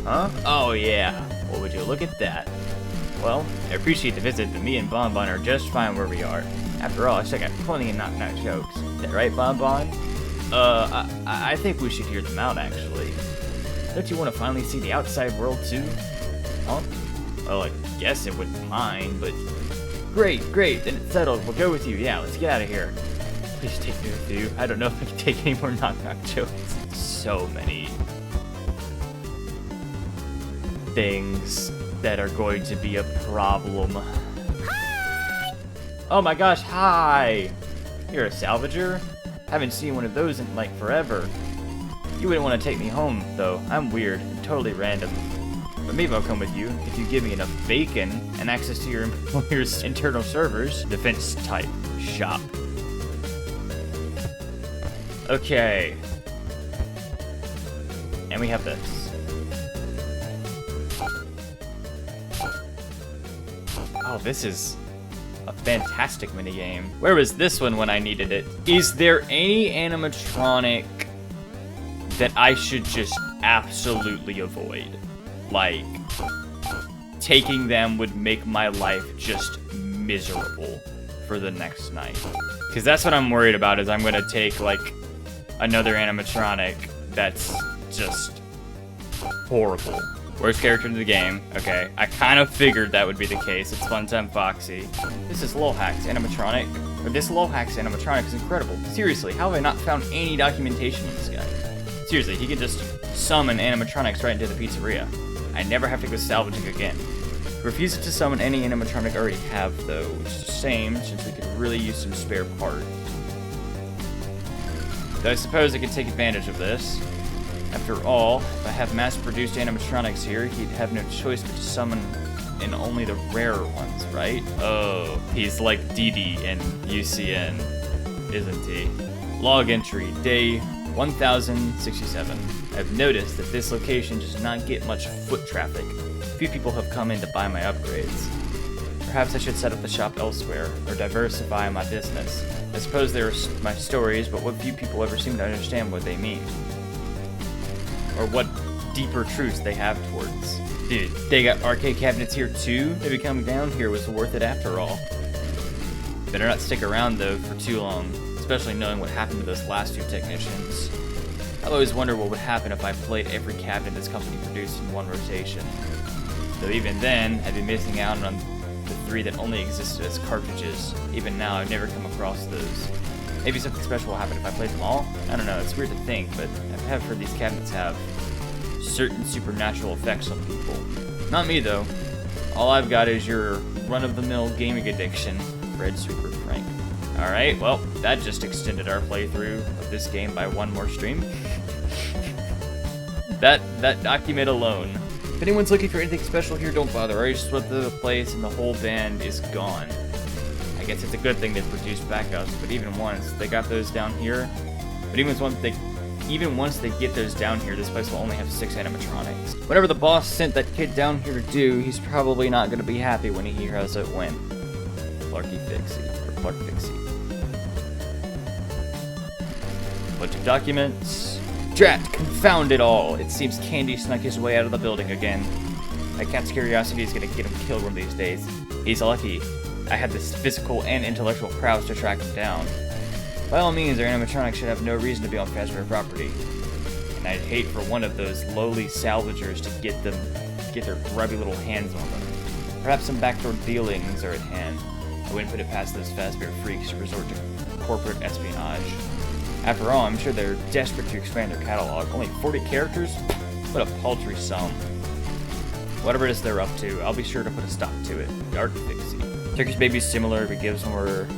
Huh? Oh yeah. Well, would you look at that? Well, I appreciate the visit, but me and Bonbon are just fine where we are. After all, I still got plenty of knock-knock jokes. Is that right, Bonbon? I think we should hear them out, actually. Don't you want to finally see the outside world, too? Huh? Well, I guess it wouldn't mind, but... Great, then it's settled. We'll go with you. Yeah, let's get out of here. Please take me with you. I don't know if I can take any more knock-knock jokes. So many things that are going to be a problem. Oh my gosh, hi! You're a salvager? Haven't seen one of those in like forever. You wouldn't want to take me home, though. I'm weird and totally random. But maybe I'll come with you if you give me enough bacon and access to your employer's internal servers. Defense type shop. Okay. And we have this. Oh, this is a fantastic minigame. Where was this one when I needed it? Is there any animatronic that I should just absolutely avoid? Like, taking them would make my life just miserable for the next night. Because that's what I'm worried about, is I'm gonna take, like, another animatronic that's just horrible. Worst character in the game. Okay, I kind of figured that would be the case. It's Funtime Foxy. This is Lolhack's animatronic. Or this Lolhack's animatronic is incredible. Seriously, how have I not found any documentation on this guy? Seriously, he can just summon animatronics right into the pizzeria. I never have to go salvaging again. He refuses to summon any animatronic I already have, though, which is a shame, since we could really use some spare parts. Though I suppose I could take advantage of this. After all, if I have mass-produced animatronics here, he'd have no choice but to summon in only the rarer ones, right? Oh, he's like DD in UCN, isn't he? Log entry, day 1067. I've noticed that this location does not get much foot traffic. Few people have come in to buy my upgrades. Perhaps I should set up the shop elsewhere, or diversify my business. I suppose there are my stories, but what few people ever seem to understand what they mean. Or what deeper truths they have towards. Dude, they got arcade cabinets here too? Maybe coming down here was worth it after all. Better not stick around though for too long, especially knowing what happened to those last two technicians. I've always wondered what would happen if I played every cabinet this company produced in one rotation. Though even then, I'd be missing out on the 3 that only existed as cartridges. Even now, I've never come across those. Maybe something special will happen if I played them all? I don't know, it's weird to think, but I have heard these cabinets have certain supernatural effects on people. Not me, though. All I've got is your run-of-the-mill gaming addiction, Red Sweeper Frank. Alright, well, that just extended our playthrough of this game by one more stream. That document alone. If anyone's looking for anything special here, don't bother. I already swept the place and the whole band is gone. I guess it's a good thing they produced backups, but even once they got those down here, even once they get those down here, this place will only have 6 animatronics. Whatever the boss sent that kid down here to do, he's probably not going to be happy when he hears it went. Clarky Fixie, or Clark Fixie. Bunch of documents. Drat, confound it all! It seems Candy snuck his way out of the building again. My cat's curiosity is going to get him killed one of these days. He's lucky. I had this physical and intellectual prowess to track him down. By all means, our animatronics should have no reason to be on Fazbear property. And I'd hate for one of those lowly salvagers to get their grubby little hands on them. Perhaps some backdoor dealings are at hand. I wouldn't put it past those Fazbear freaks to resort to corporate espionage. After all, I'm sure they're desperate to expand their catalog. Only 40 characters? What a paltry sum. Whatever it is they're up to, I'll be sure to put a stop to it. Dark Fixie. Turkish Baby's similar, but gives more...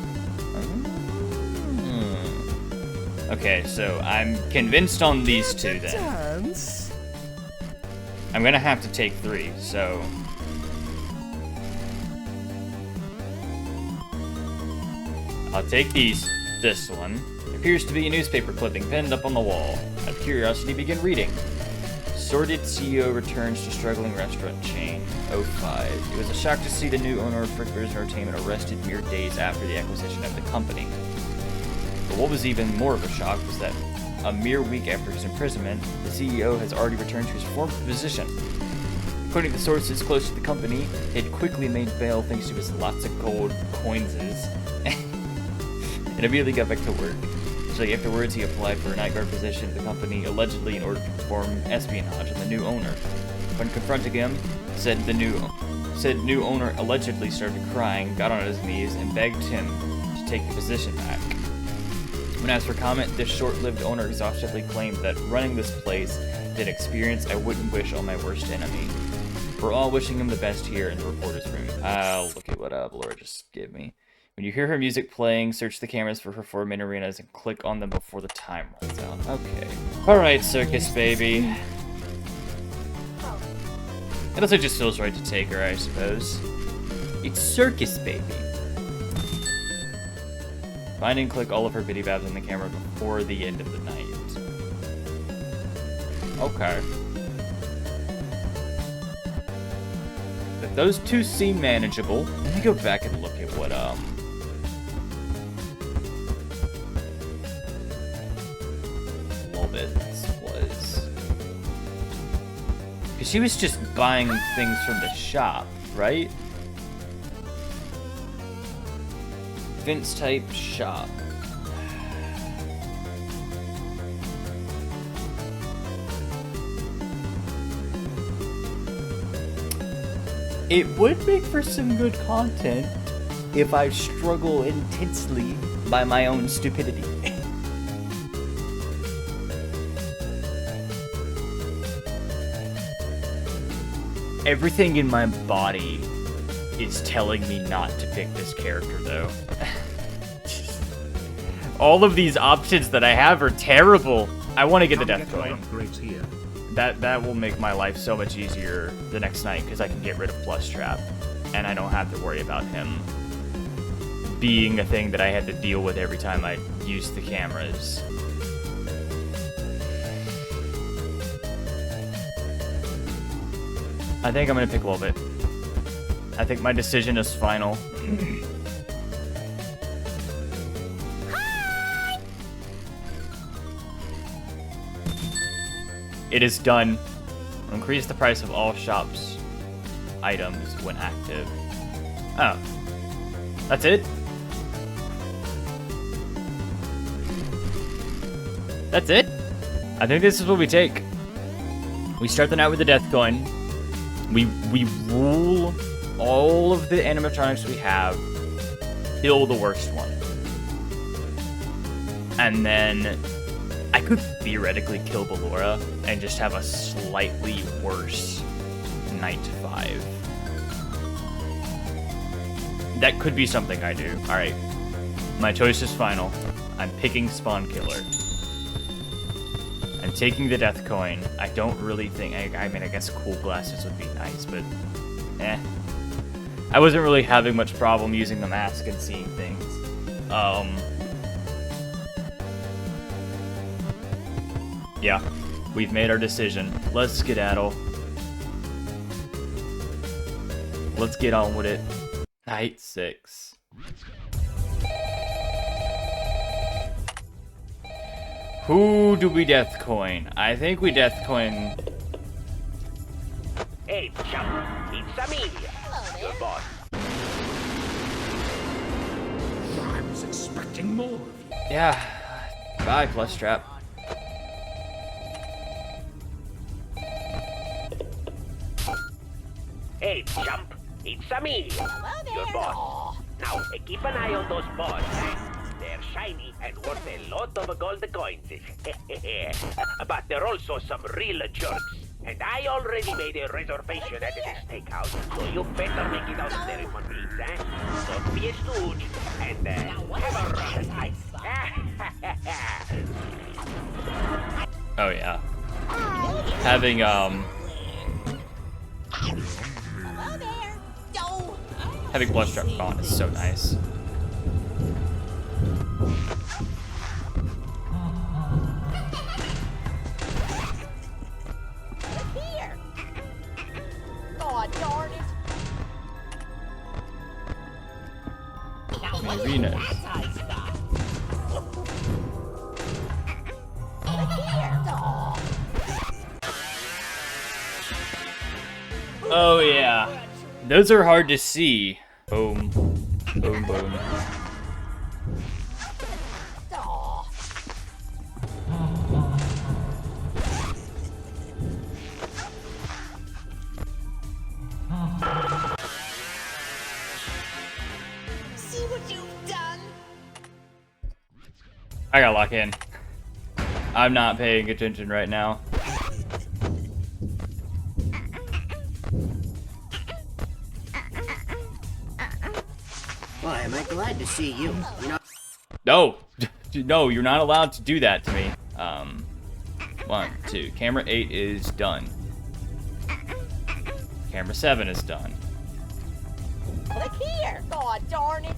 Okay, so I'm convinced on these two then. I'm gonna have to take 3, so... I'll take this one. Appears to be a newspaper clipping pinned up on the wall. Out of curiosity, begin reading. Sordid CEO returns to struggling restaurant chain. 05. It was a shock to see the new owner of FRICKin Entertainment arrested mere days after the acquisition of the company. But what was even more of a shock was that a mere week after his imprisonment, the CEO has already returned to his former position. According to sources close to the company, he had quickly made bail thanks to his lots of gold coinses, and immediately got back to work. So afterwards, he applied for a night guard position at the company, allegedly in order to perform espionage on the new owner. When confronting him, said new owner allegedly started crying, got on his knees, and begged him to take the position back. When asked for comment, this short-lived owner exhaustively claimed that running this place is an experience I wouldn't wish on my worst enemy. We're all wishing him the best here in the reporter's room. I'll look at what Laura just gave me. When you hear her music playing, search the cameras for her 4 main arenas and click on them before the time runs out. Okay. Alright, Circus Baby. It also just feels right to take her, I suppose. It's Circus Baby. Find and click all of her bitty babs on the camera before the end of the night. Okay. If those two seem manageable, let me go back and look at what, Lobit's was. Because she was just buying things from the shop, right? Vince type shop. It would make for some good content if I struggle intensely by my own stupidity. Everything in my body is telling me not to pick this character, though. All of these options that I have are terrible. I want to get the death coin. That will make my life so much easier the next night, because I can get rid of Plus Trap, and I don't have to worry about him being a thing that I had to deal with every time I used the cameras. I think I'm gonna pick Lobit. I think my decision is final. It is done. Increase the price of all shops items when active. Oh. That's it? That's it? I think this is what we take. We start the night with the death coin. We rule all of the animatronics we have. Kill the worst one. And then I could theoretically kill Ballora and just have a slightly worse Night 5. That could be something I do. Alright. My choice is final. I'm picking Spawn Killer. I'm taking the death coin. I don't really think... I mean, I guess cool glasses would be nice, but... eh. I wasn't really having much problem using the mask and seeing things. Yeah, we've made our decision. Let's skedaddle. Let's get on with it. Night 6. Who do we death coin? I think we death coin... Hey, chum, it's Amelia, your boss. I was expecting more of you. Yeah, bye, Plus Trap. Hey, chump, it's Amelia, your boss. Now, keep an eye on those balls. They're shiny and worth a lot of gold coins. But they're also some real jerks. And I already made a reservation at this steakhouse, so you better make it out there in 1 week, eh? Don't be a stooge, and have a rough night. Oh yeah. Having having Blood Strap gone is so nice. Here. God darn it. Arenas. Oh yeah. Those are hard to see. Boom. Boom, boom. See what you've done? I gotta lock in. I'm not paying attention right now. Why, am I glad to see you. You know. No, no, you're not allowed to do that to me. 1, 2. Camera 8 is done. Camera 7 is done. Look here! God darn it!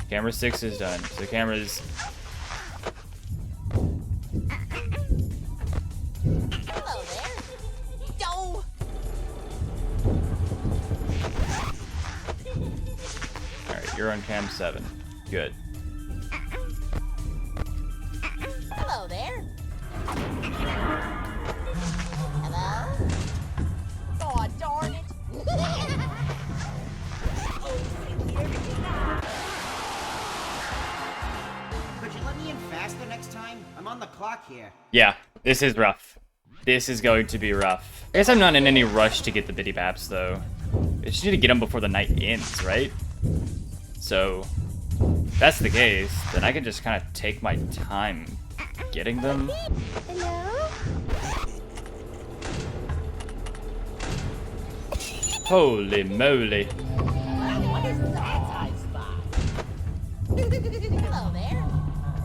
Camera 6 is done. So cameras. Hello there. No. Alright, you're on cam 7. Good. Hello there. Hello? God darn it. Could you let me in faster next time? I'm on the clock here. Yeah, this is rough. This is going to be rough. I guess I'm not in any rush to get the bitty baps, though. I just need to get them before the night ends, right? So, if that's the case, then I can just kind of take my time getting them. Hello? Holy moly. What is that high spot? Hello there.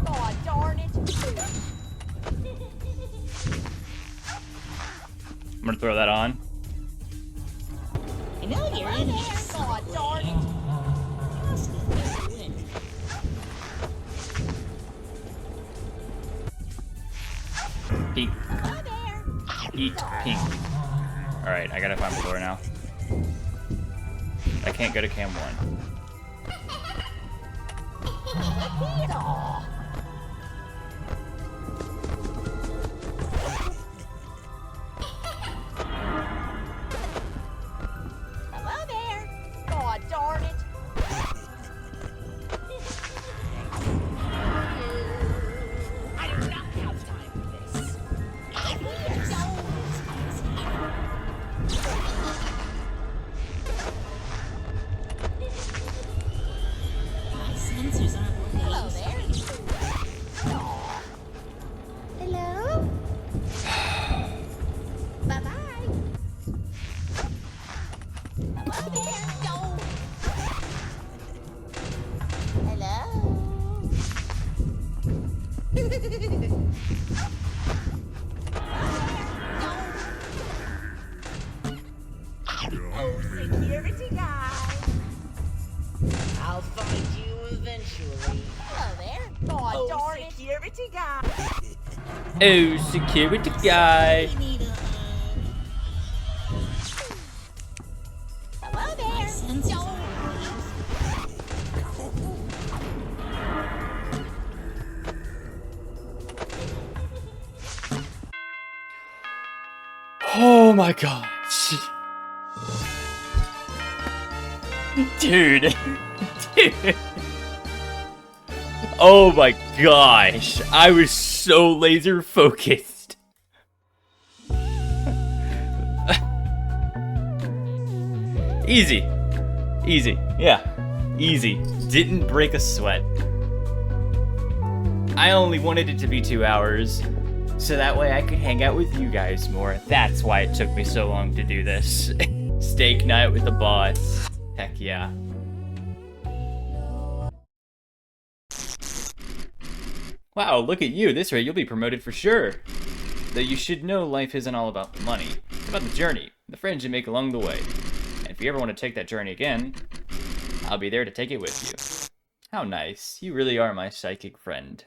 God darn it. I'm gonna throw that on. I know you're in here. God darn it. Pink. Eat pink. Alright, I gotta find the door now. I can't go to cam 1. Hello there. God darn it. I do not have time for this. My sensors aren't working. Hello there. Hello? Bye-bye. Hello there. No. Hello? Oh, security guy. I'll find you eventually. Hello there. God darn it. Security guy. Oh, security guy. Hello there. No. Oh my gosh. Dude. Dude. Oh my gosh. I was so laser focused. Easy. Easy. Yeah. Easy. Didn't break a sweat. I only wanted it to be 2 hours, so that way I could hang out with you guys more. That's why it took me so long to do this. Steak night with the boss. Heck yeah. Wow, look at you. This rate, you'll be promoted for sure. Though you should know life isn't all about the money. It's about the journey, the friends you make along the way. And if you ever want to take that journey again, I'll be there to take it with you. How nice. You really are my psychic friend.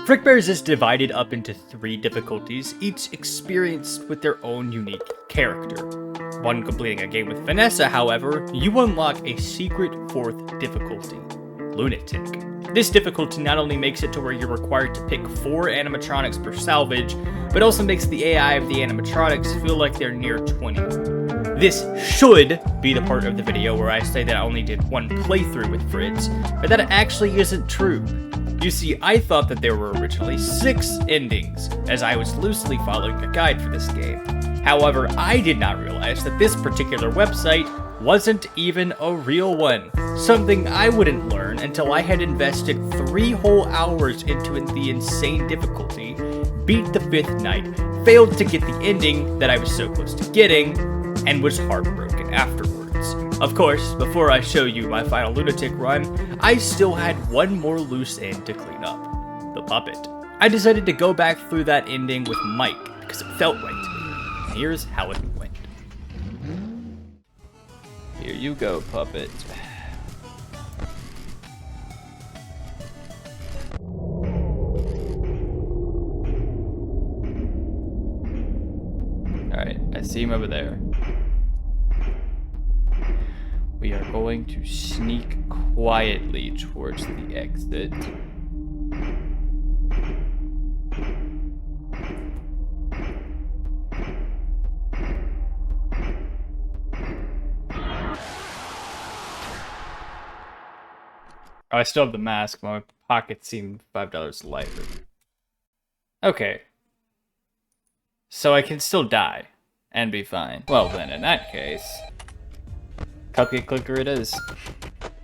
Frickbears is divided up into 3 difficulties, each experienced with their own unique character. When completing a game with Vanessa, however, you unlock a secret 4th difficulty, Lunatic. This difficulty not only makes it to where you're required to pick 4 animatronics per salvage, but also makes the AI of the animatronics feel like they're near 20. This should be the part of the video where I say that I only did 1 playthrough with Fritz, but that actually isn't true. You see, I thought that there were originally 6 endings, as I was loosely following a guide for this game. However, I did not realize that this particular website wasn't even a real one. Something I wouldn't learn until I had invested 3 whole hours into the insane difficulty, beat the 5th night, failed to get the ending that I was so close to getting, and was heartbroken afterwards. Of course, before I show you my final lunatic run, I still had one more loose end to clean up: the puppet. I decided to go back through that ending with Mike because it felt right to me. And here's how it went. Here you go, puppet. Alright, I see him over there. We are going to sneak quietly towards the exit. I still have the mask, my pocket seemed $5 lighter. Okay. So I can still die and be fine. Well then, in that case, cupcake clicker it is.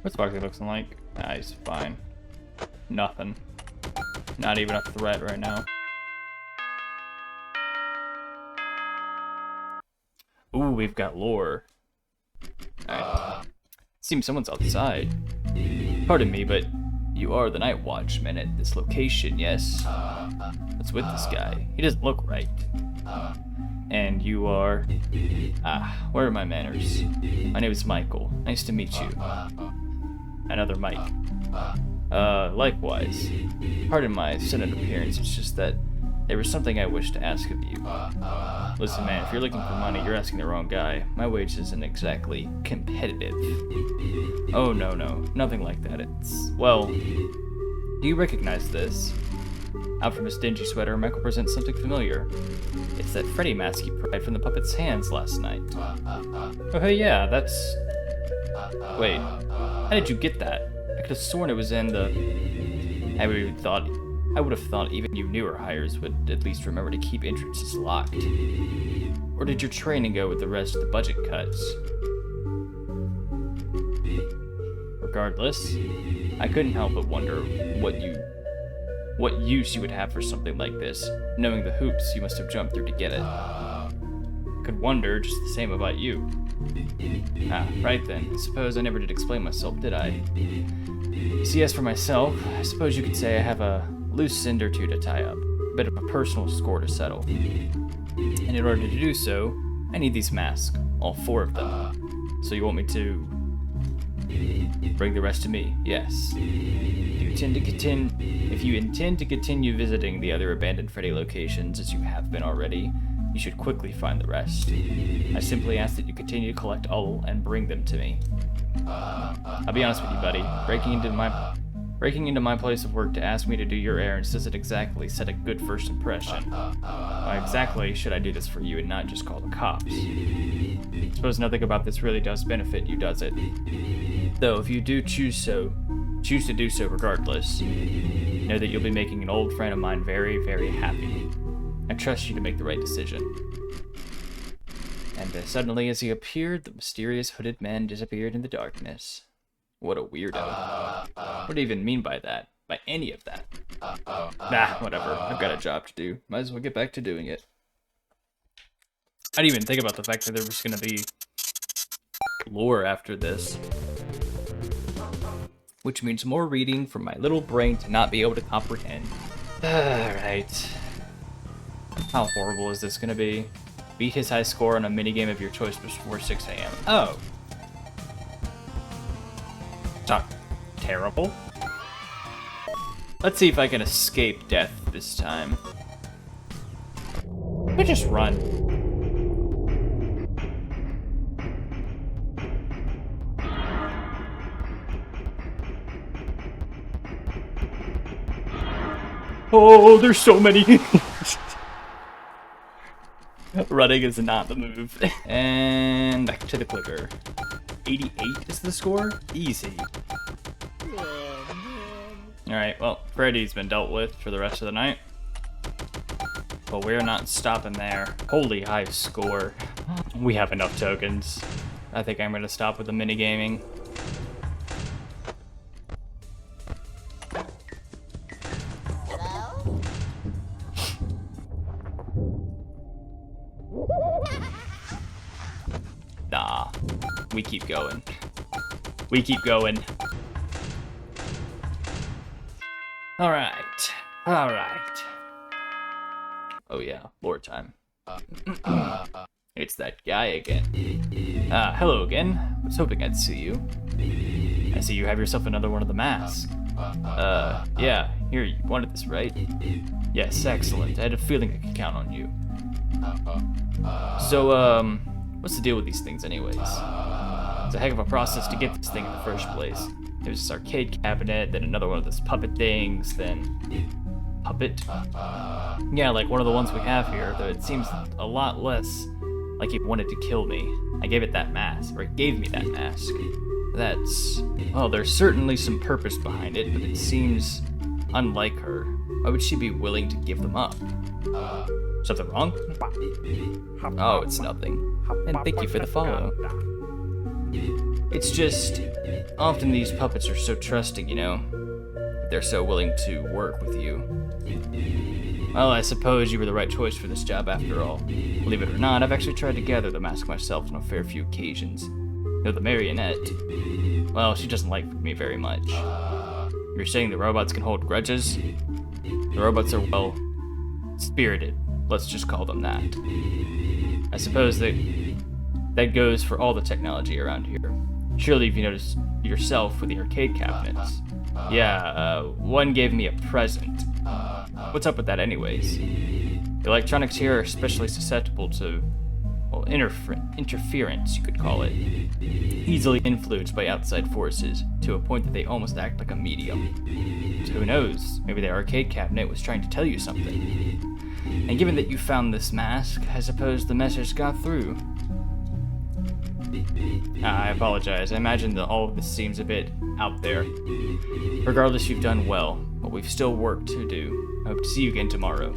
What's Sparky looking like? Nah, he's fine. Nothing. Not even a threat right now. Ooh, we've got lore. Alright. Seems someone's outside. Pardon me, but you are the night watchman at this location, yes? What's with this guy? He doesn't look right. And you are... where are my manners? My name is Michael. Nice to meet you. Another Mike. Likewise. Pardon my sudden appearance, it's just that there was something I wish to ask of you. Listen, man, if you're looking for money, you're asking the wrong guy. My wage isn't exactly competitive. Oh, no, nothing like that. It's... well, do you recognize this? Out from his dingy sweater, Michael presents something familiar. It's that Freddy mask he pried from the puppet's hands last night. Oh, hey, yeah, that's... wait, how did you get that? I could have sworn it was in the... I would have thought even you newer hires would at least remember to keep entrances locked. Or did your training go with the rest of the budget cuts? Regardless, I couldn't help but wonder what use you would have for something like this, knowing the hoops you must have jumped through to get it. I could wonder just the same about you. Right then. I suppose I never did explain myself, did I? See, as for myself, I suppose you could say I have a loose end or two to tie up, a bit of a personal score to settle. And in order to do so, I need these masks, all 4 of them. So you want me to bring the rest to me? Yes. If you intend to continue visiting the other abandoned Freddy locations as you have been already, you should quickly find the rest. I simply ask that you continue to collect all and bring them to me. I'll be honest with you, buddy. Breaking into my place of work to ask me to do your errands doesn't exactly set a good first impression. Why exactly should I do this for you and not just call the cops? I suppose nothing about this really does benefit you, does it? Though if you do choose to do so regardless, know that you'll be making an old friend of mine very, very happy. I trust you to make the right decision. And suddenly, as he appeared, the mysterious hooded man disappeared in the darkness. What a weirdo. What do you even mean by that? By any of that? Nah, whatever. I've got a job to do. Might as well get back to doing it. I didn't even think about the fact that there was going to be lore after this. Which means more reading for my little brain to not be able to comprehend. Alright. How horrible is this going to be? Beat his high score on a minigame of your choice before 6 a.m. Oh. It's not terrible. Let's see if I can escape death this time. Let me just run. Oh, there's so many. Running is not the move. And back to the clicker. 88 is the score? Easy. Alright, well, Freddy's been dealt with for the rest of the night. But we're not stopping there. Holy high score. We have enough tokens. I think I'm gonna stop with the minigaming. We keep going. We keep going. Alright. Alright. Oh yeah, lore time. It's that guy again. Hello again. I was hoping I'd see you. I see you have yourself another one of the masks. Yeah, here, you wanted this, right? Yes, excellent. I had a feeling I could count on you. So, what's the deal with these things anyways? It's a heck of a process to get this thing in the first place. There's this arcade cabinet, then another one of those puppet things, then... Puppet? Yeah, like one of the ones we have here, though it seems a lot less like he wanted to kill me. I gave it that mask, or it gave me that mask. That's... well, there's certainly some purpose behind it, but it seems unlike her. Why would she be willing to give them up? Something wrong? Oh, it's nothing. And thank you for the follow. It's just, often these puppets are so trusting, you know? They're so willing to work with you. Well, I suppose you were the right choice for this job after all. Believe it or not, I've actually tried to gather the mask myself on a fair few occasions. You know, the marionette, well, she doesn't like me very much. You're saying the robots can hold grudges? The robots are, well, spirited. Let's just call them that. I suppose that goes for all the technology around here. Surely you've noticed yourself with the arcade cabinets. Yeah, one gave me a present. What's up with that anyways? The electronics here are especially susceptible to, well, interference, you could call it. Easily influenced by outside forces, to a point that they almost act like a medium. So who knows, maybe the arcade cabinet was trying to tell you something. And given that you found this mask, I suppose the message got through. I apologize, I imagine that all of this seems a bit out there. Regardless, you've done well, but we've still work to do. I hope to see you again tomorrow.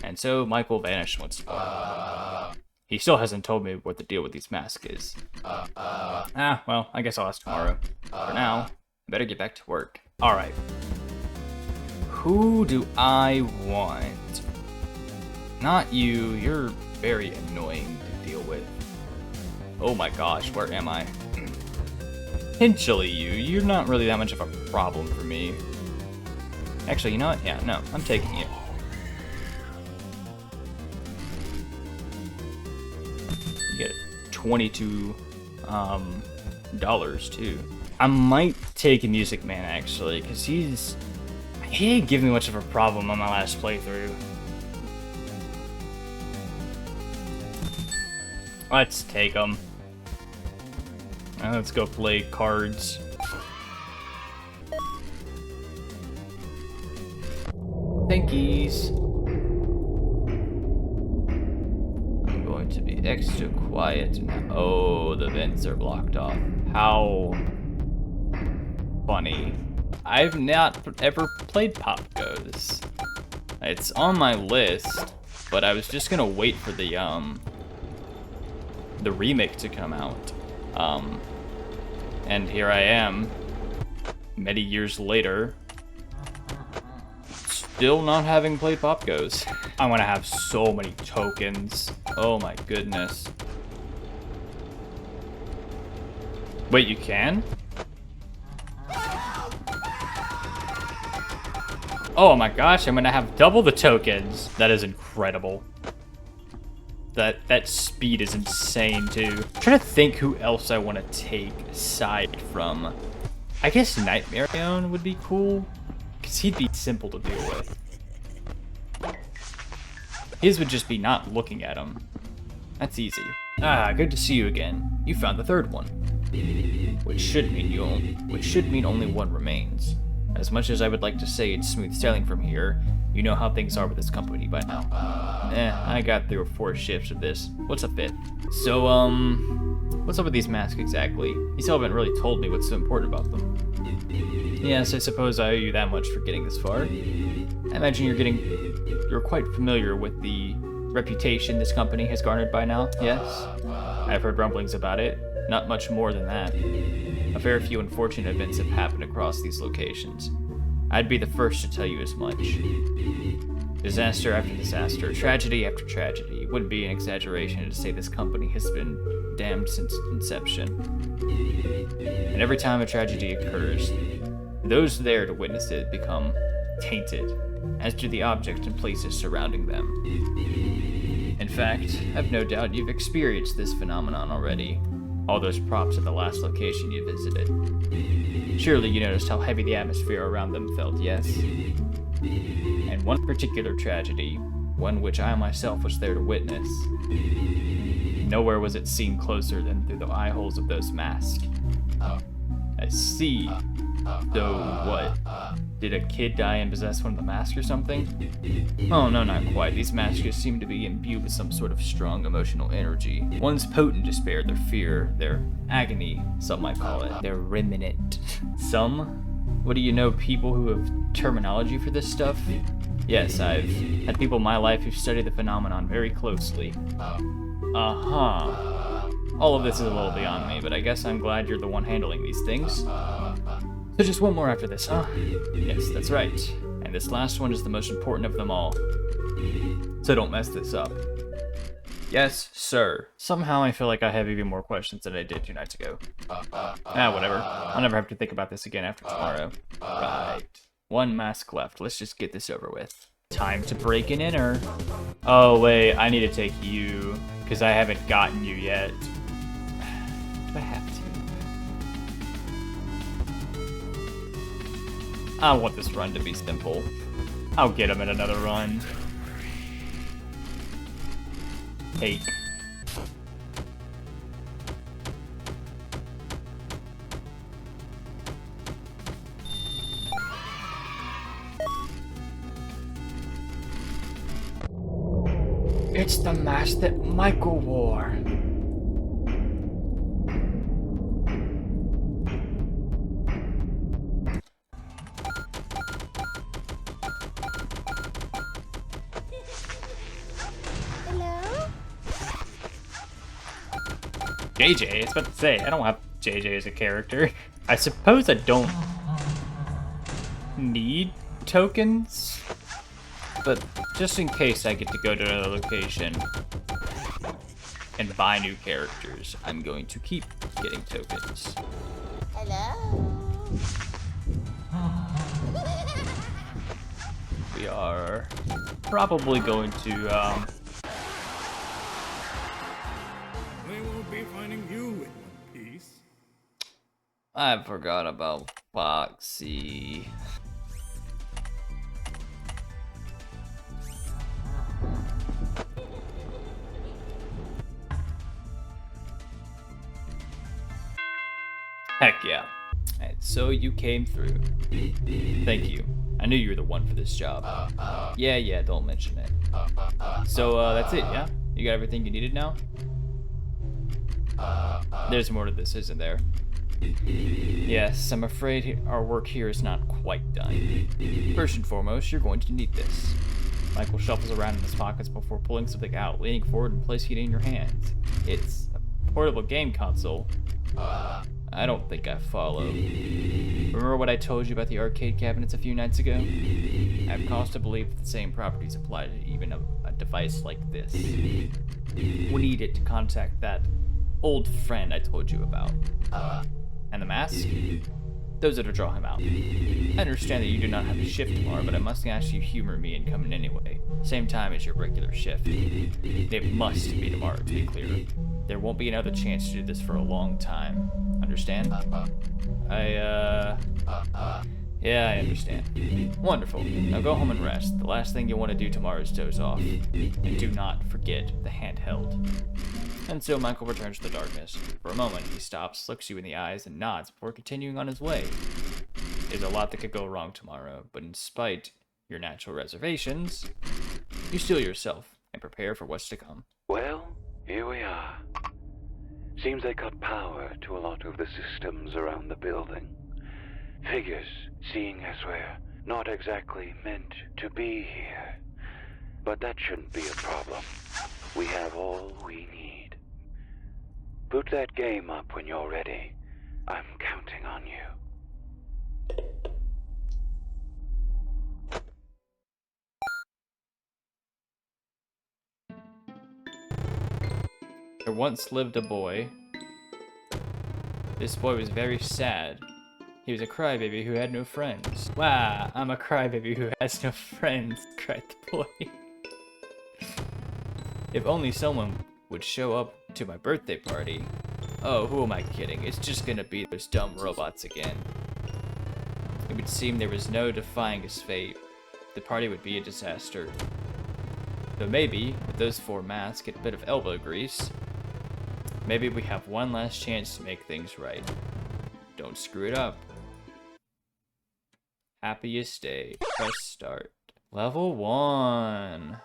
And so, Michael vanished once more. He still hasn't told me what the deal with these masks is. Well, I guess I'll ask tomorrow. For now, I better get back to work. Alright. Who do I want? Not you, you're very annoying to deal with. Oh my gosh, where am I? Potentially you're not really that much of a problem for me. Actually, you know what? Yeah, no, I'm taking you. You get $22 too. I might take a Music Man actually, because he didn't give me much of a problem on my last playthrough. Let's take him. Let's go play cards. Thankies. I'm going to be extra quiet now. Oh, the vents are blocked off. How funny. I've not ever played Pop Goes. It's on my list, but I was just gonna wait for the remake to come out. And here I am, many years later, still not having played Pop Goes. I want to have so many tokens. Oh my goodness. Wait, you can? Oh my gosh, I'm gonna have double the tokens. That is incredible. That speed is insane too. I'm trying to think who else I want to take aside from. I guess Nightmarion would be cool, because he'd be simple to deal with. His would just be not looking at him. That's easy. Good to see you again. You found the third one. Which should mean only one remains. As much as I would like to say it's smooth sailing from here, you know how things are with this company by now. I got through 4 shifts of this. What's a 5th? So, what's up with these masks exactly? You still haven't really told me what's so important about them. Yes, I suppose I owe you that much for getting this far. I imagine you're quite familiar with the reputation this company has garnered by now, yes? I've heard rumblings about it. Not much more than that. A fair few unfortunate events have happened across these locations. I'd be the first to tell you as much. Disaster after disaster, tragedy after tragedy. It wouldn't be an exaggeration to say this company has been damned since inception. And every time a tragedy occurs, those there to witness it become tainted, as do the objects and places surrounding them. In fact, I've no doubt you've experienced this phenomenon already. All those props at the last location you visited. Surely you noticed how heavy the atmosphere around them felt, yes? And one particular tragedy, one which I myself was there to witness, nowhere was it seen closer than through the eye holes of those masks. I see. So what? Did a kid die and possess one of the masks or something? Oh no, not quite. These masks just seem to be imbued with some sort of strong emotional energy. One's potent despair, their fear, their agony, some might call it. Their remnant. Some? What do you know, people who have terminology for this stuff? Yes, I've had people in my life who study the phenomenon very closely. All of this is a little beyond me, but I guess I'm glad you're the one handling these things. So just one more after this, huh? Yes, that's right. And this last one is the most important of them all. So don't mess this up. Yes, sir. Somehow I feel like I have even more questions than I did 2 nights ago. Whatever. I'll never have to think about this again after tomorrow. Right. 1 mask left. Let's just get this over with. Time to break and enter. Oh, wait. I need to take you, because I haven't gotten you yet. Do I have to? I want this run to be simple. I'll get him in another run. Take. It's the mask that Michael wore. JJ, I was about to say, I don't have JJ as a character. I suppose I don't need tokens, but just in case I get to go to another location and buy new characters, I'm going to keep getting tokens. Hello? We are probably going to, They won't be finding you in one piece. I forgot about Foxy. Heck yeah. And so you came through. Thank you. I knew you were the one for this job. Yeah, don't mention it. So, that's it, yeah? You got everything you needed now? There's more to this, isn't there? Yes, I'm afraid our work here is not quite done. First and foremost, you're going to need this. Michael shuffles around in his pockets before pulling something out, leaning forward and placing it in your hands. It's a portable game console. I don't think I follow. Remember what I told you about the arcade cabinets a few nights ago? I have cause to believe that the same properties apply to even a device like this. We need it to contact that old friend I told you about. And the mask? Those are to draw him out. I understand that you do not have a shift tomorrow, but I must ask you humor me and come in anyway. Same time as your regular shift. It must be tomorrow, to be clear. There won't be another chance to do this for a long time. Understand? Yeah, I understand. Wonderful. Now go home and rest. The last thing you want to do tomorrow is doze off. And do not forget the handheld. And so Michael returns to the darkness. For a moment, he stops, looks you in the eyes, and nods before continuing on his way. There's a lot that could go wrong tomorrow, but in spite your natural reservations, you steel yourself and prepare for what's to come. Well, here we are. Seems they cut power to a lot of the systems around the building. Figures, seeing as we're not exactly meant to be here. But that shouldn't be a problem. We have all we need. Boot that game up when you're ready. I'm counting on you. There once lived a boy. This boy was very sad. He was a crybaby who had no friends. Wow, I'm a crybaby who has no friends, cried the boy. If only someone would show up to my birthday party. Oh, who am I kidding? It's just gonna be those dumb robots again. It would seem there was no defying his fate. The party would be a disaster. But maybe, with those 4 masks, get a bit of elbow grease. Maybe we have one last chance to make things right. Don't screw it up. Happiest day. Press start. Level 1.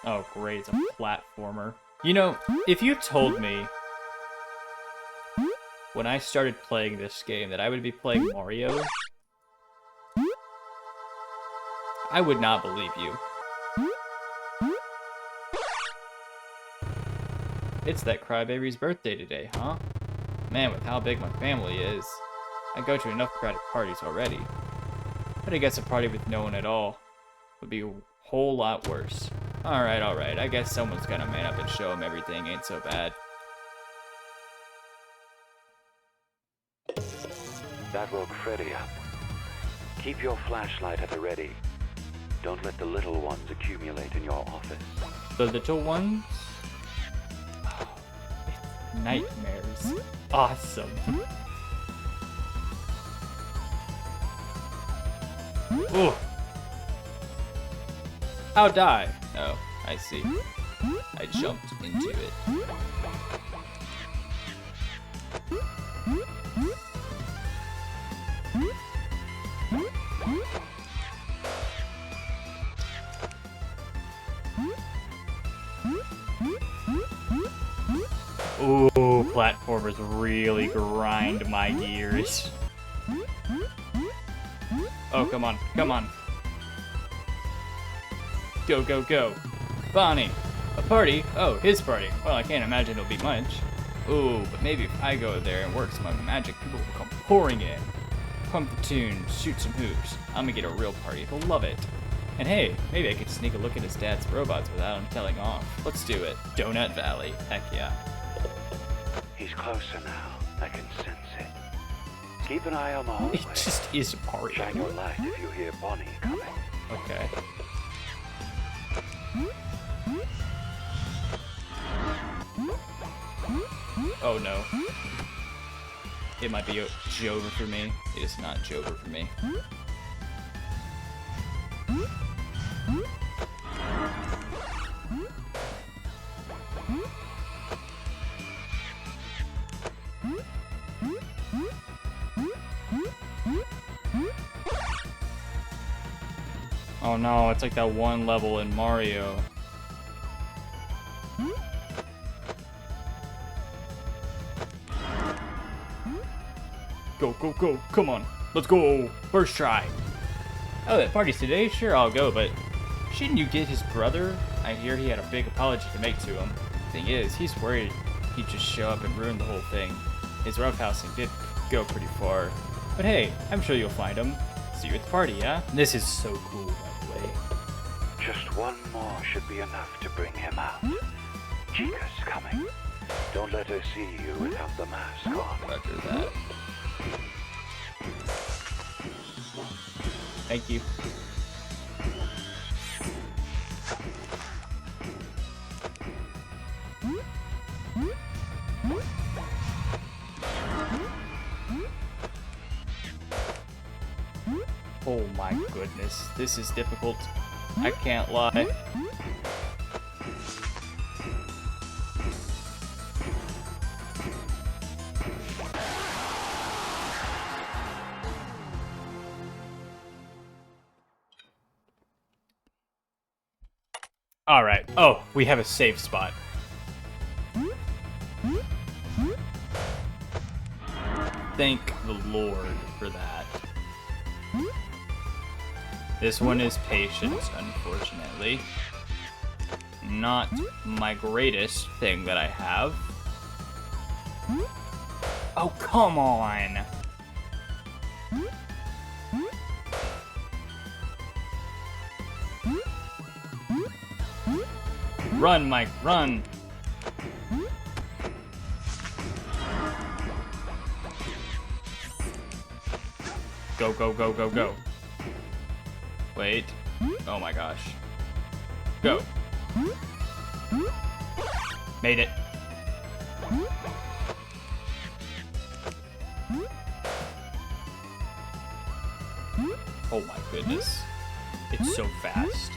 Oh great, it's a platformer. You know, if you told me when I started playing this game that I would be playing Mario, I would not believe you. It's that crybaby's birthday today, huh? Man, with how big my family is, I go to enough crowded parties already. But I guess a party with no one at all would be a whole lot worse. Alright, I guess someone's gonna man up and show him everything ain't so bad. That woke Freddy up. Keep your flashlight at the ready. Don't let the little ones accumulate in your office. The little ones? Oh, it's nightmares. Awesome. Ooh. How die? Oh, I see. I jumped into it. Ooh, platformers really grind my gears. Oh, come on, come on. Go, go, go. Bonnie, a party? Oh, his party. Well, I can't imagine it'll be much. Ooh, but maybe if I go there and work some of my magic, people will come pouring in. Pump the tune, shoot some hoops. I'm gonna get a real party. They'll love it. And hey, maybe I could sneak a look at his dad's robots without him telling off. Let's do it. Donut Valley. Heck yeah. He's closer now. I can sense it. Keep an eye on the hallway. It just is a party. Shine your light if you hear Bonnie coming. Okay. Oh no. It might be Jover for me. It is not Jover for me. Oh no, it's like that one level in Mario. Go, go, go, come on, let's go, first try. Oh, that party's today? Sure, I'll go, but shouldn't you get his brother? I hear he had a big apology to make to him. Thing is, he's worried he'd just show up and ruin the whole thing. His roughhousing did go pretty far. But hey, I'm sure you'll find him. See you at the party, yeah? This is so cool, by the way. Just one more should be enough to bring him out. Chica's coming. Don't let her see you without the mask on. Roger that. Thank you. Oh my goodness, this is difficult. I can't lie. Alright. Oh, we have a safe spot. Thank the Lord for that. This one is patience, unfortunately. Not my greatest thing that I have. Oh, come on! Run, Mike, run. Go, go, go, go, go. Wait. Oh my gosh. Go. Made it. Oh my goodness. It's so fast.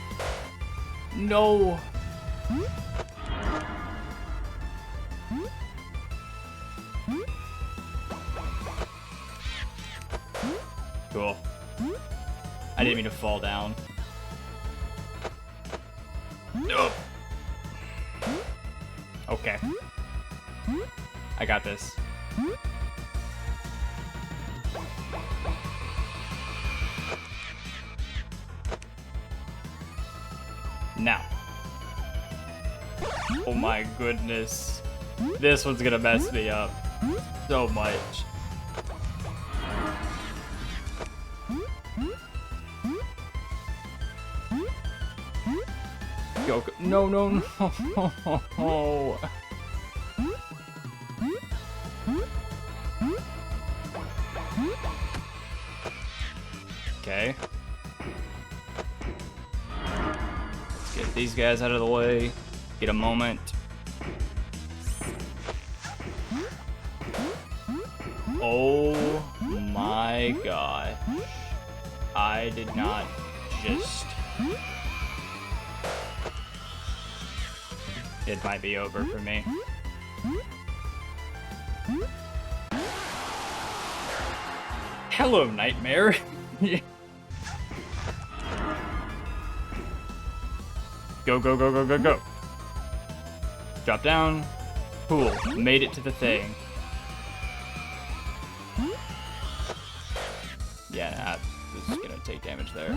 No. Cool. I didn't mean to fall down. Nope. Okay. I got this. Now. Oh my goodness. This one's gonna mess me up so much. Go, go. No, no, no. Okay. Let's get these guys out of the way. Get a moment. Oh my god. I did not just... It might be over for me. Hello, Nightmare. Go, go, go, go, go, go. Drop down. Cool. Made it to the thing. Yeah, nah, this is gonna take damage there.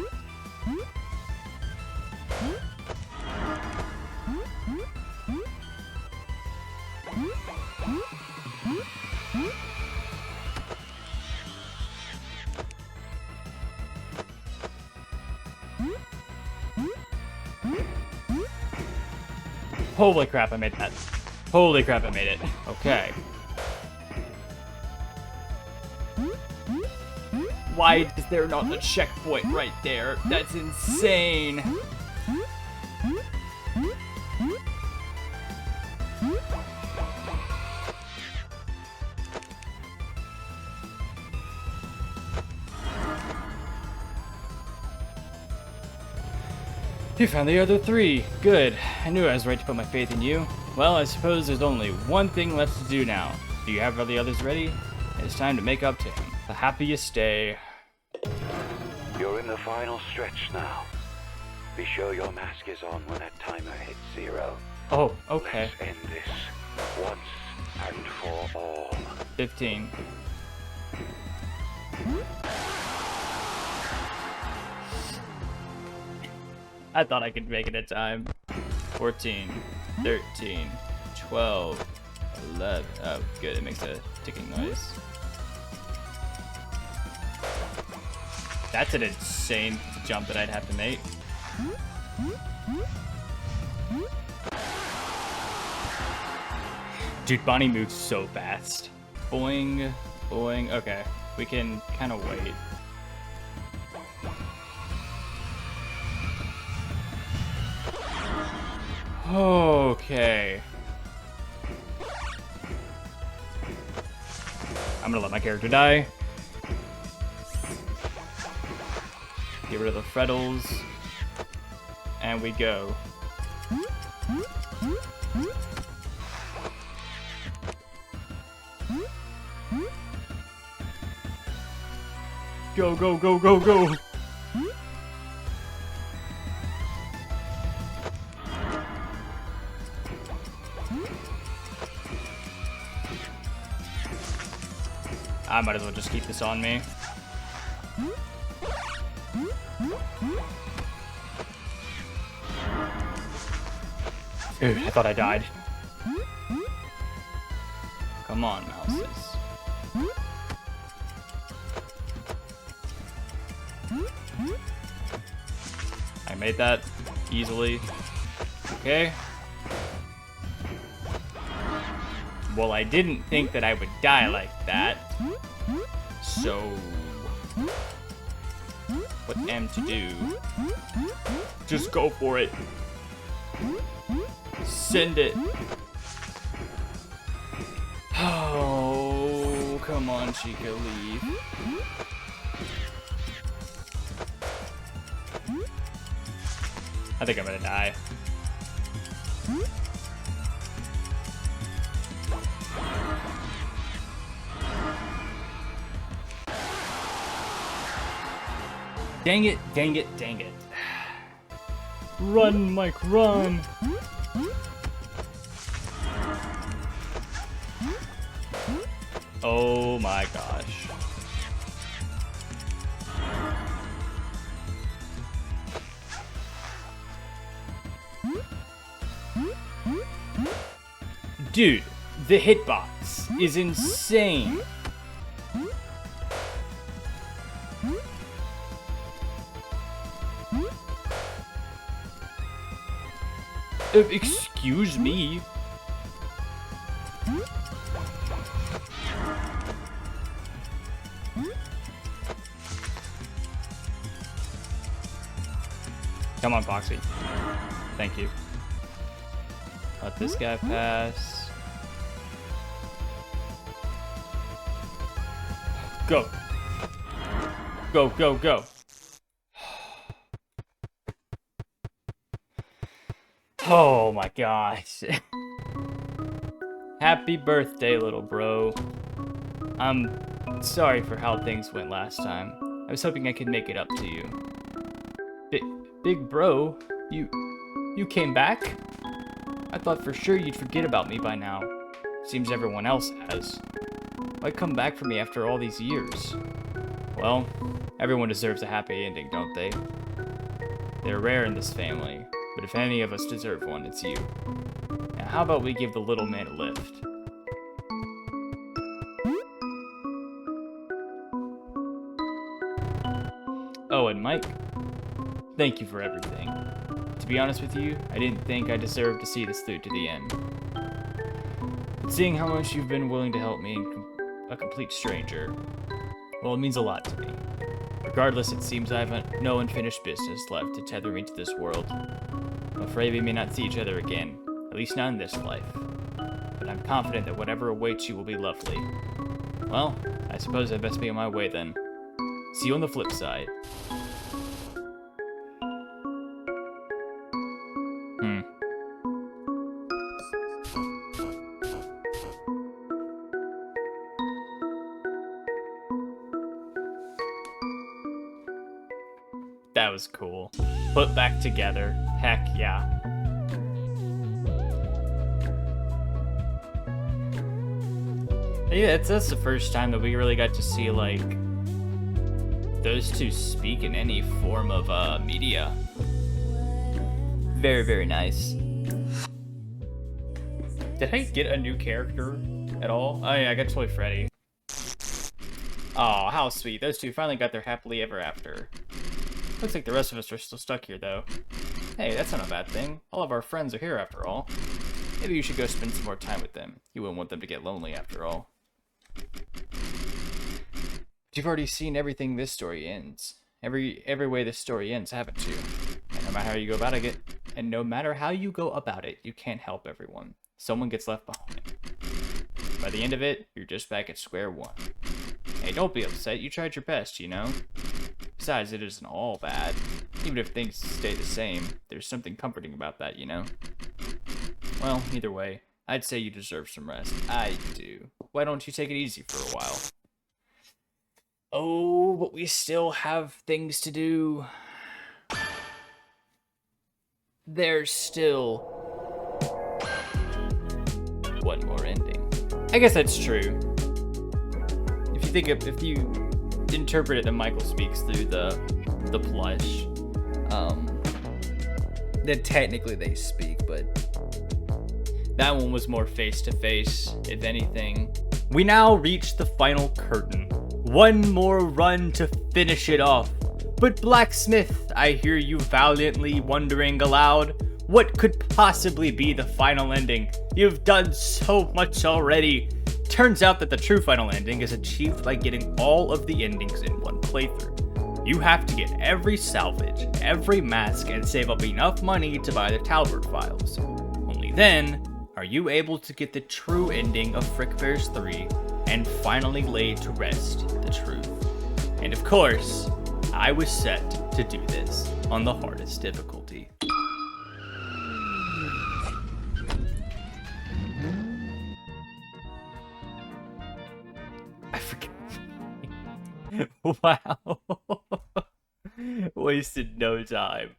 Holy crap, I made that. Holy crap, I made it. Okay. Why is there not a checkpoint right there? That's insane. You found the other three. Good. I knew I was right to put my faith in you. Well, I suppose there's only one thing left to do now. Do you have all the others ready? It's time to make up to him. The happiest day. You're in the final stretch now. Be sure your mask is on when that timer hits 0. Oh, okay. Let's end this once and for all. 15. I thought I could make it in time. 14, 13, 12, 11. Oh, good. It makes a ticking noise. That's an insane jump that I'd have to make. Dude, Bonnie moves so fast. Boing, boing. Okay, we can kind of wait. Okay. I'm gonna let my character die. Get rid of the frettles. And we go. Go, go, go, go, go! I might as well just keep this on me. Dude, I thought I died. Come on, mouses. I made that easily. Okay. Well, I didn't think that I would die like that. So, what am to do? Just go for it. Send it. Oh, come on, Chica, leave. I think I'm gonna die. Dang it, dang it, dang it. Run, Mike, run! Oh my gosh. Dude, the hitbox is insane. Excuse me. Come on, Foxy. Thank you. Let this guy pass. Go. Go, go, go. Oh my gosh. Happy birthday, little bro. I'm sorry for how things went last time. I was hoping I could make it up to you. Big bro, you came back? I thought for sure you'd forget about me by now. Seems everyone else has. Why come back for me after all these years? Well, everyone deserves a happy ending, don't they? They're rare in this family, but if any of us deserve one, it's you. Now, how about we give the little man a lift? Oh, and Mike, thank you for everything. To be honest with you, I didn't think I deserved to see this through to the end. But seeing how much you've been willing to help me, a complete stranger, well, it means a lot to me. Regardless, it seems I have no unfinished business left to tether me to this world. I'm afraid we may not see each other again, at least not in this life. But I'm confident that whatever awaits you will be lovely. Well, I suppose I best be on my way then. See you on the flip side. That was cool. Put back together. Heck yeah. Yeah, that's the first time that we really got to see, like, those two speak in any form of media. Very, very nice. Did I get a new character at all? Oh yeah, I got Toy Freddy. Oh, how sweet. Those two finally got their happily ever after. Looks like the rest of us are still stuck here, though. Hey, that's not a bad thing. All of our friends are here, after all. Maybe you should go spend some more time with them. You wouldn't want them to get lonely, after all. But you've already seen everything this story ends. Every way this story ends, haven't you? And no matter how you go about it, you can't help everyone. Someone gets left behind. By the end of it, you're just back at square one. Hey, don't be upset. You tried your best, you know? Besides, it isn't all bad. Even if things stay the same, there's something comforting about that, you know? Well, either way, I'd say you deserve some rest. I do. Why don't you take it easy for a while? Oh, but we still have things to do. There's still one more ending. I guess that's true. If you interpret it that Michael speaks through the plush, then technically they speak, but that one was more face to face, if anything. We now reach the final curtain. One more run to finish it off. But Blacksmith, I hear you valiantly wondering aloud, What could possibly be the final ending? You've done so much already. Turns out that the true final ending is achieved by getting all of the endings in one playthrough. You have to get every salvage, every mask, and save up enough money to buy the Talbert files. Only then are you able to get the true ending of Frick Bears 3 and finally lay to rest the truth. And of course, I was set to do this on the hardest difficulty. I forget. Wow. Wasted no time.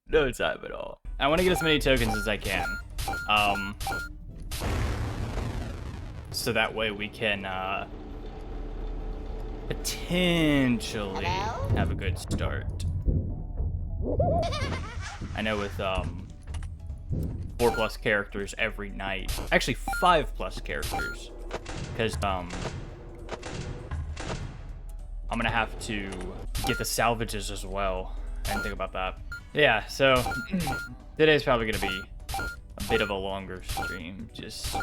No time at all. I want to get as many tokens as I can. So that way we can potentially have a good start. I know with 4+ characters every night, actually 5+ characters, because I'm gonna have to get the salvages as well. I didn't think about that. Yeah, so today's probably gonna be a bit of a longer stream, just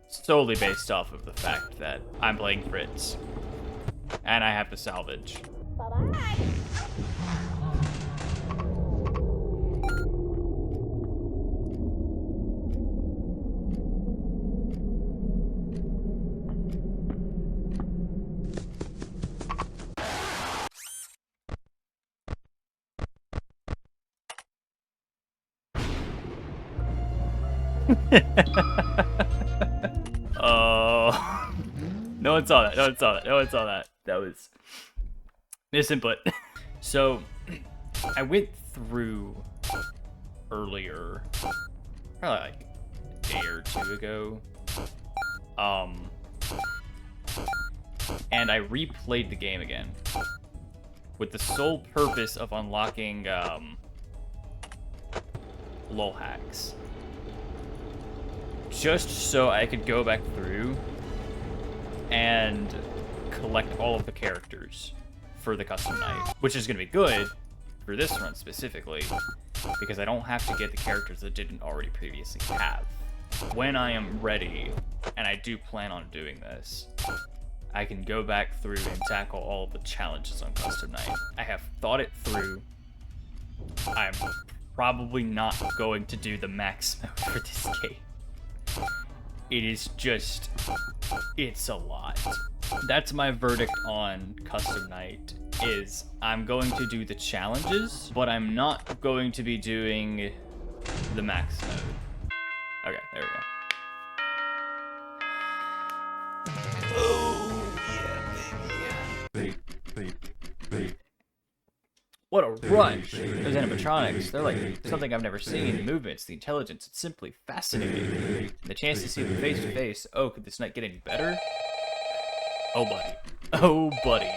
solely based off of the fact that I'm playing Fritz and I have to salvage. Bye-bye. Oh, no one saw that. No one saw that. No one saw that. That was misinput. So I went through earlier, probably like a day or two ago, and I replayed the game again with the sole purpose of unlocking lol hacks. Just so I could go back through and collect all of the characters for the custom night, which is going to be good for this run specifically, because I don't have to get the characters that didn't already previously have. When I am ready, and I do plan on doing this, I can go back through and tackle all of the challenges on custom night. I have thought it through. I'm probably not going to do the max mode for this game. It is just, it's a lot. That's my verdict on custom night, is I'm going to do the challenges, but I'm not going to be doing the max mode. Okay, there we go. Oh, yeah, baby. What a rush! Those animatronics, they're like something I've never seen. The movements, the intelligence, it's simply fascinating. And the chance to see them face to face. Oh, could this night get any better? Oh, buddy. Oh, buddy.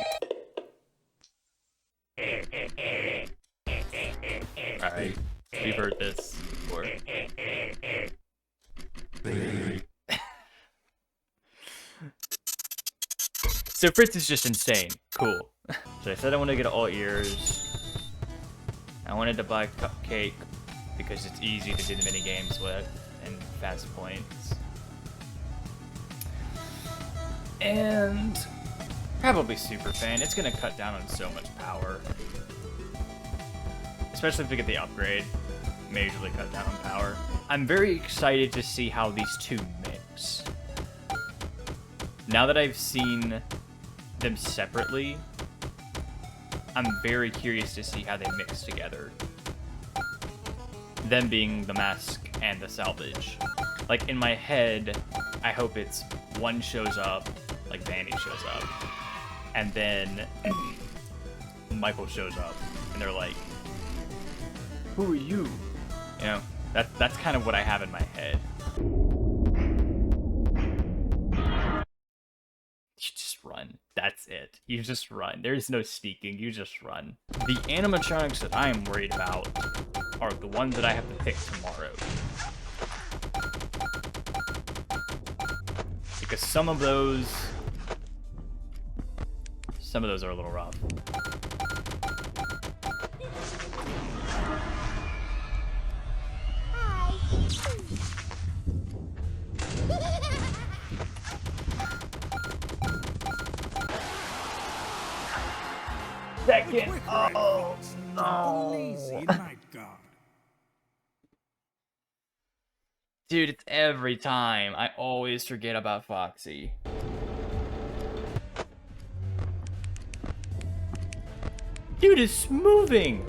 Alright, we've heard this before. So Fritz is just insane. Cool. So I said I wanted to get all ears. I wanted to buy Cupcake because it's easy to do the mini games with and fast points. And probably Super Fan. It's gonna cut down on so much power. Especially if we get the upgrade. Majorly cut down on power. I'm very excited to see how these two mix. Now that I've seen them separately, I'm very curious to see how they mix together. Them being the mask and the salvage. Like, in my head, I hope it's one shows up, like Vanny shows up, and then Michael shows up, and they're like, who are you? You know, that's kind of what I have in my head. You just run. That's it. You just run. There's no sneaking. You just run. The animatronics that I am worried about are the ones that I have to pick tomorrow. Because some of those are a little rough. second. Oh, no. Lazy night guard. Dude, it's every time. I always forget about Foxy. Dude, it's moving.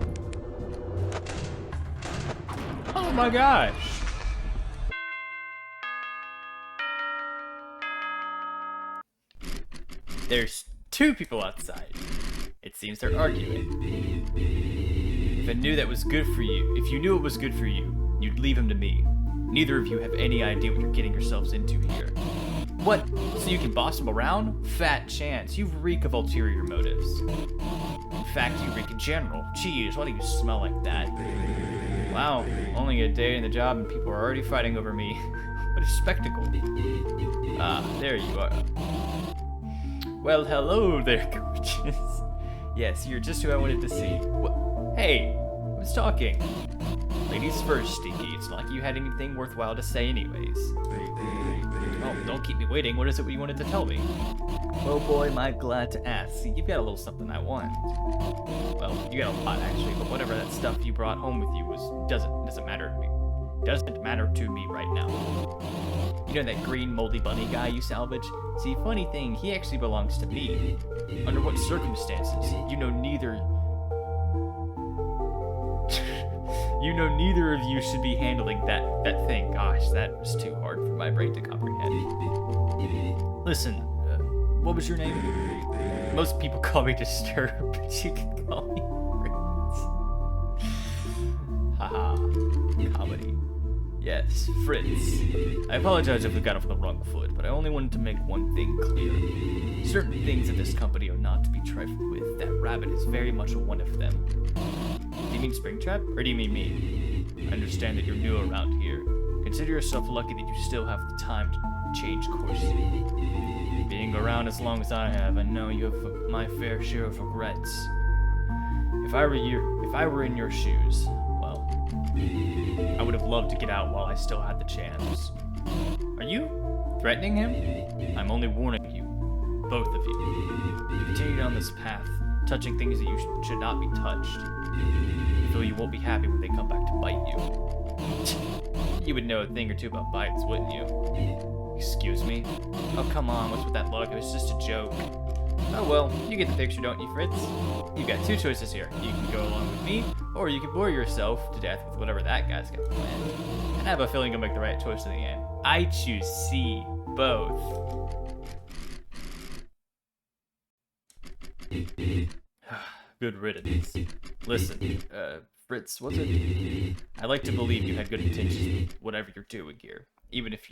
Oh my gosh. There's two people outside. It seems they're arguing. If I knew that was good for you, if you knew it was good for you, you'd leave him to me. Neither of you have any idea what you're getting yourselves into here. What? So you can boss him around? Fat chance. You reek of ulterior motives. In fact, you reek in general. Jeez, why do you smell like that? Wow, only a day in the job and people are already fighting over me. What a spectacle. Ah, there you are. Well, hello there, gorgeous. Yes, you're just who I wanted to see. What? Hey, who's talking? Ladies first, Stinky. It's not like you had anything worthwhile to say anyways. Oh, don't keep me waiting. What is it you wanted to tell me? Oh boy, am I glad to ask. See, you've got a little something I want. Well, you got a lot actually, but whatever that stuff you brought home with you doesn't matter to me. Doesn't matter to me right now. You know that green moldy bunny guy you salvaged? See, funny thing, he actually belongs to me. Under what circumstances? You know neither of you should be handling that thing. Gosh, that was too hard for my brain to comprehend. Listen, what was your name? Most people call me Disturbed, but you can call me Fritz. Haha, comedy. Yes, Fritz. I apologize if we got off on the wrong foot, but I only wanted to make one thing clear. Certain things in this company are not to be trifled with. That rabbit is very much one of them. Do you mean Springtrap, or do you mean me? I understand that you're new around here. Consider yourself lucky that you still have the time to change course. Being around as long as I have, I know you have my fair share of regrets. If I were in your shoes, well, I would have loved to get out while I still had the chance. Are you threatening him? I'm only warning you, both of you. You continue down this path, touching things that you should not be touched. You feel you won't be happy when they come back to bite you. You would know a thing or two about bites, wouldn't you? Excuse me? Oh, come on, what's with that look? It was just a joke. Oh well, you get the picture, don't you, Fritz? You've got two choices here. You can go along with me, or you can bore yourself to death with whatever that guy's got planned. And I have a feeling you'll make the right choice in the end. I choose C, both. Good riddance. Listen, Fritz, was it? I like to believe you had good intentions with whatever you're doing here, even if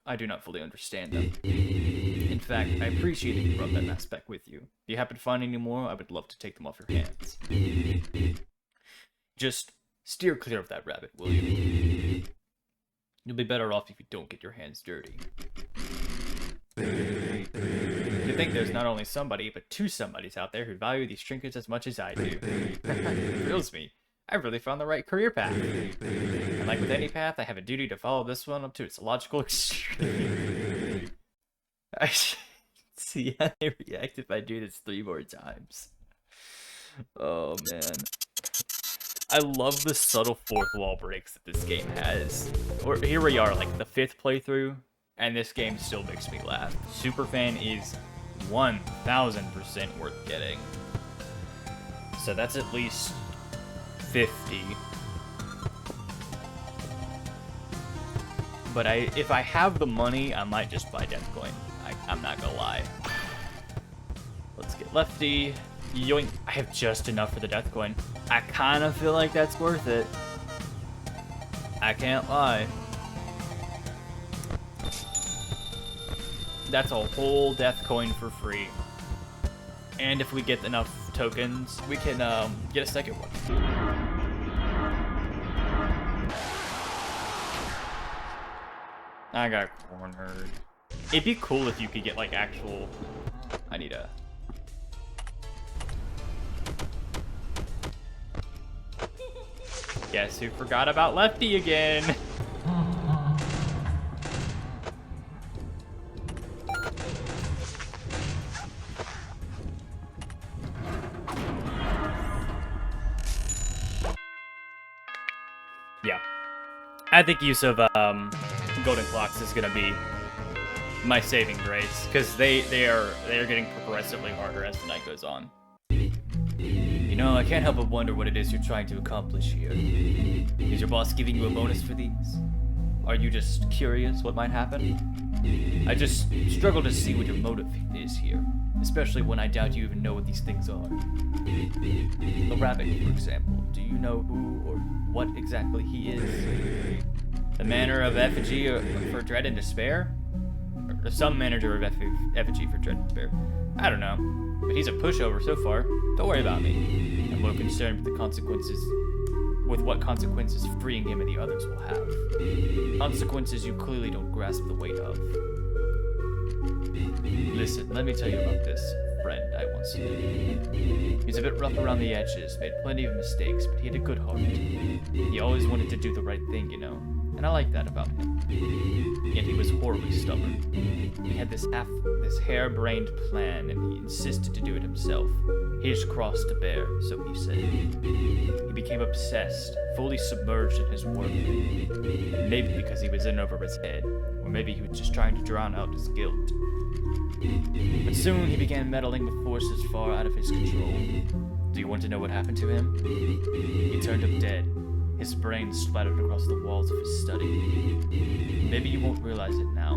I do not fully understand them. In fact, I appreciate that you brought that aspect with you. If you happen to find any more, I would love to take them off your hands. Just steer clear of that rabbit, will you? You'll be better off if you don't get your hands dirty. You think there's not only somebody, but two somebodies out there who value these trinkets as much as I do. It thrills me. I've really found the right career path. And like with any path, I have a duty to follow this one up to its logical extreme. I should see how they react if I do this 3 more times. Oh man. I love the subtle fourth wall breaks that this game has. Here we are, like the 5th playthrough, and this game still makes me laugh. Superfan is 1000% worth getting. So that's at least 50. But if I have the money, I might just buy Deathcoin. I'm not gonna lie. Let's get Lefty. Yoink. I have just enough for the Deathcoin. I kind of feel like that's worth it. I can't lie. That's a whole Deathcoin for free. And if we get enough tokens, we can get a second one. I got cornered. It'd be cool if you could get like actual... I need a... Guess who forgot about Lefty again? I think use of golden clocks is gonna be my saving grace, because they are getting progressively harder as the night goes on. You know, I can't help but wonder what it is you're trying to accomplish here. Is your boss giving you a bonus for these? Are you just curious what might happen? I just struggle to see what your motive is here, especially when I doubt you even know what these things are. The rabbit, for example, do you know who or what exactly he is? The manner of effigy for dread and despair? Or some manager of effigy for dread and despair? I don't know, but he's a pushover so far. Don't worry about me. I'm more concerned with the consequences, with what consequences freeing him and the others will have. Consequences you clearly don't grasp the weight of. Listen, let me tell you about this friend I once knew. He's a bit rough around the edges, made plenty of mistakes, but he had a good heart. He always wanted to do the right thing, you know, and I like that about him. Yet he was horribly stubborn. He had this harebrained plan, and he insisted to do it himself. His cross to bear, so he said. He became obsessed, fully submerged in his work. Maybe because he was in over his head, or maybe he was just trying to drown out his guilt. But soon he began meddling with forces far out of his control. Do you want to know what happened to him? He turned up dead. His brain splattered across the walls of his study. Maybe you won't realize it now.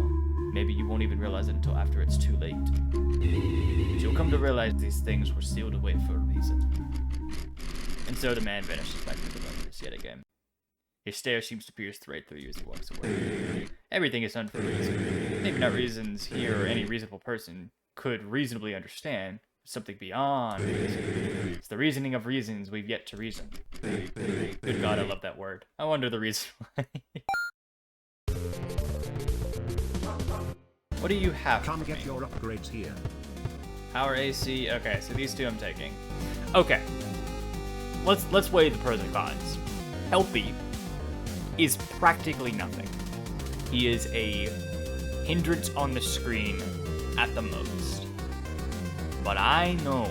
Maybe you won't even realize it until after it's too late. But you'll come to realize these things were sealed away for a reason. And so the man vanishes back into the darkness yet again. His stare seems to pierce right through you as he walks away. Everything is done for a reason. Maybe not reasons here or any reasonable person could reasonably understand. Something beyond reason. It's the reasoning of reasons we've yet to reason. Good God, I love that word. I wonder the reason why. What do you have? Come get your upgrades here. Power AC. Okay, so these two I'm taking. Okay. Let's weigh the pros and cons. Healthy is practically nothing. He is a hindrance on the screen at the most. But I know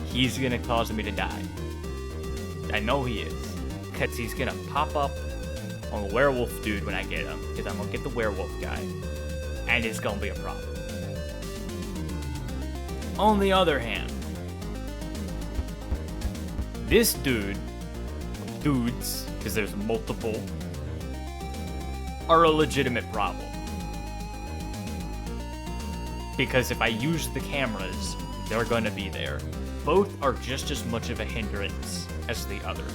he's gonna cause me to die. I know he is. Because he's gonna pop up on the werewolf dude when I get him. Because I'm gonna get the werewolf guy. And it's gonna be a problem. On the other hand, this dude, dudes, because there's multiple, are a legitimate problem. Because if I use the cameras, they're gonna be there. Both are just as much of a hindrance as the other.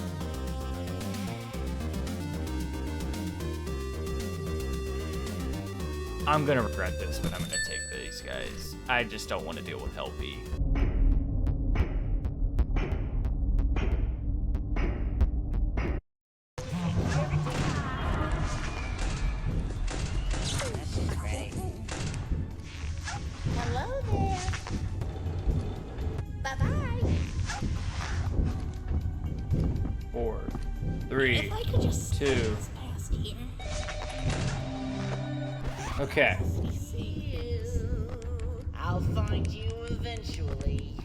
I'm gonna regret this, but I'm gonna take these guys. I just don't want to deal with Helpy. Hello there. Bye-bye. 4, 3, If I could just 2. squeeze past here. Okay. See you. I'll find you eventually.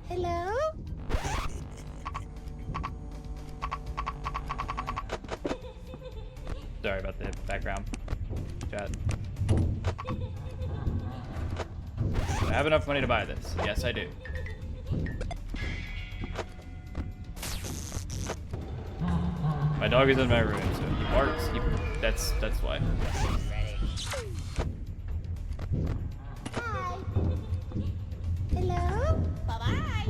Hello? Sorry about the background chat. Do I have enough money to buy this? Yes, I do. My dog is in my room, so he barks. That's why. Hi. Hello? Bye-bye.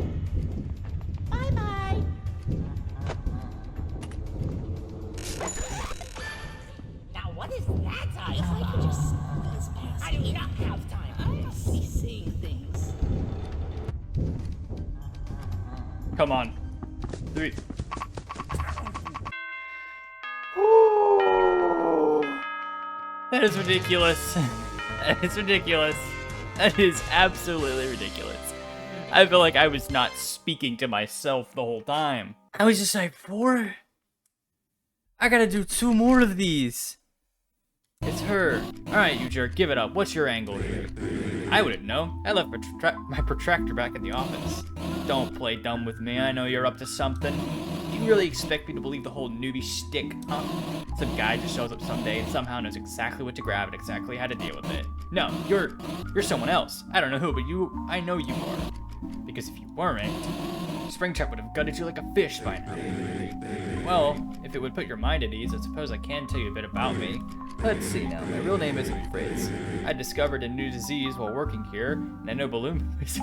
Bye-bye. Now what is that I If I could just squeeze past I do not have time. I must be seeing things. Come on. 3. That is ridiculous. That is ridiculous. That is absolutely ridiculous. I feel like I was not speaking to myself the whole time. I was just like, 4? I gotta do 2 more of these. It's her. Alright, you jerk, give it up. What's your angle here? I wouldn't know. I left my protractor back in the office. Don't play dumb with me. I know you're up to something. Do you really expect me to believe the whole newbie shtick, huh? Some guy just shows up someday and somehow knows exactly what to grab and exactly how to deal with it. No, you're someone else. I don't know who, but I know you are. Because if you weren't, Springtrap would have gutted you like a fish by now. Well, if it would put your mind at ease, I suppose I can tell you a bit about me. Let's see now, my real name isn't Fritz. I discovered a new disease while working here, and I know balloon basic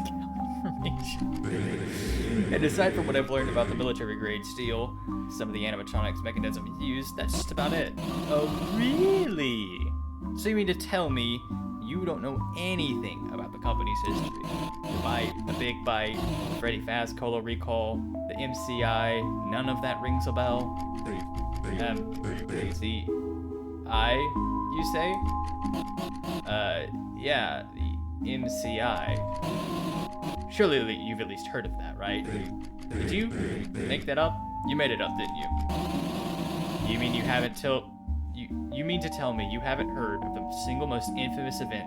information. And aside from what I've learned about the military-grade steel, some of the animatronics mechanisms used, that's just about it. Oh, really? So you mean to tell me you don't know anything about the company's history? By Freddy Fast, Colo Recall, the MCI, none of that rings a bell? MCI, you say? Yeah, the MCI. Surely you've at least heard of that, right? Did you make that up? You made it up, didn't you? You mean you haven't You mean to tell me you haven't heard of the single most infamous event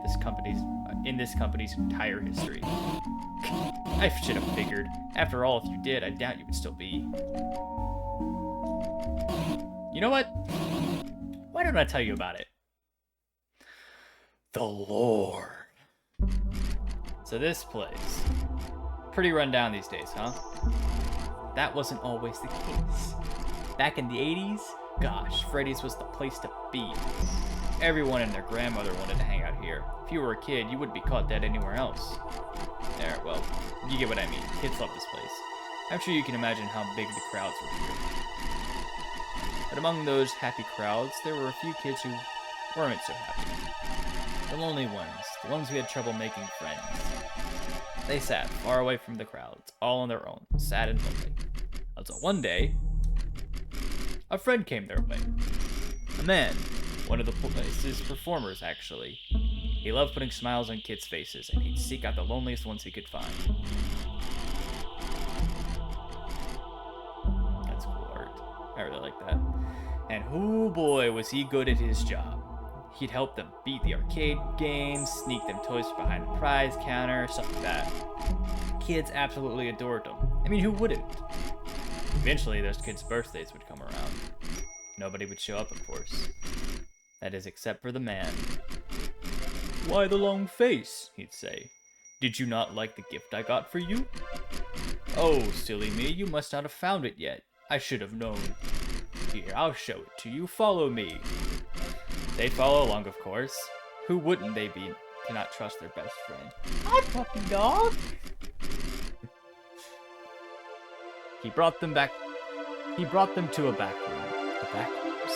in this company's entire history? I should have figured. After all, if you did, I doubt you would still be. You know what? Why don't I tell you about it? The Lord. So this place, pretty run down these days, huh? That wasn't always the case. Back in the 80s, gosh, Freddy's was the place to be. Everyone and their grandmother wanted to hang out here. If you were a kid, you wouldn't be caught dead anywhere else. There, well, you get what I mean. Kids love this place. I'm sure you can imagine how big the crowds were here. But among those happy crowds, there were a few kids who weren't so happy. The lonely ones, the ones who had trouble making friends. They sat far away from the crowds, all on their own, sad and lonely. Until one day, a friend came their way. A man, one of the place's performers, actually. He loved putting smiles on kids' faces, and he'd seek out the loneliest ones he could find. That's cool art. I really like that. And oh boy, was he good at his job. He'd help them beat the arcade games, sneak them toys from behind the prize counter, stuff like that. Kids absolutely adored him. I mean, who wouldn't? Eventually, those kids' birthdays would come around. Nobody would show up, of course. That is, except for the man. Why the long face, he'd say. Did you not like the gift I got for you? Oh, silly me, you must not have found it yet. I should have known. Here, I'll show it to you. Follow me. They'd follow along, of course. Who wouldn't they be to not trust their best friend? Hi, puppy dog. He brought them to a back room. The back rooms.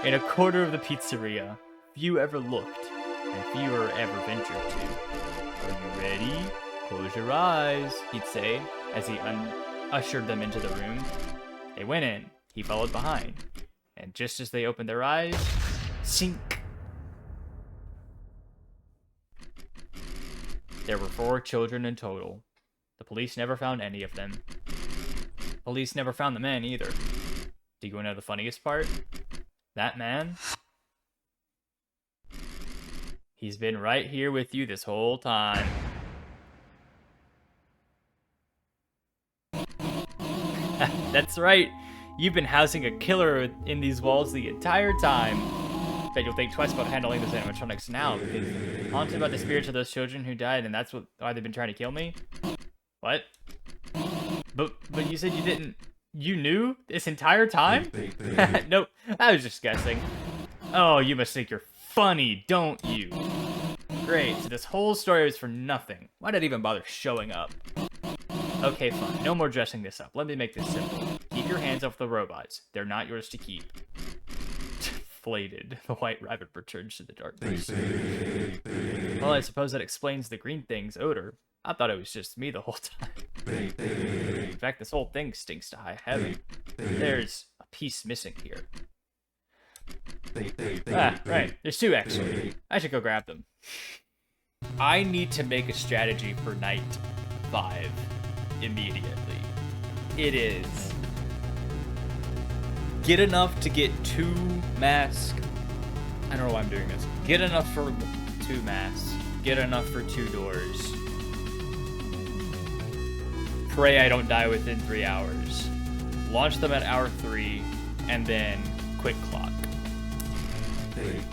In a corner of the pizzeria. Few ever looked, and fewer ever ventured to. Are you ready? Close your eyes, he'd say, as he ushered them into the room. They went in. He followed behind. And just as they opened their eyes, sink! There were 4 children in total. The police never found any of them. Police never found the men either. Do you want to know the funniest part? That man? He's been right here with you this whole time. That's right. You've been housing a killer in these walls the entire time. Bet you'll think twice about handling those animatronics now, because haunted by the spirits of those children who died, and that's why they've been trying to kill me? What? But you said you didn't... You knew this entire time? Nope, I was just guessing. Oh, you must think you're funny, don't you? Great, so this whole story was for nothing. Why did I even bother showing up? Okay, fine, no more dressing this up. Let me make this simple. Keep your hands off the robots. They're not yours to keep. Deflated, the white rabbit returns to the darkness. Well, I suppose that explains the green thing's odor. I thought it was just me the whole time. In fact, this whole thing stinks to high heaven. There's a piece missing here. Ah, right. There's 2, actually. I should go grab them. I need to make a strategy for night 5 immediately. It is... get enough to get 2 masked I don't know why I'm doing this. Get enough for 2 masks. Get enough for 2 doors. Pray I don't die within 3 hours. Launch them at hour 3, and then quick clock.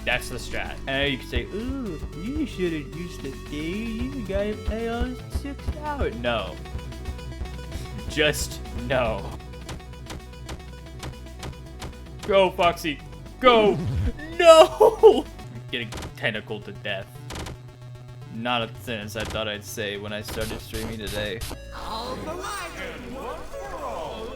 That's the strat. And you can say, ooh, you should have used the day. You gotta play on 6 hours. No. Just no. Go, Foxy. Go. No! Getting tentacled to death. Not a sentence I thought I'd say when I started streaming today. All for one and one for all.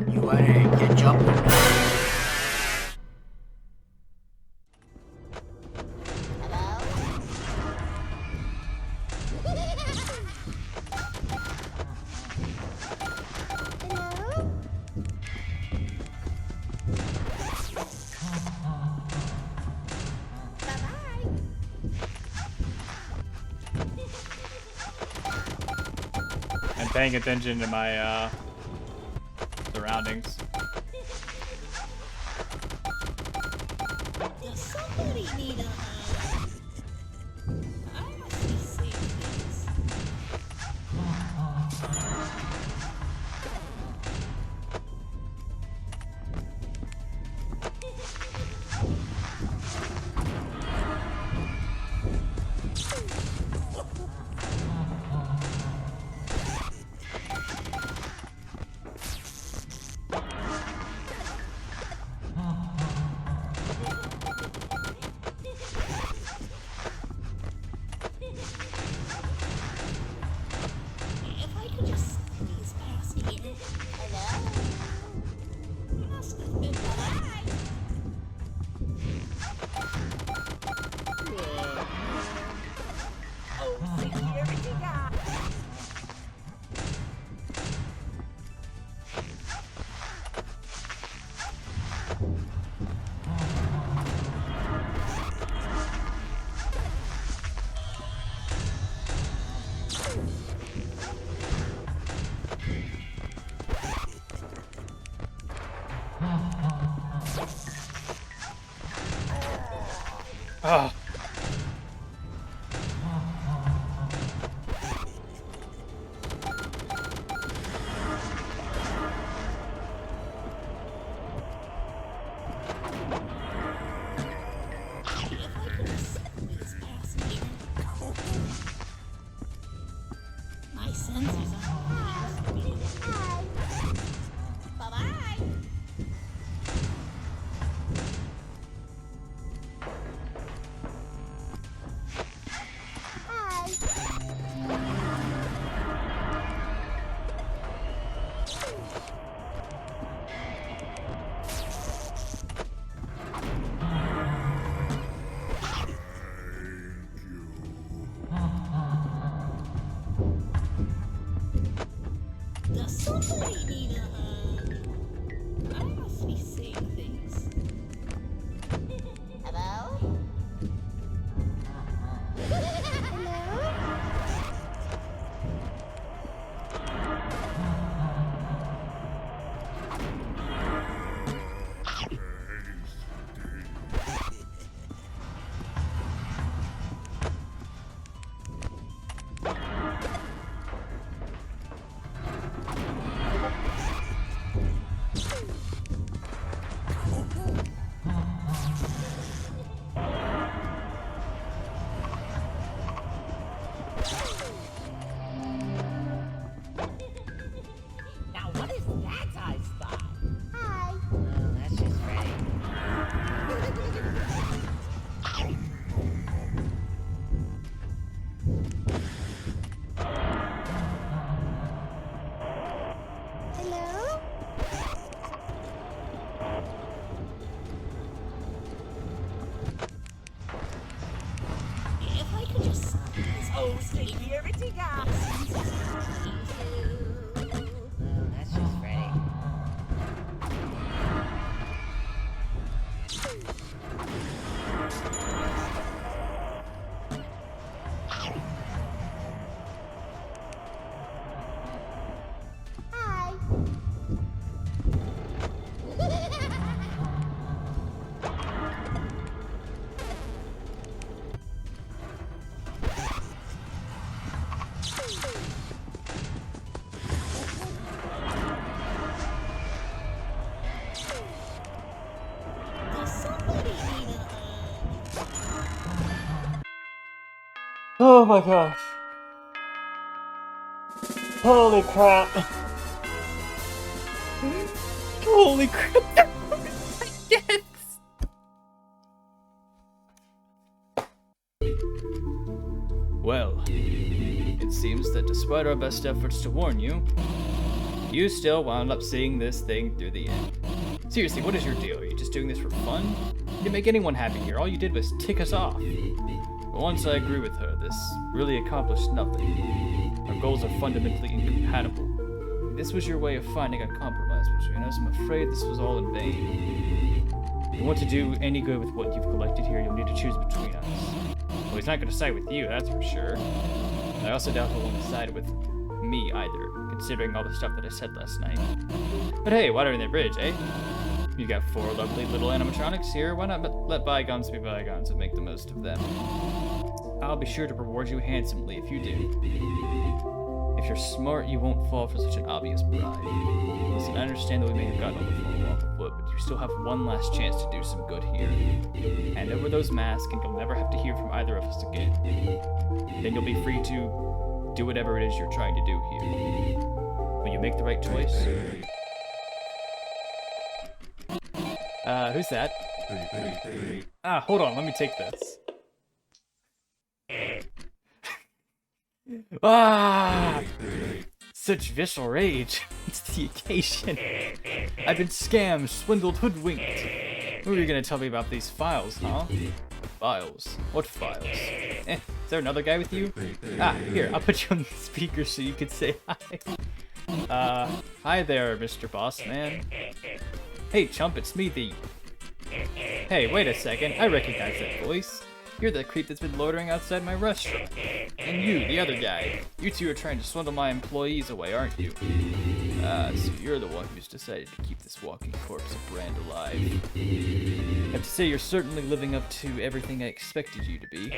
You wanna get jumping? I'm paying attention to my surroundings. Does somebody need a hug? I must be seeing things. If I could just squeeze past here. Hello? Must have been alive. Oh, see everything got. Ah. If I could just squeeze past here. My sensors are bye-bye. Oh, security guard. Well, that's just Freddy. Hi. Does somebody need a Oh my gosh. Holy crap. Holy crap. Yes. Well, it seems that despite our best efforts to warn you, you still wound up seeing this thing through the end. Seriously, what is your deal? Are you just doing this for fun? You didn't make anyone happy here. All you did was tick us off. But once I agree with her, this really accomplished nothing. Our goals are fundamentally incompatible. This was your way of finding a compromise between us. I'm afraid this was all in vain. If you want to do any good with what you've collected here, you'll need to choose between us. Well, he's not going to side with you, that's for sure. I also doubt he'll want to side with me either, considering all the stuff that I said last night. But hey, water in the bridge, eh? You got 4 lovely little animatronics here, why not let bygones be bygones and make the most of them? I'll be sure to reward you handsomely if you do. If you're smart, you won't fall for such an obvious bribe. Listen, I understand that we may have gotten a little off the foot, but you still have one last chance to do some good here. Hand over those masks, and you'll never have to hear from either of us again. Then you'll be free to do whatever it is you're trying to do here. Will you make the right choice? Who's that? Hold on, let me take this. Such visceral rage. It's the occasion. I've been scammed, swindled, hoodwinked. What were you gonna tell me about these files, huh? Files? What files? Is there another guy with you? Here, I'll put you on the speaker so you can say hi. Hi there, Mr. Boss Man. Hey, chump, it's me, the... Hey, wait a second, I recognize that voice. You're the creep that's been loitering outside my restaurant. And you, the other guy. You two are trying to swindle my employees away, aren't you? So you're the one who's decided to keep this walking corpse of Brand alive. I have to say you're certainly living up to everything I expected you to be.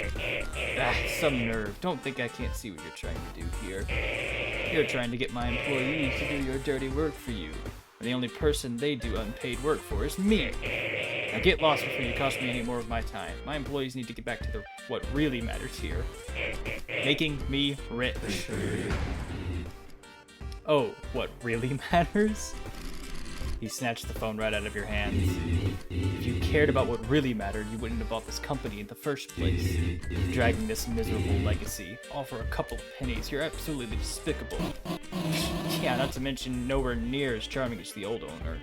Some nerve. Don't think I can't see what you're trying to do here. You're trying to get my employees to do your dirty work for you. And the only person they do unpaid work for is me. Now get lost before you cost me any more of my time. My employees need to get back to what really matters here. Making me rich. Oh, what really matters? He snatched the phone right out of your hands. If you cared about what really mattered, you wouldn't have bought this company in the first place. Dragging this miserable legacy, all for a couple of pennies. You're absolutely despicable. Yeah, not to mention nowhere near as charming as the old owner.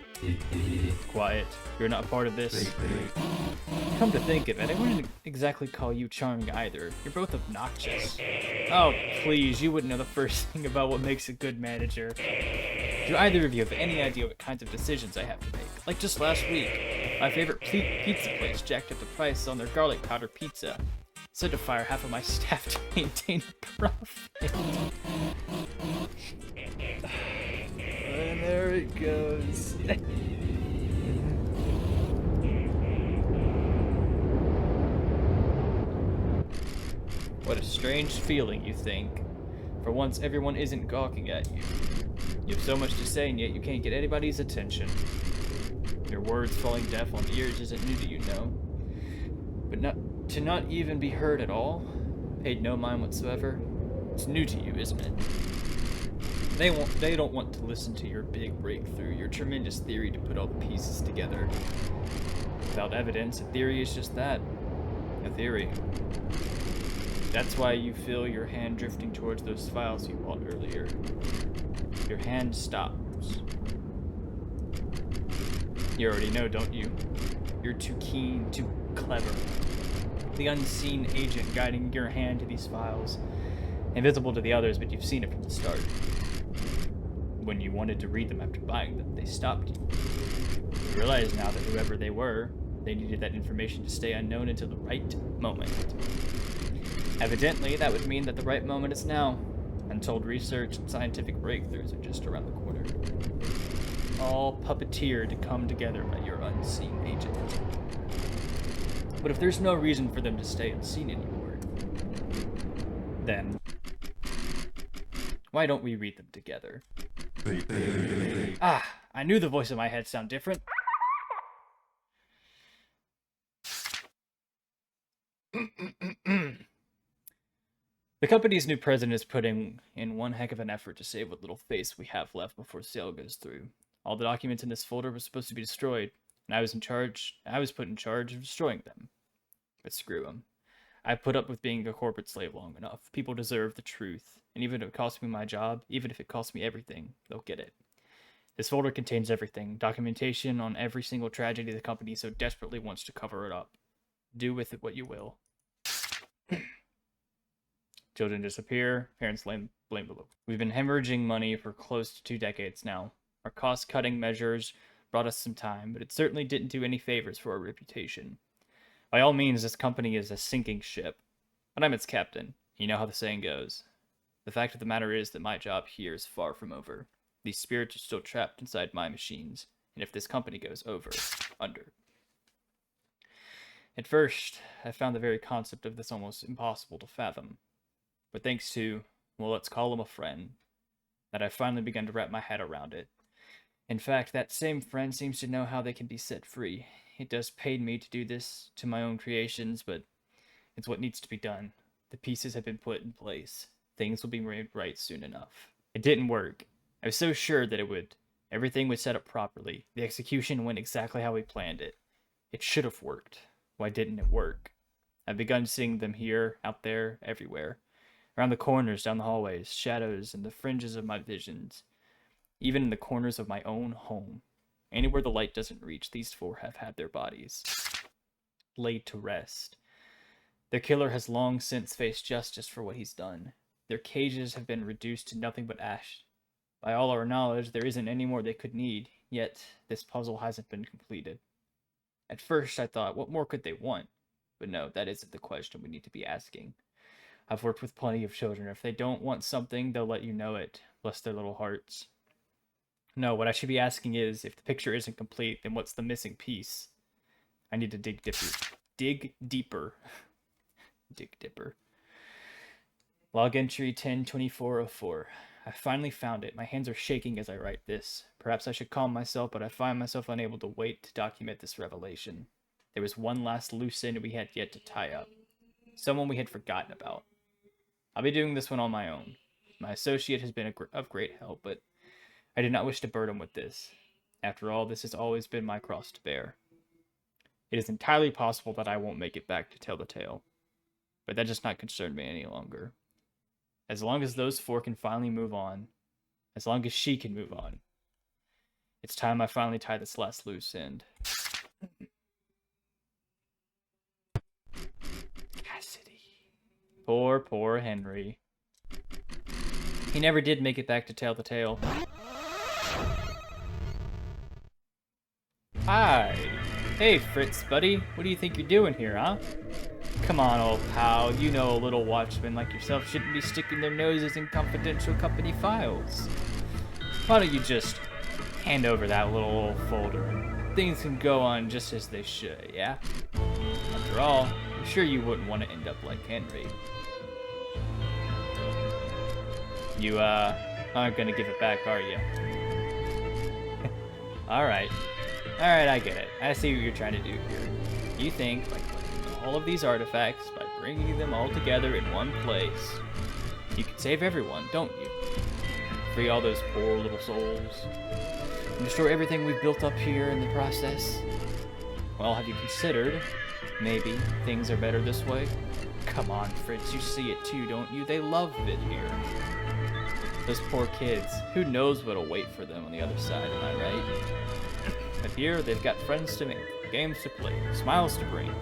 Quiet. You're not part of this. Come to think of it, I wouldn't exactly call you charming either. You're both obnoxious. Oh, please, you wouldn't know the first thing about what makes a good manager. Do either of you have any idea what kinds of decisions I have to make? Like just last week, my favorite pizza place jacked up the price on their garlic powder pizza. Said to fire half of my staff to maintain a profit. And there it goes. What a strange feeling, you think. For once, everyone isn't gawking at you. You have so much to say, and yet you can't get anybody's attention. Your words falling deaf on ears isn't new to you, no. But to not even be heard at all, paid no mind whatsoever, it's new to you, isn't it? They don't want to listen to your big breakthrough, your tremendous theory to put all the pieces together. Without evidence, a theory is just that. A theory. That's why you feel your hand drifting towards those files you bought earlier. Your hand stops. You already know, don't you? You're too keen, too clever. The unseen agent guiding your hand to these files. Invisible to the others, but you've seen it from the start. When you wanted to read them after buying them, they stopped you. You realize now that whoever they were, they needed that information to stay unknown until the right moment. Evidently, that would mean that the right moment is now. Untold research and scientific breakthroughs are just around the corner. All puppeteered to come together by your unseen agent. But if there's no reason for them to stay unseen anymore, then why don't we read them together? Ah, I knew the voice in my head sounded different. The company's new president is putting in one heck of an effort to save what little face we have left before sale goes through. All the documents in this folder were supposed to be destroyed, and I was put in charge of destroying them. But screw them. I put up with being a corporate slave long enough. People deserve the truth, and even if it costs me my job, even if it costs me everything, they'll get it. This folder contains everything, documentation on every single tragedy the company so desperately wants to cover it up. Do with it what you will. Children disappear, parents blame the local. We've been hemorrhaging money for close to 2 decades now. Our cost-cutting measures brought us some time, but it certainly didn't do any favors for our reputation. By all means, this company is a sinking ship, but I'm its captain. You know how the saying goes. The fact of the matter is that my job here is far from over. These spirits are still trapped inside my machines, and if this company goes under. At first, I found the very concept of this almost impossible to fathom. But thanks to, well, let's call him a friend, that I've finally begun to wrap my head around it. In fact, that same friend seems to know how they can be set free. It does pain me to do this to my own creations, but it's what needs to be done. The pieces have been put in place. Things will be made right soon enough. It didn't work. I was so sure that it would. Everything was set up properly. The execution went exactly how we planned it. It should have worked. Why didn't it work? I've begun seeing them here, out there, everywhere. Around the corners, down the hallways, shadows, and the fringes of my visions. Even in the corners of my own home. Anywhere the light doesn't reach, these 4 have had their bodies laid to rest. Their killer has long since faced justice for what he's done. Their cages have been reduced to nothing but ash. By all our knowledge, there isn't any more they could need, yet this puzzle hasn't been completed. At first, I thought, what more could they want? But no, that isn't the question we need to be asking. I've worked with plenty of children. If they don't want something, they'll let you know it. Bless their little hearts. No, what I should be asking is, if the picture isn't complete, then what's the missing piece? I need to dig deeper. Dig deeper. Dig dipper. Log entry 102404. I finally found it. My hands are shaking as I write this. Perhaps I should calm myself, but I find myself unable to wait to document this revelation. There was one last loose end we had yet to tie up. Someone we had forgotten about. I'll be doing this one on my own. My associate has been of great help, but I did not wish to burden him with this. After all, this has always been my cross to bear. It is entirely possible that I won't make it back to tell the tale, but that does not concern me any longer. As long as those 4 can finally move on, as long as she can move on, it's time I finally tie this last loose end. Poor Henry. He never did make it back to tell the tale. Hi. Hey, Fritz, buddy. What do you think you're doing here, huh? Come on, old pal. You know a little watchman like yourself shouldn't be sticking their noses in confidential company files. Why don't you just hand over that little old folder? Things can go on just as they should, yeah? After all, I'm sure you wouldn't want to end up like Henry. You, aren't gonna give it back, are you? Alright. Alright, I get it. I see what you're trying to do here. You think, by collecting all of these artifacts, by bringing them all together in one place, you can save everyone, don't you? Free all those poor little souls. And destroy everything we've built up here in the process. Well, have you considered, maybe, things are better this way? Come on, Fritz, you see it too, don't you? They love it here. Those poor kids, who knows what'll wait for them on the other side, am I right? But here, they've got friends to make, games to play, smiles to bring.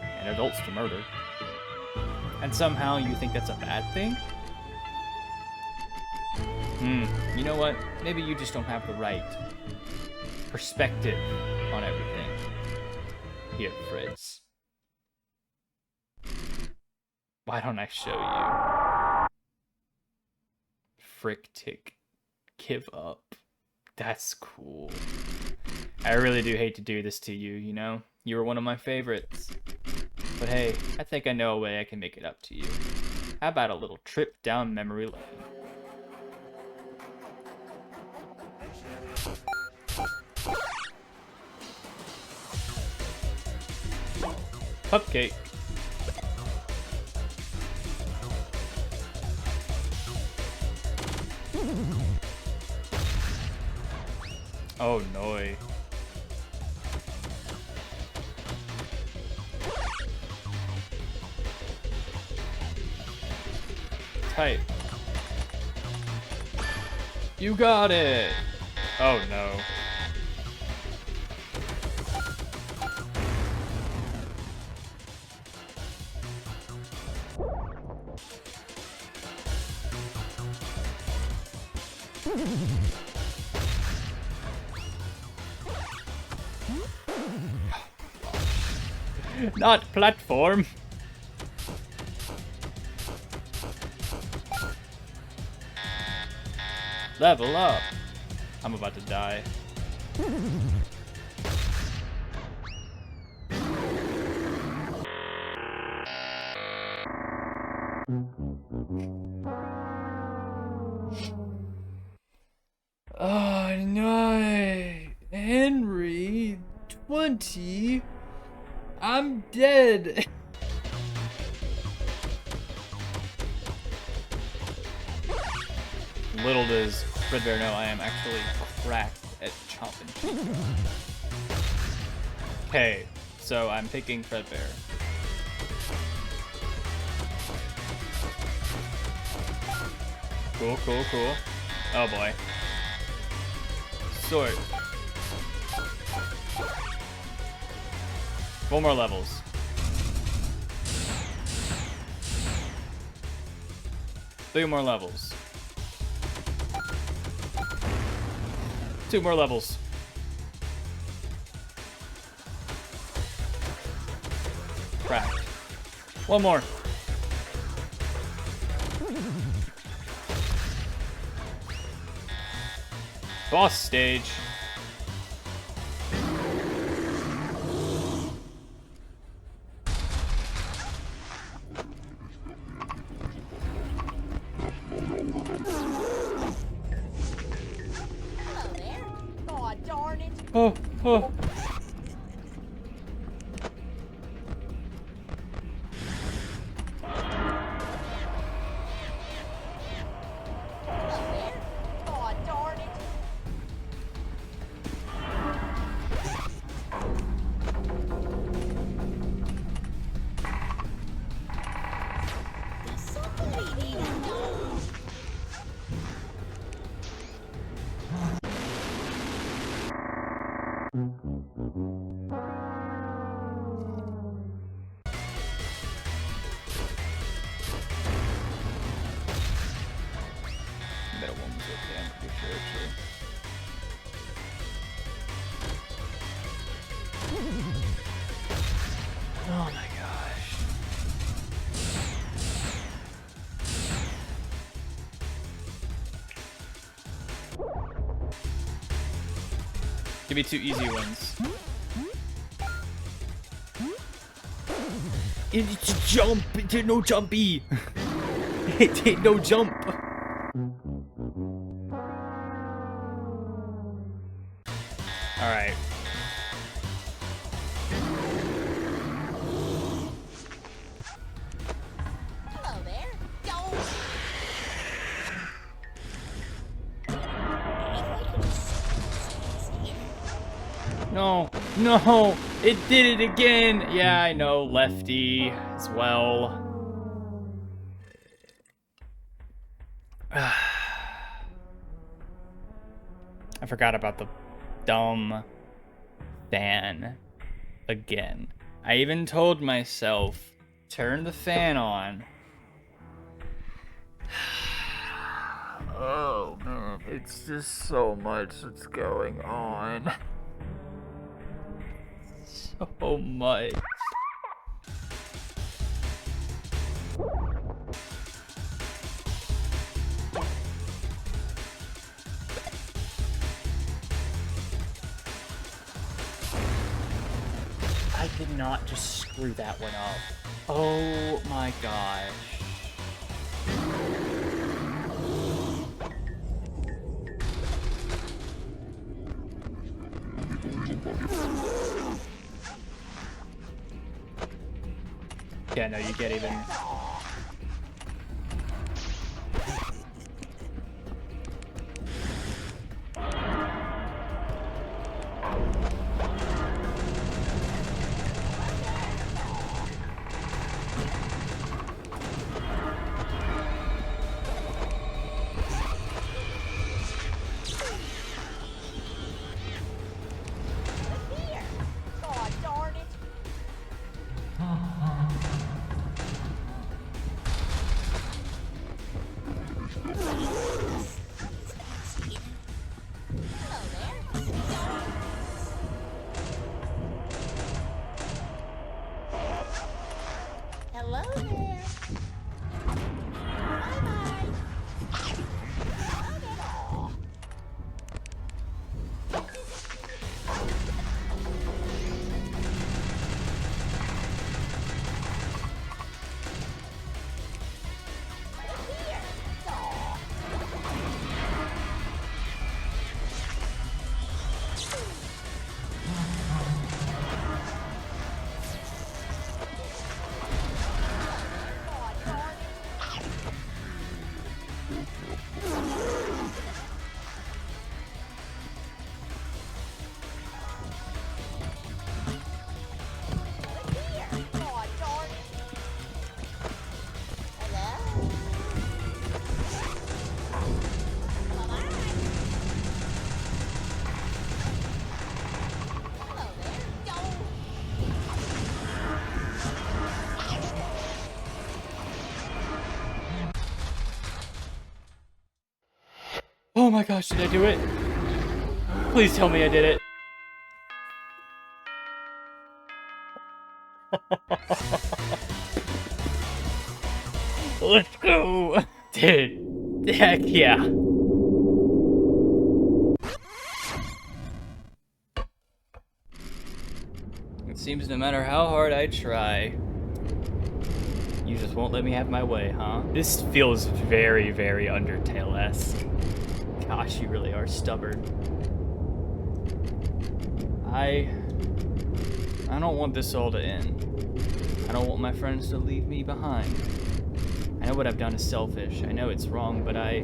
And adults to murder. And somehow you think that's a bad thing? You know what? Maybe you just don't have the right perspective on everything. Here, Fritz. Why don't I show you? Frick tick. Give up. That's cool. I really do hate to do this to you, you know? You were one of my favorites. But hey, I think I know a way I can make it up to you. How about a little trip down memory lane? Cupcake. Oh no. Tight. You got it. Oh no. Not platform. Level up. I'm about to die. Oh no. Henry 20. I'm dead. Little does Fredbear know I am actually cracked at chomping. Okay, so I'm picking Fredbear. Cool, cool, cool. Oh boy. Sword. 4 more levels. Three more levels. 2 more levels. Crap. 1 more. Boss stage. Oh, oh. Oh my gosh. Give me 2 easy ones. It's a jump! It did no jumpy! It did no jump! Alright. Hello there. Don't. No, no, it did it again. Yeah, I know, lefty as well. I forgot about the dumb fan again. I even told myself, turn the fan on. Oh man, it's just so much that's going on. So much. I did not just screw that one up. Oh my gosh. Yeah, no, you get even. Hello there. Bye-bye. Oh my gosh, did I do it? Please tell me I did it. Let's go! Dude, heck yeah. It seems no matter how hard I try, you just won't let me have my way, huh? This feels very, very Undertale-esque. Gosh, you really are stubborn. I don't want this all to end. I don't want my friends to leave me behind. I know what I've done is selfish. I know it's wrong, but I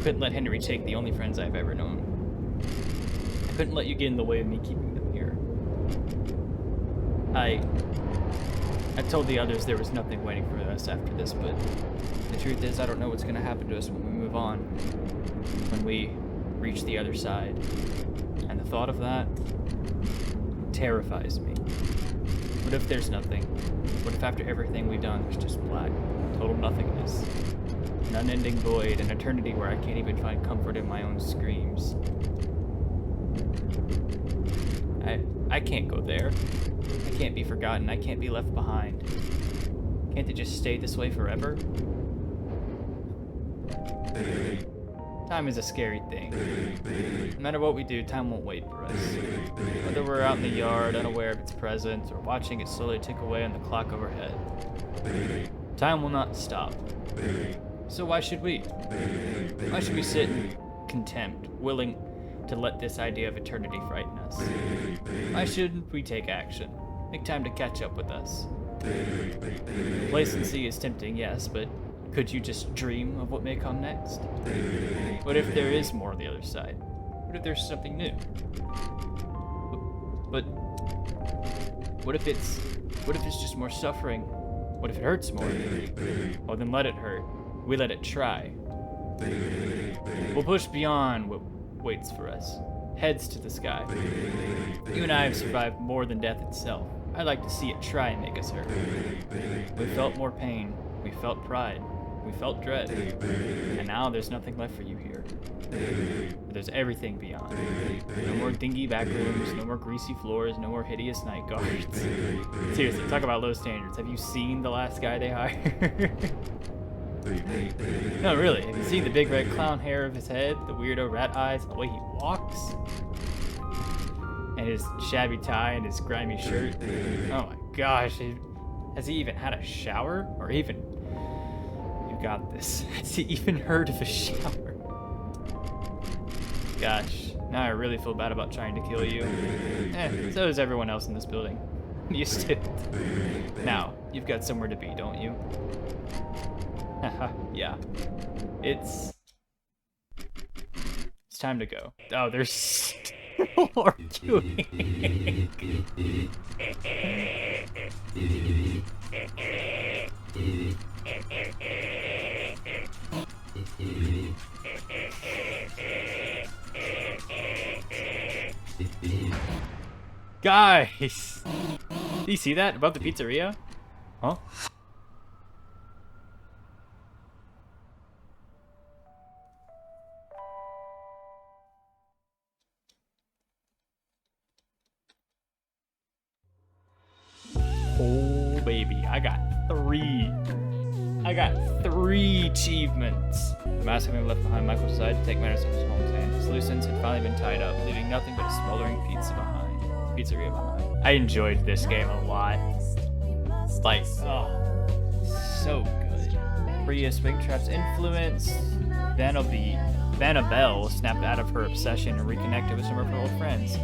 couldn't let Henry take the only friends I've ever known. I couldn't let you get in the way of me keeping them here. I told the others there was nothing waiting for us after this, but the truth is I don't know what's going to happen to us when we move on. When we reach the other side. And the thought of that terrifies me. What if there's nothing? What if after everything we've done there's just black, total nothingness? An unending void, an eternity where I can't even find comfort in my own screams. I can't go there. I can't be forgotten. I can't be left behind. Can't it just stay this way forever? Time is a scary thing. No matter what we do, time won't wait for us. Whether we're out in the yard, unaware of its presence, or watching it slowly tick away on the clock overhead. Time will not stop. So why should we? Why should we sit in contempt, willing to let this idea of eternity frighten us? Why shouldn't we take action? Make time to catch up with us. Complacency is tempting, yes, but could you just dream of what may come next? What if there is more on the other side? What if there's something new? But what if it's just more suffering? What if it hurts more? Well, then let it hurt. We let it try. We'll push beyond what waits for us. heads to the sky. You and I have survived more than death itself. I'd like to see it try and make us hurt. We felt more pain. We felt pride. We felt dread. And now there's nothing left for you here. But there's everything beyond. No more dingy back rooms, no more greasy floors, no more hideous night guards. Seriously, talk about low standards. Have you seen the last guy they hired? No, really. Have you seen the big red clown hair of his head, the weirdo rat eyes, the way he walks? And his shabby tie and his grimy shirt? Oh my gosh. Has he even had a shower? Or even... You got this. Has he even heard of a shower? Gosh. Now I really feel bad about trying to kill you. So does everyone else in this building. Used to. Now, you've got somewhere to be, don't you? Haha, yeah. It's time to go. Oh, there's still arguing. Guys! Do you see that above the pizzeria? Huh? Oh baby, I got 3. I got 3 achievements. The mask having left behind, Michael decided to take matters into his own hands. His loose ends had finally been tied up, leaving nothing but a smoldering pizzeria behind. I enjoyed this game a lot. Like, oh, so good. Free of Springtrap's influence, Vanabelle snapped out of her obsession and reconnected with some of her old friends.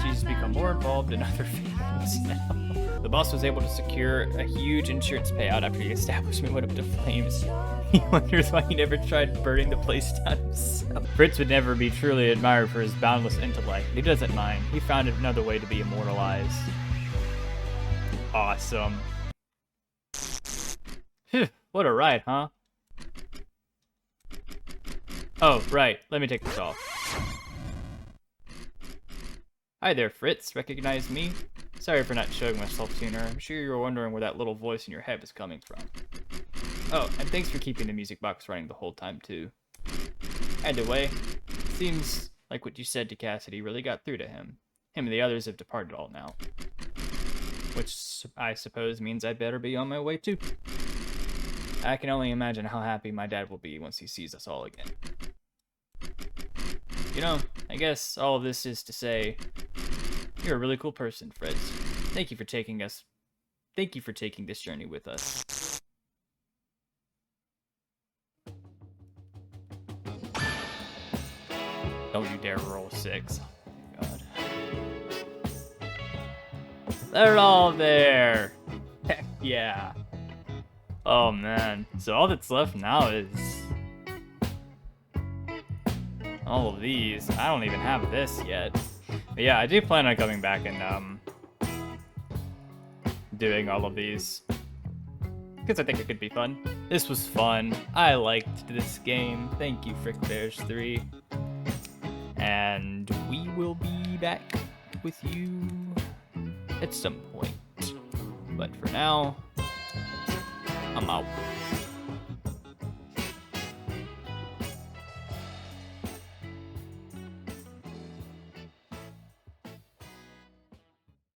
She's become more involved in other families now. The boss was able to secure a huge insurance payout after the establishment went up to flames. He wonders why he never tried burning the place down himself. Fritz would never be truly admired for his boundless intellect. He doesn't mind. He found another way to be immortalized. Awesome. Phew, what a ride, huh? Oh, right. Let me take this off. Hi there, Fritz. Recognize me? Sorry for not showing myself sooner. I'm sure you were wondering where that little voice in your head was coming from. Oh, and thanks for keeping the music box running the whole time, too. Either way, it seems like what you said to Cassidy really got through to him. Him and the others have departed all now. Which I suppose means I'd better be on my way, too. I can only imagine how happy my dad will be once he sees us all again. You know, I guess all of this is to say, you're a really cool person, Fritz. Thank you for taking this journey with us. Don't you dare roll 6. Oh, God. They're all there. Heck yeah. Oh man. So all that's left now is all of these. I don't even have this yet. But yeah, I do plan on coming back and doing all of these, because I think it could be fun. This was fun. I liked this game. Thank you, FrickBears3. And we will be back with you at some point. But for now, I'm out.